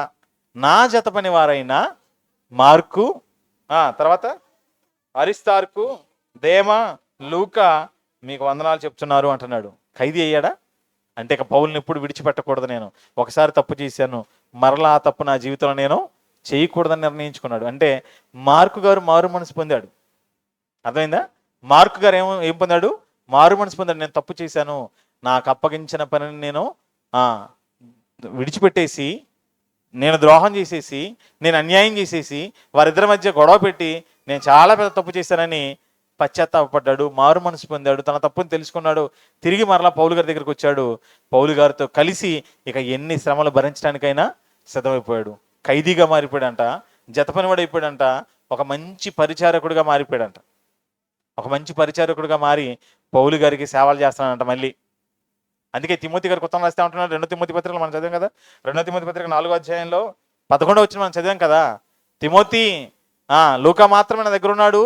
నా జత పని వారైన మార్కు, తర్వాత అరిస్తార్కు, దేమా, లూకా మీకు వందనాలు చెప్తున్నారు అంటున్నాడు. ఖైదీ అయ్యాడా? అంటే ఇక పౌలుని ఎప్పుడు విడిచిపెట్టకూడదు, నేను ఒకసారి తప్పు చేశాను, మరలా ఆ తప్పు నా జీవితంలో నేను చేయకూడదని నిర్ణయించుకున్నాడు. అంటే మార్కు గారు మారు మనసు పొందాడు. అర్థమైందా? మార్కు గారు ఏం పొందాడు? మారు మనసు పొందాడు. నేను తప్పు చేశాను, నాకు అప్పగించిన పనిని నేను విడిచిపెట్టేసి, నేను ద్రోహం చేసేసి, నేను అన్యాయం చేసేసి, వారిద్దరి మధ్య గొడవ పెట్టి నేను చాలా పెద్ద తప్పు చేశానని పశ్చాత్తాపడ్డాడు, మారు మనసు పొందాడు, తన తప్పుని తెలుసుకున్నాడు. తిరిగి మరలా పౌలు గారి దగ్గరికి వచ్చాడు. పౌలు గారితో కలిసి ఇక ఎన్ని శ్రమలు భరించడానికైనా సిద్ధమైపోయాడు. ఖైదీగా మారిపోయాడంట, జతపనివాడు అయిపోయాడంట, ఒక మంచి పరిచారకుడిగా మారిపోయాడంట. ఒక మంచి పరిచారకుడిగా మారి పౌలు గారికి సేవలు చేస్తానంట మళ్ళీ. అందుకే తిమోతి గారు కొత్త రాస్తే ఉంటున్నాడు. 2 తిమోతి పత్రికలు మనం చదివాం కదా. 2 తిమోతి పత్రిక 4వ అధ్యాయంలో 11వ వచనం మనం చదివాం కదా. తిమోతి, లూకా మాత్రమే నా దగ్గర ఉన్నాడు,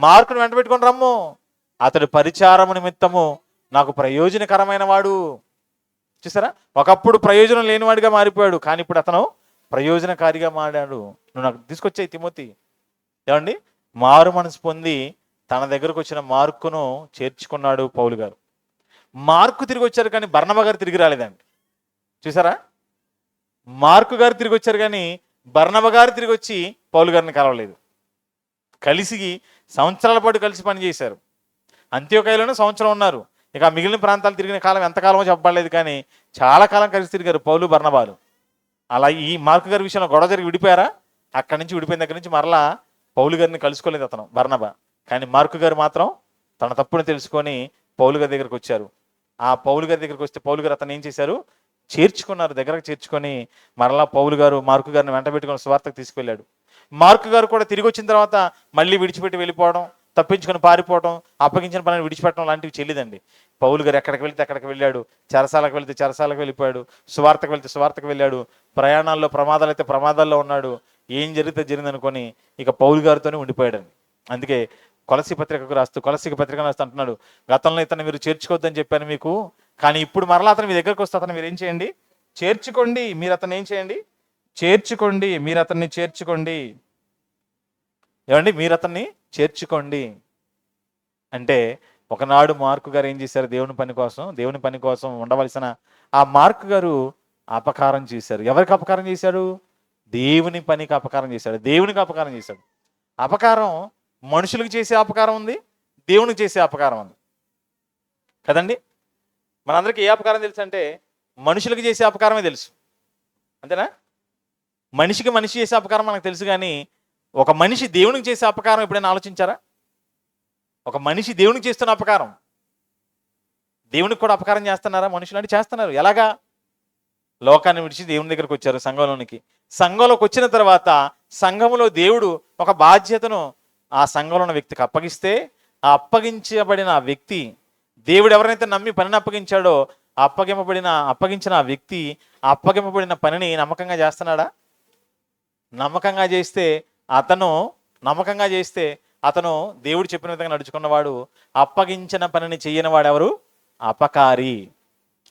మార్కును వెంట పెట్టుకొని రమ్ము, అతడు పరిచారము నిమిత్తము నాకు ప్రయోజనకరమైన వాడు. చూసారా, ఒకప్పుడు ప్రయోజనం లేనివాడిగా మారిపోయాడు, కానీ ఇప్పుడు అతను ప్రయోజనకారిగా మారాడు. నువ్వు నాకు తీసుకొచ్చాయి తిమోతి. ఏమండి, మారు మనసు పొంది తన దగ్గరకు వచ్చిన మార్కును చేర్చుకున్నాడు పౌలు గారు. మార్కు తిరిగి వచ్చారు కానీ బర్నబా గారు తిరిగి రాలేదండి. చూసారా, మార్కు గారు తిరిగి వచ్చారు కానీ బర్నబా గారు తిరిగి వచ్చి పౌలు గారిని కలవలేదు. కలిసి సంవత్సరాల పాటు కలిసి పనిచేశారు. అంత్యోకయలోనే సంవత్సరం ఉన్నారు. ఇక మిగిలిన ప్రాంతాలు తిరిగిన కాలం ఎంతకాలమో చెప్పలేదు, కానీ చాలా కాలం కలిసి తిరిగారు పౌలు బర్నబాలు. అలా ఈ మార్కు గారి విషయంలో గొడవ జరిగి విడిపోయారా? అక్కడి నుంచి విడిపోయిన దగ్గర నుంచి మరలా పౌలు గారిని కలుసుకోలేదు అతను బర్నబా. కానీ మార్కు గారు మాత్రం తన తప్పుని తెలుసుకొని పౌలు గారి దగ్గరకు వచ్చారు. ఆ పౌలు గారి దగ్గరకు వస్తే పౌలు గారు అతను ఏం చేశారు? చేర్చుకున్నారు, దగ్గరకు చేర్చుకొని మరలా పౌలు గారు మార్కు గారిని వెంట పెట్టుకొని సువార్తకు తీసుకువెళ్ళాడు. మార్కు గారు కూడా తిరిగి వచ్చిన తర్వాత మళ్ళీ విడిచిపెట్టి వెళ్ళిపోవడం, తప్పించుకొని పారిపోవడం, అప్పగించిన పనిని విడిచిపెట్టడం లాంటివి చెల్లిదండి. పౌలు గారు ఎక్కడికి వెళ్తే అక్కడికి వెళ్ళాడు, చెరసాలకు వెళ్తే చెరసాలకు వెళ్ళిపోయాడు, సువార్తకు వెళ్తే సువార్తకు వెళ్ళాడు, ప్రయాణాల్లో ప్రమాదాలు అయితే ప్రమాదాల్లో ఉన్నాడు. ఏం జరిగితే జరిగిందనుకొని ఇక పౌలు గారితోనే ఉండిపోయాడండి. అందుకే కొలసి పత్రికకు రాస్తూ, కొలసి పత్రిక రాస్తూ అంటున్నాడు, గతంలో ఇతను మీరు చేర్చుకోవద్దని చెప్పాను మీకు, కానీ ఇప్పుడు మరలా అతను మీ దగ్గరకు వస్తే అతను మీరు ఏం చేయండి? చేర్చుకోండి. మీరు అతను ఏం చేయండి? చేర్చుకోండి. మీరు అతన్ని చేర్చుకోండి. ఏమండి, మీరు అతన్ని చేర్చుకోండి అంటే ఒకనాడు మార్కు గారు ఏం చేశారు? దేవుని పని కోసం ఉండవలసిన ఆ మార్కు గారు అపకారం చేశారు. ఎవరికి అపకారం చేశాడు? దేవుని పనికి అపకారం చేశాడు, దేవునికి అపకారం చేశాడు. అపకారం మనుషులకు చేసే అపకారం ఉంది, దేవునికి చేసే అపకారం ఉంది కదండి. మనందరికీ ఏ అపకారం తెలుసు అంటే మనుషులకు చేసే అపకారమే తెలుసు, అంతేనా? మనిషికి మనిషి చేసే అపకారం మనకు తెలుసు, కానీ ఒక మనిషి దేవునికి చేసే అపకారం ఎప్పుడైనా ఆలోచించారా? ఒక మనిషి దేవునికి చేస్తున్న అపకారం దేవునికి కూడా అపకారం చేస్తున్నారా మనుషులు? అంటే చేస్తున్నారు. ఎలాగా? లోకాన్ని విడిచి దేవుని దగ్గరకు వచ్చారు, సంఘంలోనికి. సంఘంలోకి వచ్చిన తర్వాత సంఘములో దేవుడు ఒక బాధ్యతను ఆ సంఘంలో ఉన్న వ్యక్తికి అప్పగిస్తే, ఆ అప్పగించబడిన ఆ వ్యక్తి, దేవుడు ఎవరైతే నమ్మి పనిని అప్పగించాడో అప్పగించిన ఆ వ్యక్తి ఆ అప్పగింపబడిన పనిని నమ్మకంగా చేస్తున్నాడా? నమ్మకంగా చేస్తే అతను దేవుడు చెప్పిన విధంగా నడుచుకున్నవాడు. అప్పగించిన పనిని చెయ్యని వాడు ఎవరు? అపకారి.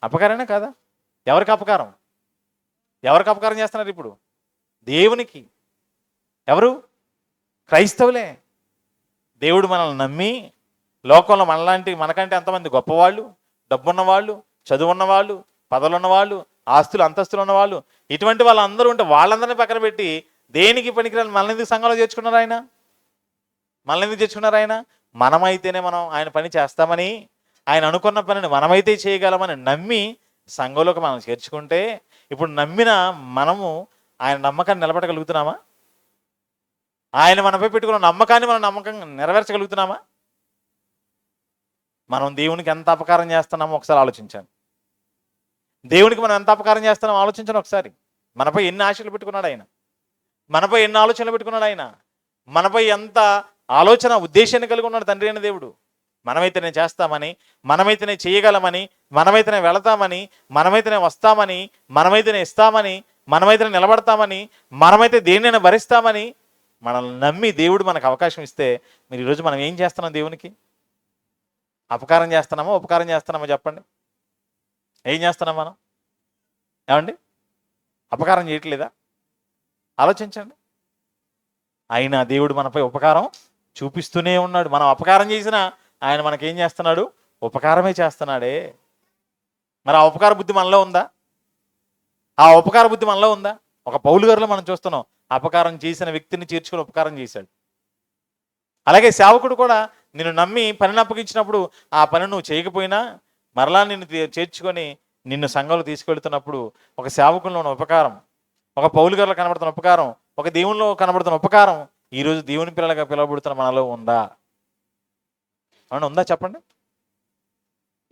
అపకారేనా కాదా? ఎవరికి అపకారం? ఎవరికి అపకారం చేస్తున్నారు ఇప్పుడు? దేవునికి. ఎవరు? క్రైస్తవులే. దేవుడు మనల్ని నమ్మి లోకంలో మనకంటే ఎంతమంది గొప్పవాళ్ళు, డబ్బున్నవాళ్ళు, చదువున్నవాళ్ళు, పదవులున్నవాళ్ళు, ఆస్తులు అంతస్తులు ఉన్నవాళ్ళు, ఇటువంటి వాళ్ళందరూ ఉంటే వాళ్ళందరినీ పక్కన పెట్టి దేనికి పనికిరాని మనల్ని ఎందుకు సంఘంలో చేర్చుకున్నారు ఆయన? మనమైతేనే మనం ఆయన పని చేస్తామని, ఆయన అనుకున్న పనిని మనమైతే చేయగలమని నమ్మి సంఘంలోకి మనం చేర్చుకుంటే, ఇప్పుడు నమ్మిన మనము ఆయన నమ్మకాన్ని నిలబెట్టగలుగుతున్నామా? ఆయన మనపై పెట్టుకున్న నమ్మకాన్ని మనం నమ్మకంగా నెరవేర్చగలుగుతున్నామా? మనం దేవునికి ఎంత అపకారం చేస్తున్నామో ఒకసారి ఆలోచించాను. దేవునికి మనం ఎంత అపకారం చేస్తున్నామో ఆలోచించాను ఒకసారి. మనపై ఎన్ని ఆశలు పెట్టుకున్నాడు ఆయన, మనపై ఎన్ని ఆలోచనలు పెట్టుకున్నాడు ఆయన, మనపై ఎంత ఆలోచన ఉద్దేశాన్ని కలిగి ఉన్నాడు తండ్రి అయిన దేవుడు. మనమైతేనే చేస్తామని, మనమైతేనే చేయగలమని, మనమైతేనే వెళతామని, మనమైతేనే వస్తామని, మనమైతేనే ఇస్తామని, మనమైతేనే నిలబడతామని, మనమైతే దేన్నైనా భరిస్తామని మనల్ని నమ్మి దేవుడు మనకు అవకాశం ఇస్తే, మీరు ఈరోజు మనం ఏం చేస్తున్నాం? దేవునికి అపకారం చేస్తున్నామా, ఉపకారం చేస్తున్నామా? చెప్పండి. ఏం చేస్తున్నాం మనం? ఏమండి? అపకారం చేయట్లేదా? ఆలోచించండి. అయినా దేవుడు మనపై ఉపకారం చూపిస్తూనే ఉన్నాడు. మనం అపకారం చేసినా ఆయన మనకేం చేస్తున్నాడు? ఉపకారమే చేస్తున్నాడే. మరి ఆ ఉపకార బుద్ధి మనలో ఉందా? ఒక పౌలు గారిలో మనం చూస్తున్నాం. అపకారం చేసిన వ్యక్తిని చేర్చుకుని ఉపకారం చేశాడు. అలాగే సేవకుడు కూడా నిన్ను నమ్మి పనిని అప్పగించినప్పుడు ఆ పని నువ్వు చేయకపోయినా మరలా నిన్ను చేర్చుకొని నిన్ను సంఘంలో తీసుకెళ్తున్నప్పుడు ఒక సేవకుల్లో ఉన్న ఉపకారం, ఒక పౌలు గారిలో కనబడుతున్న ఉపకారం, ఒక దేవునిలో కనబడుతున్న ఉపకారం ఈరోజు దేవుని పిల్లలుగా పిలువబడుతున్న మనలో ఉందా? అవునా? ఉందా? చెప్పండి.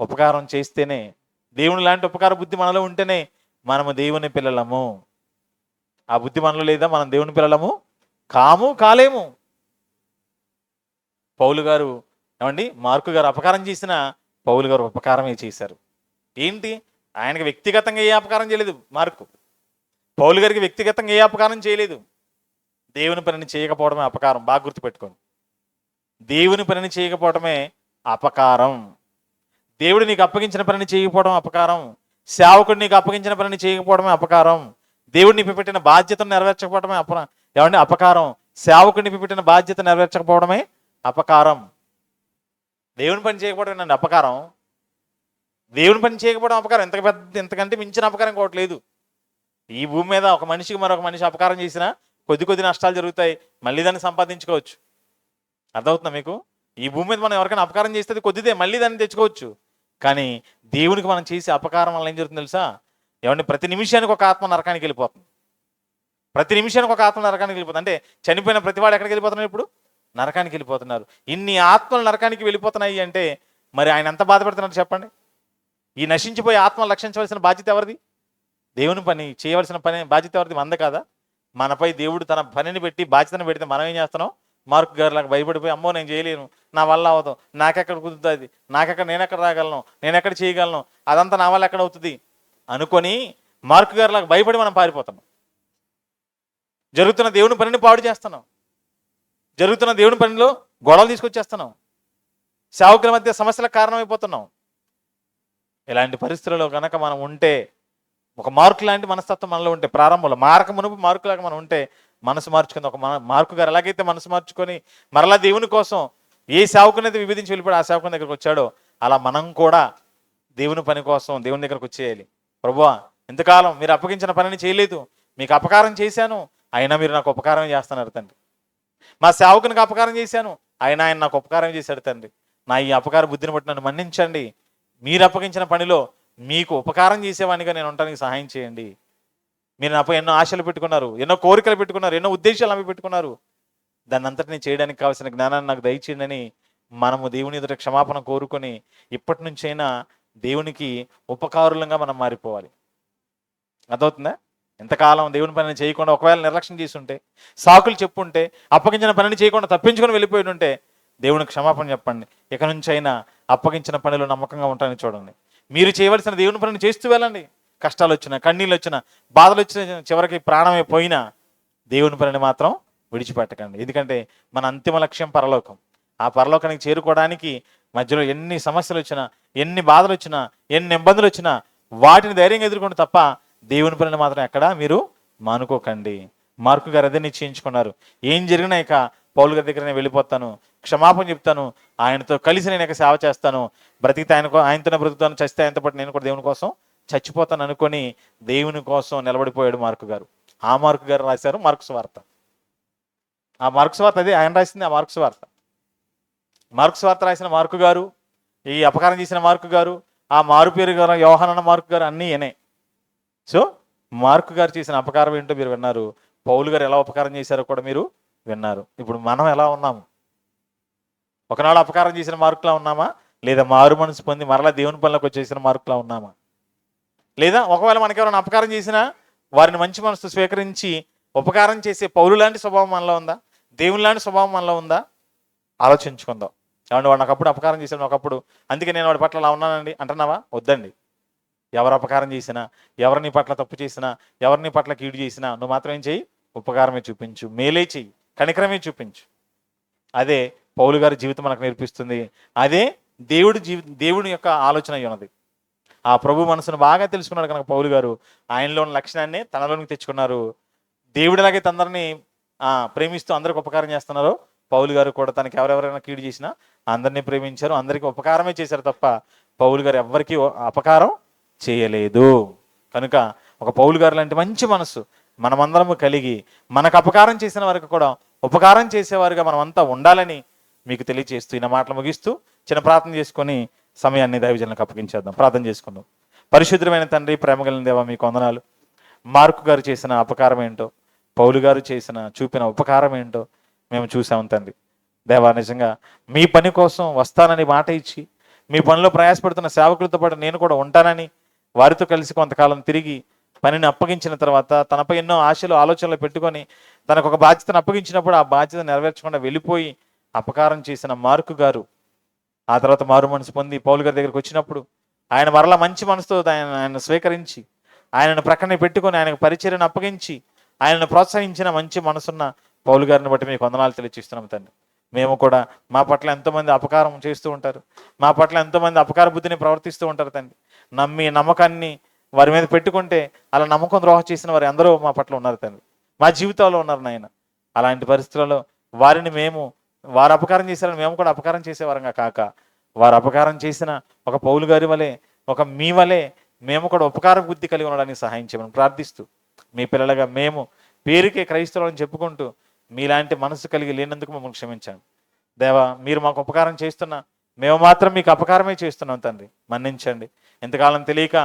ఉపకారం చేస్తేనే, దేవుని లాంటి ఉపకార బుద్ధి మనలో ఉంటేనే మనము దేవుని పిల్లలము. ఆ బుద్ధి మనలో లేదా మనం దేవుని పిల్లలము కాలేము. పౌలు గారు ఏమండి, మార్కు గారు అపకారం చేసిన పౌలు గారు ఉపకారమే చేశారు. ఏంటి? ఆయనకి వ్యక్తిగతంగా ఏ అపకారం చేయలేదు మార్కు. పౌలు గారికి వ్యక్తిగతంగా ఏ అపకారం చేయలేదు. దేవుని పనిని చేయకపోవడమే అపకారం. బాగా గుర్తుపెట్టుకోండి. దేవుని పనిని చేయకపోవడమే అపకారం. దేవుడు నీకు అప్పగించిన పనిని చేయకపోవడం అపకారం. సేవకుడు నీకు అప్పగించిన పనిని చేయకపోవడమే అపకారం. దేవుడు నీకు పెట్టిన బాధ్యతను నెరవేర్చకపోవడమే అపకారం. సేవకుడు నీకు పెట్టిన బాధ్యత నెరవేర్చకపోవడమే అపకారం. దేవుని పని చేయకపోవడం ఏంటండి అపకారం? దేవుని పని చేయకపోవడం అపకారం. ఎంతకంటే మించిన అపకారం ఇంకోటి లేదు. ఈ భూమి మీద ఒక మనిషికి మరొక మనిషి అపకారం చేసినా కొద్ది నష్టాలు జరుగుతాయి, మళ్ళీ దాన్ని సంపాదించుకోవచ్చు. అర్థమవుతుందా మీకు? ఈ భూమి మీద మనం ఎవరికైనా అపకారం చేస్తే కొద్దిదే, మళ్ళీ దాన్ని తెచ్చుకోవచ్చు. కానీ దేవునికి మనం చేసే అపకారం వల్ల ఏం జరుగుతుంది తెలుసా? ఏమంటే ప్రతి నిమిషానికి ఒక ఆత్మ నరకానికి వెళ్ళిపోతుంది. అంటే చనిపోయిన ప్రతివాడు ఎక్కడికి వెళ్ళిపోతున్నారు? ఇప్పుడు నరకానికి వెళ్ళిపోతున్నారు. ఇన్ని ఆత్మలు నరకానికి వెళ్ళిపోతున్నాయి అంటే మరి ఆయన ఎంత బాధపడుతున్నారు చెప్పండి. ఈ నశించిపోయే ఆత్మలు రక్షించవలసిన బాధ్యత ఎవరిది? దేవుని పని చేయవలసిన బాధ్యత ఎవరిది? మంద కాదా? మనపై దేవుడు తన పనిని పెట్టి బాధ్యతను పెడితే మనం ఏం చేస్తున్నాం? మార్కు గారిలాగా భయపడిపోయి, అమ్మో నేను చేయలేను, నా వల్ల అవ్వదు, నాకెక్కడ కుదురుతుంది, నేనెక్కడ రాగలను, నేనెక్కడ చేయగలను, అదంతా నా వల్ల ఎక్కడ అవుతుంది అనుకొని మార్కు గారిలాగా భయపడి మనం పారిపోతున్నాం. జరుగుతున్న దేవుని పనిని పాడు చేస్తున్నాం. జరుగుతున్న దేవుని పనిలో గొడవలు తీసుకొచ్చేస్తున్నాం. సేవకుల మధ్య సమస్యలకు కారణమైపోతున్నాం. ఇలాంటి పరిస్థితుల్లో కనుక మనం ఉంటే, ఒక మార్కు లాంటి మనస్తత్వం మనలో ఉంటే, ప్రారంభంలో మునుపు మార్కులాగా మనం ఉంటే మనసు మార్చుకుంది. ఒక మార్కు గారు ఎలాగైతే మనసు మార్చుకొని మరలా దేవుని కోసం ఏ సేవకునైతే విభజించి వెళ్ళిపోయి ఆ సేవకుని దగ్గరకు వచ్చాడో, అలా మనం కూడా దేవుని పని కోసం దేవుని దగ్గరకు వచ్చేయాలి. ప్రభువా ఇంతకాలం మీరు అప్పగించిన పనిని చేయలేదు, మీకు అపకారం చేశాను, అయినా మీరు నాకు ఉపకారం చేస్తున్నారు తండ్రి. మా సేవకునికి అపకారం చేశాను, అయినా ఆయన నాకు ఉపకారం చేశాడు తండ్రి. నా ఈ అపకార బుద్ధిని బట్టి నన్ను మన్నించండి. మీరు అప్పగించిన పనిలో మీకు ఉపకారం చేసేవాడినిగా నేను ఉండడానికి సహాయం చేయండి. మీరు నాపై ఎన్నో ఆశలు పెట్టుకున్నారు, ఎన్నో కోరికలు పెట్టుకున్నారు, ఎన్నో ఉద్దేశాలు అవి పెట్టుకున్నారు. దాన్ని అంతటిని చేయడానికి కావాల్సిన జ్ఞానాన్ని నాకు దయచేయండి అని మనము దేవుని ఎదుట క్షమాపణ కోరుకొని ఇప్పటి నుంచైనా దేవునికి ఉపకారులంగా మనం మారిపోవాలి. అర్థమవుతుందా? ఎంతకాలం దేవుని పనిని చేయకుండా ఒకవేళ నిర్లక్ష్యం చేసి ఉంటే, సాకులు చెప్పుంటే, అప్పగించిన పనిని చేయకుండా తప్పించుకొని వెళ్ళిపోయి ఉంటే దేవునికి క్షమాపణ చెప్పండి. ఇక నుంచి అయినా అప్పగించిన పనిలో నమ్మకంగా ఉంటానని చూడండి. మీరు చేయవలసిన దేవుని పనిని చేస్తూ వెళ్ళండి. కష్టాలు వచ్చినా, కన్నీళ్ళు వచ్చినా, బాధలు వచ్చినా, చివరికి ప్రాణమే పోయినా దేవుని పనిని మాత్రం విడిచిపెట్టకండి. ఎందుకంటే మన అంతిమ లక్ష్యం పరలోకం. ఆ పరలోకానికి చేరుకోవడానికి మధ్యలో ఎన్ని సమస్యలు వచ్చినా, ఎన్ని బాధలు వచ్చినా, ఎన్ని ఇబ్బందులు వచ్చినా వాటిని ధైర్యంగా ఎదుర్కొంటే తప్ప దేవుని పనిని మాత్రం ఎక్కడా మీరు మానుకోకండి. మార్కు గారు అదే నిశ్చయించుకున్నారు. ఏం జరిగినా ఇక పౌలు గారి దగ్గర నేను వెళ్ళిపోతాను, క్షమాపణ చెప్తాను, ఆయనతో కలిసి నేను ఇక సేవ చేస్తాను, బ్రతికితే ఆయనతోనే బ్రతుకుతాను, చచ్చితే ఆయనతో పాటు నేను కూడా దేవుని కోసం చచ్చిపోతాను అనుకొని దేవుని కోసం నిలబడిపోయాడు మార్కు గారు. ఆ మార్కు గారు రాశారు మార్కు సువార్త. ఆ మార్కు సువార్త అదే ఆయన రాసింది. ఆ మార్కు సువార్త, మార్కు సువార్త రాసిన మార్కు గారు, ఈ అపకారం చేసిన మార్కు గారు, ఆ మారు పేరు గారు యోహానన్న మార్కు గారు అన్నీ ఈయనే. సో మార్కు గారు చేసిన అపకారం ఏంటో మీరు విన్నారు, పౌలు గారు ఎలా ఉపకారం చేశారో కూడా మీరు విన్నారు. ఇప్పుడు మనం ఎలా ఉన్నాము? ఒకనాడు అపకారం చేసిన మార్కులా ఉన్నామా, లేదా మారు మనసు పొంది మరలా దేవుని పనులకు వచ్చేసిన మార్కులా ఉన్నామా? లేదా ఒకవేళ మనకెవరైనా అపకారం చేసినా వారిని మంచి మనసు స్వీకరించి ఉపకారం చేసే పౌలు లాంటి స్వభావం మనలో ఉందా, దేవుని లాంటి స్వభావం మనలో ఉందా? ఆలోచించుకుందాం. ఏమంటే వాడు ఒకప్పుడు అపకారం చేశాను, ఒకప్పుడు అందుకే నేను వాడి పట్ల అలా ఉన్నానండి అంటున్నావా? వద్దండి. ఎవరు అపకారం చేసినా, ఎవరు నీ పట్ల తప్పు చేసినా, ఎవరు నీ పట్ల కీడు చేసినా నువ్వు మాత్రం ఏం చెయ్యి? ఉపకారమే చూపించు, మేలే చెయ్యి, కనికరమే చూపించు. అదే పౌలు గారి జీవితం మనకు నేర్పిస్తుంది. అదే దేవుడి యొక్క ఆలోచన అయి ఉన్నది. ఆ ప్రభు మనసును బాగా తెలుసుకున్నాడు కనుక పౌలు గారు ఆయనలో ఉన్న లక్షణాన్ని తనలోనికి తెచ్చుకున్నారు. దేవుడిలాగే అందరినీ ప్రేమిస్తూ అందరికి ఉపకారం చేస్తున్నారో పౌలు గారు కూడా తనకి ఎవరెవరైనా కీడు చేసినా అందరినీ ప్రేమించారు, అందరికీ ఉపకారమే చేశారు తప్ప పౌలు గారు ఎవరికి అపకారం చేయలేదు. కనుక ఒక పౌలు గారు లాంటి మంచి మనసు మనమందరము కలిగి మనకు అపకారం చేసిన వారికి కూడా ఉపకారం చేసేవారుగా మనం అంతా ఉండాలని మీకు తెలియజేస్తూ ఈ మాటలు ముగిస్తూ చిన్న ప్రార్థన చేసుకొని సమయాన్ని దైవజనులకు అప్పగించేద్దాం. ప్రార్థన చేసుకుందాం. పరిశుద్ధమైన తండ్రి, ప్రేమగలిగిన దేవా, మీకు వందనాలు. మార్కు గారు చేసిన అపకారం ఏంటో, పౌలు గారు చూపిన ఉపకారం ఏంటో మేము చూసాము తండ్రి. దేవా, నిజంగా మీ పని కోసం వస్తానని మాట ఇచ్చి మీ పనిలో ప్రయాసపడుతున్న సేవకులతో పాటు నేను కూడా ఉంటానని వారితో కలిసి కొంతకాలం తిరిగి పనిని అప్పగించిన తర్వాత తనపై ఎన్నో ఆశలు ఆలోచనలు పెట్టుకొని తనకు ఒక బాధ్యతను అప్పగించినప్పుడు ఆ బాధ్యత నెరవేర్చకుండా వెళ్ళిపోయి అపకారం చేసిన మార్కు గారు ఆ తర్వాత మారు మనసు పొంది పౌలు గారి దగ్గరికి వచ్చినప్పుడు ఆయన మరలా మంచి మనసుతో ఆయన స్వీకరించి ఆయనను ప్రక్కనే పెట్టుకొని ఆయనకు పరిచర్యను అప్పగించి ఆయనను ప్రోత్సహించిన మంచి మనసున్న పౌలు గారిని బట్టి మీకు వందనాలు తెలియజేస్తున్నాం తండ్రి. మేము కూడా మా పట్ల ఎంతోమంది అపకారం చేస్తూ ఉంటారు, మా పట్ల ఎంతోమంది అపకార బుద్ధిని ప్రవర్తిస్తూ ఉంటారు తండ్రి. నమ్మకాన్ని వారి మీద పెట్టుకుంటే అలా నమ్మకం ద్రోహం చేసిన వారు ఎందరో మా పట్ల ఉన్నారు తండ్రి, మా జీవితాల్లో ఉన్నారు నాయన. అలాంటి పరిస్థితులలో వారిని వారు అపకారం చేశారని మేము కూడా అపకారం చేసేవారంగా కాక వారు అపకారం చేసిన ఒక పౌలు గారి వలె, ఒక మీ వలె మేము కూడా ఉపకార బుద్ధి కలిగి ఉండడానికి సహాయం చేయమని ప్రార్థిస్తూ మీ పిల్లలుగా మేము పేరుకే క్రైస్తవులని చెప్పుకుంటూ మీలాంటి మనసు కలిగి లేనందుకు మమ్మల్ని క్షమించండి దేవా. మీరు మాకు ఉపకారం చేస్తున్నా మేము మాత్రం మీకు అపకారమే చేస్తున్నాం తండ్రి, మన్నించండి. ఎంతకాలం తెలియక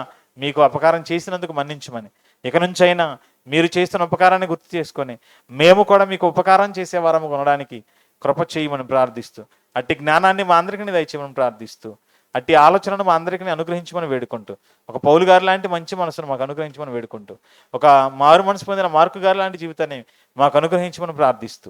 మీకు అపకారం చేసినందుకు మన్నించమని, ఇక నుంచి అయినా మీరు చేస్తున్న ఉపకారాన్ని గుర్తు చేసుకొని మేము కూడా మీకు ఉపకారం చేసే వారము కొనడానికి కృప చేయమని ప్రార్థిస్తూ, అట్టి జ్ఞానాన్ని మా అందరికీ దయచేయమని ప్రార్థిస్తూ, అట్టి ఆలోచనను మా అందరికీ అనుగ్రహించమని వేడుకుంటూ, ఒక పౌలు గారు లాంటి మంచి మనసును మాకు అనుగ్రహించమని వేడుకుంటూ, ఒక మారు మనసు పొందిన మార్కు గారు లాంటి జీవితాన్ని మాకు అనుగ్రహించమని ప్రార్థిస్తూ,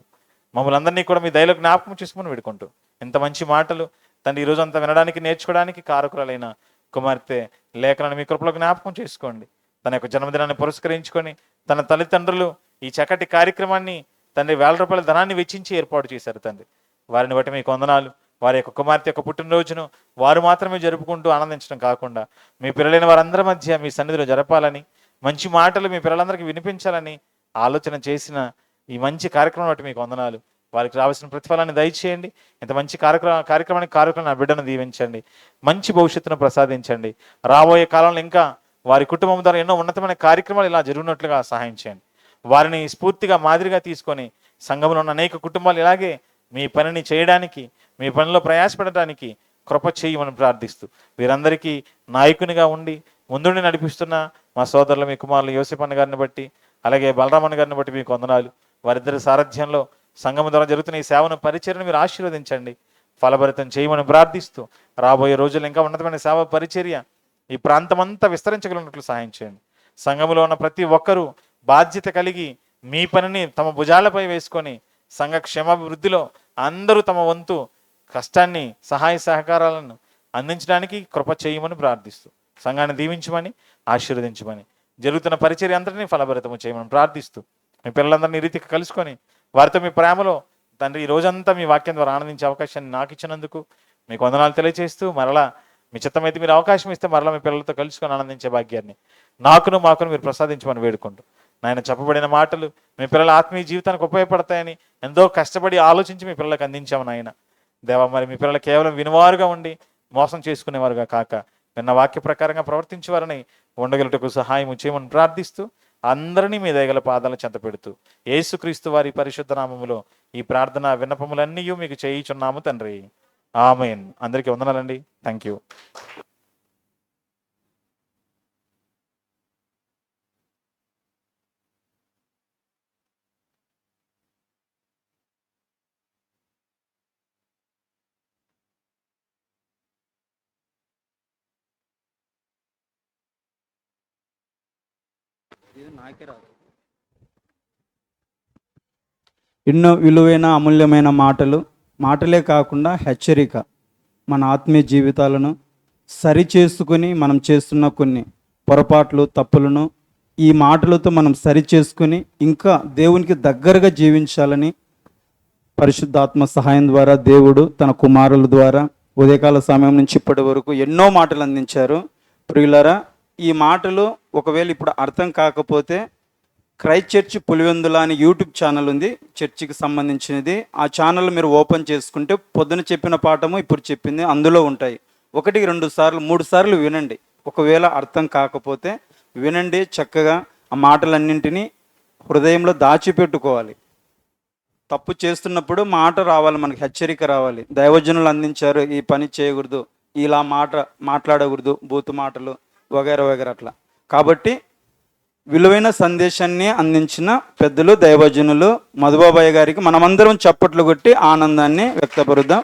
మమ్మల్ని అందరినీ కూడా మీ దయలో జ్ఞాపకం చేసుకుని వేడుకుంటూ, ఇంత మంచి మాటలు తండ్రి ఈరోజు అంతా వినడానికి నేర్చుకోవడానికి కారకురాలైన కుమార్తె లేఖలను మీ కృపలో జ్ఞాపకం చేసుకోండి. తన యొక్క జన్మదినాన్ని పురస్కరించుకొని తన తల్లిదండ్రులు ఈ చక్కటి కార్యక్రమాన్ని తండ్రి ₹1000 ధనాన్ని వెచ్చించి ఏర్పాటు చేశారు తండ్రి. వారిని బట్టి మీకు వందనాలు. వారి యొక్క కుమార్తె యొక్క పుట్టినరోజును వారు మాత్రమే జరుపుకుంటూ ఆనందించడం కాకుండా మీ పిల్లలైన వారందరి మధ్య మీ సన్నిధిలో జరపాలని, మంచి మాటలు మీ పిల్లలందరికీ వినిపించాలని ఆలోచన చేసిన ఈ మంచి కార్యక్రమం బట్టి మీకు వందనాలు. వారికి రావాల్సిన ప్రతిఫలాన్ని దయచేయండి. ఇంత మంచి కార్యక్రమానికి నా బిడ్డను దీవించండి, మంచి భవిష్యత్తును ప్రసాదించండి. రాబోయే కాలంలో ఇంకా వారి కుటుంబం ద్వారా ఎన్నో ఉన్నతమైన కార్యక్రమాలు ఇలా జరుగునట్లుగా సహాయం చేయండి. వారిని స్ఫూర్తిగా మాదిరిగా తీసుకొని సంఘంలో ఉన్న అనేక కుటుంబాలు ఇలాగే మీ పనిని చేయడానికి, మీ పనిలో ప్రయాసపడటానికి కృప చేయమని ప్రార్థిస్తూ, వీరందరికీ నాయకునిగా ఉండి ముందుండి నడిపిస్తున్న మా సోదరులు, మీ కుమారులు యోసేపన్న గారిని బట్టి, అలాగే బలరామన్న గారిని బట్టి మీకు వందనాలు. వారిద్దరి సారథ్యంలో సంఘం ద్వారా జరుగుతున్న ఈ సేవను, పరిచర్యను మీరు ఆశీర్వదించండి, ఫలభరితం చేయమని ప్రార్థిస్తూ, రాబోయే రోజులు ఇంకా ఉన్నతమైన సేవ పరిచర్య ఈ ప్రాంతమంతా విస్తరించగలిగినట్లు సహాయం చేయండి. సంఘంలో ఉన్న ప్రతి ఒక్కరూ బాధ్యత కలిగి మీ పనిని తమ భుజాలపై వేసుకొని సంఘ క్షేమాభివృద్ధిలో అందరూ తమ వంతు కష్టాన్ని, సహాయ సహకారాలను అందించడానికి కృప చేయమని ప్రార్థిస్తూ, సంఘాన్ని దీవించమని, ఆశీర్వదించమని, జరుగుతున్న పరిచర్య అంతటినీ ఫలభరితము చేయమని ప్రార్థిస్తూ, మీ పిల్లలందరినీ ఈ రీతికి కలుసుకొని వారితో మీ ప్రేమలో తండ్రి ఈ రోజంతా మీ వాక్యం ద్వారా ఆనందించే అవకాశాన్ని నాకు ఇచ్చినందుకు మీకు వందనాలు తెలియజేస్తూ, మరలా మీ చిత్తమైతే మీరు అవకాశం ఇస్తే మరలా మీ పిల్లలతో కలుసుకొని ఆనందించే భాగ్యాన్ని మాకును మీరు ప్రసాదించమని వేడుకుంటూ, నాయన చెప్పబడిన మాటలు మీ పిల్లల ఆత్మీయ జీవితానికి ఉపయోగపడతాయని ఎంతో కష్టపడి ఆలోచించి మీ పిల్లలకు అందించాము నాయన. దేవా, మరి మీ పిల్లలు కేవలం వినువారుగా ఉండి మోసం చేసుకునేవారుగా కాక విన్న వాక్య ప్రకారంగా ప్రవర్తించేవారని ఉండగలుగుటకు సహాయం చేయమని ప్రార్థిస్తూ, అందరినీ మీ దయగల పాదాల చెంత పెడుతూ, యేసుక్రీస్తు వారి పరిశుద్ధ నామములో ఈ ప్రార్థన విన్నపములన్నీ మీకు చేయుచున్నాము తండ్రి. ఆమేన్. అందరికీ వందనాలండి. Thank you. ఎన్నో విలువైన అమూల్యమైన మాటలే కాకుండా హెచ్చరిక, మన ఆత్మీయ జీవితాలను సరిచేసుకుని మనం చేస్తున్న కొన్ని పొరపాట్లు, తప్పులను ఈ మాటలతో మనం సరిచేసుకుని ఇంకా దేవునికి దగ్గరగా జీవించాలని పరిశుద్ధాత్మ సహాయం ద్వారా దేవుడు తన కుమారుల ద్వారా ఉదయకాల సమయం నుంచి ఇప్పటి వరకు ఎన్నో మాటలు అందించారు. ప్రియులారా, ఈ మాటలు ఒకవేళ ఇప్పుడు అర్థం కాకపోతే క్రైస్ట్ చర్చ్ పులివెందుల అని యూట్యూబ్ ఛానల్ ఉంది, చర్చికి సంబంధించినది. ఆ ఛానల్ మీరు ఓపెన్ చేసుకుంటే పొద్దున చెప్పిన పాఠము ఇప్పుడు చెప్పింది అందులో ఉంటాయి. 1, 2 సార్లు 3 సార్లు వినండి. ఒకవేళ అర్థం కాకపోతే వినండి, చక్కగా ఆ మాటలన్నింటినీ హృదయంలో దాచిపెట్టుకోవాలి. తప్పు చేస్తున్నప్పుడు మాట రావాలి, మనకి హెచ్చరిక రావాలి. దైవజనులు అందించారు, ఈ పని చేయకూడదు, ఇలా మాట్లాడకూడదు, బూతు మాటలు వగైరా వగైరా అట్లా. కాబట్టి విలువైన సందేశాన్ని అందించిన పెద్దలు, దైవజనులు మధుబాబాయ్ గారికి మనమందరం చప్పట్లు కొట్టి ఆనందాన్ని వ్యక్తపరుద్దాం.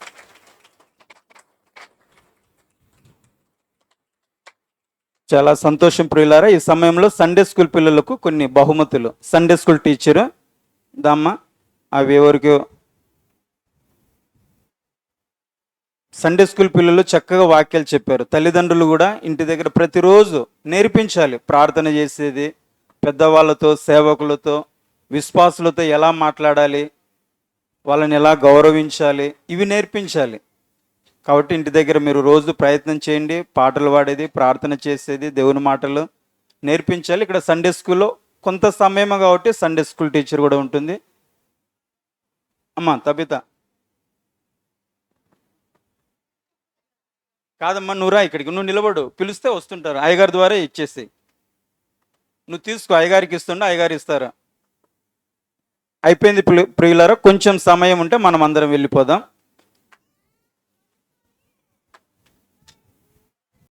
చాలా సంతోషం ప్రియులారా. ఈ సమయంలో సండే స్కూల్ పిల్లలకు కొన్ని బహుమతులు. సండే స్కూల్ టీచరు దమ్మ, అవి ఎవరికి సండే స్కూల్ పిల్లలు చక్కగా వాక్యాలు చెప్పారు. తల్లిదండ్రులు కూడా ఇంటి దగ్గర ప్రతిరోజు నేర్పించాలి. ప్రార్థన చేసేది, పెద్దవాళ్ళతో, సేవకులతో, విశ్వాసులతో ఎలా మాట్లాడాలి, వాళ్ళని ఎలా గౌరవించాలి, ఇవి నేర్పించాలి. కాబట్టి ఇంటి దగ్గర మీరు రోజు ప్రయత్నం చేయండి. పాటలు పాడేది, ప్రార్థన చేసేది, దేవుని మాటలు నేర్పించాలి. ఇక్కడ సండే స్కూల్లో కొంత సమయమే కాబట్టి సండే స్కూల్ టీచర్ కూడా ఉంటుంది. అమ్మా తబిత, కాదమ్మా నువ్వురా ఇక్కడికి, నువ్వు నిలబడు, పిలిస్తే వస్తుంటారు. అయ్యగారి ద్వారా ఇచ్చేసి నువ్వు తీసుకో, అయ్యగారికి ఇస్తుండే అయ్యగారు ఇస్తారా. అయిపోయింది ప్రియులారా. కొంచెం సమయం ఉంటే మనం అందరం వెళ్ళిపోదాం.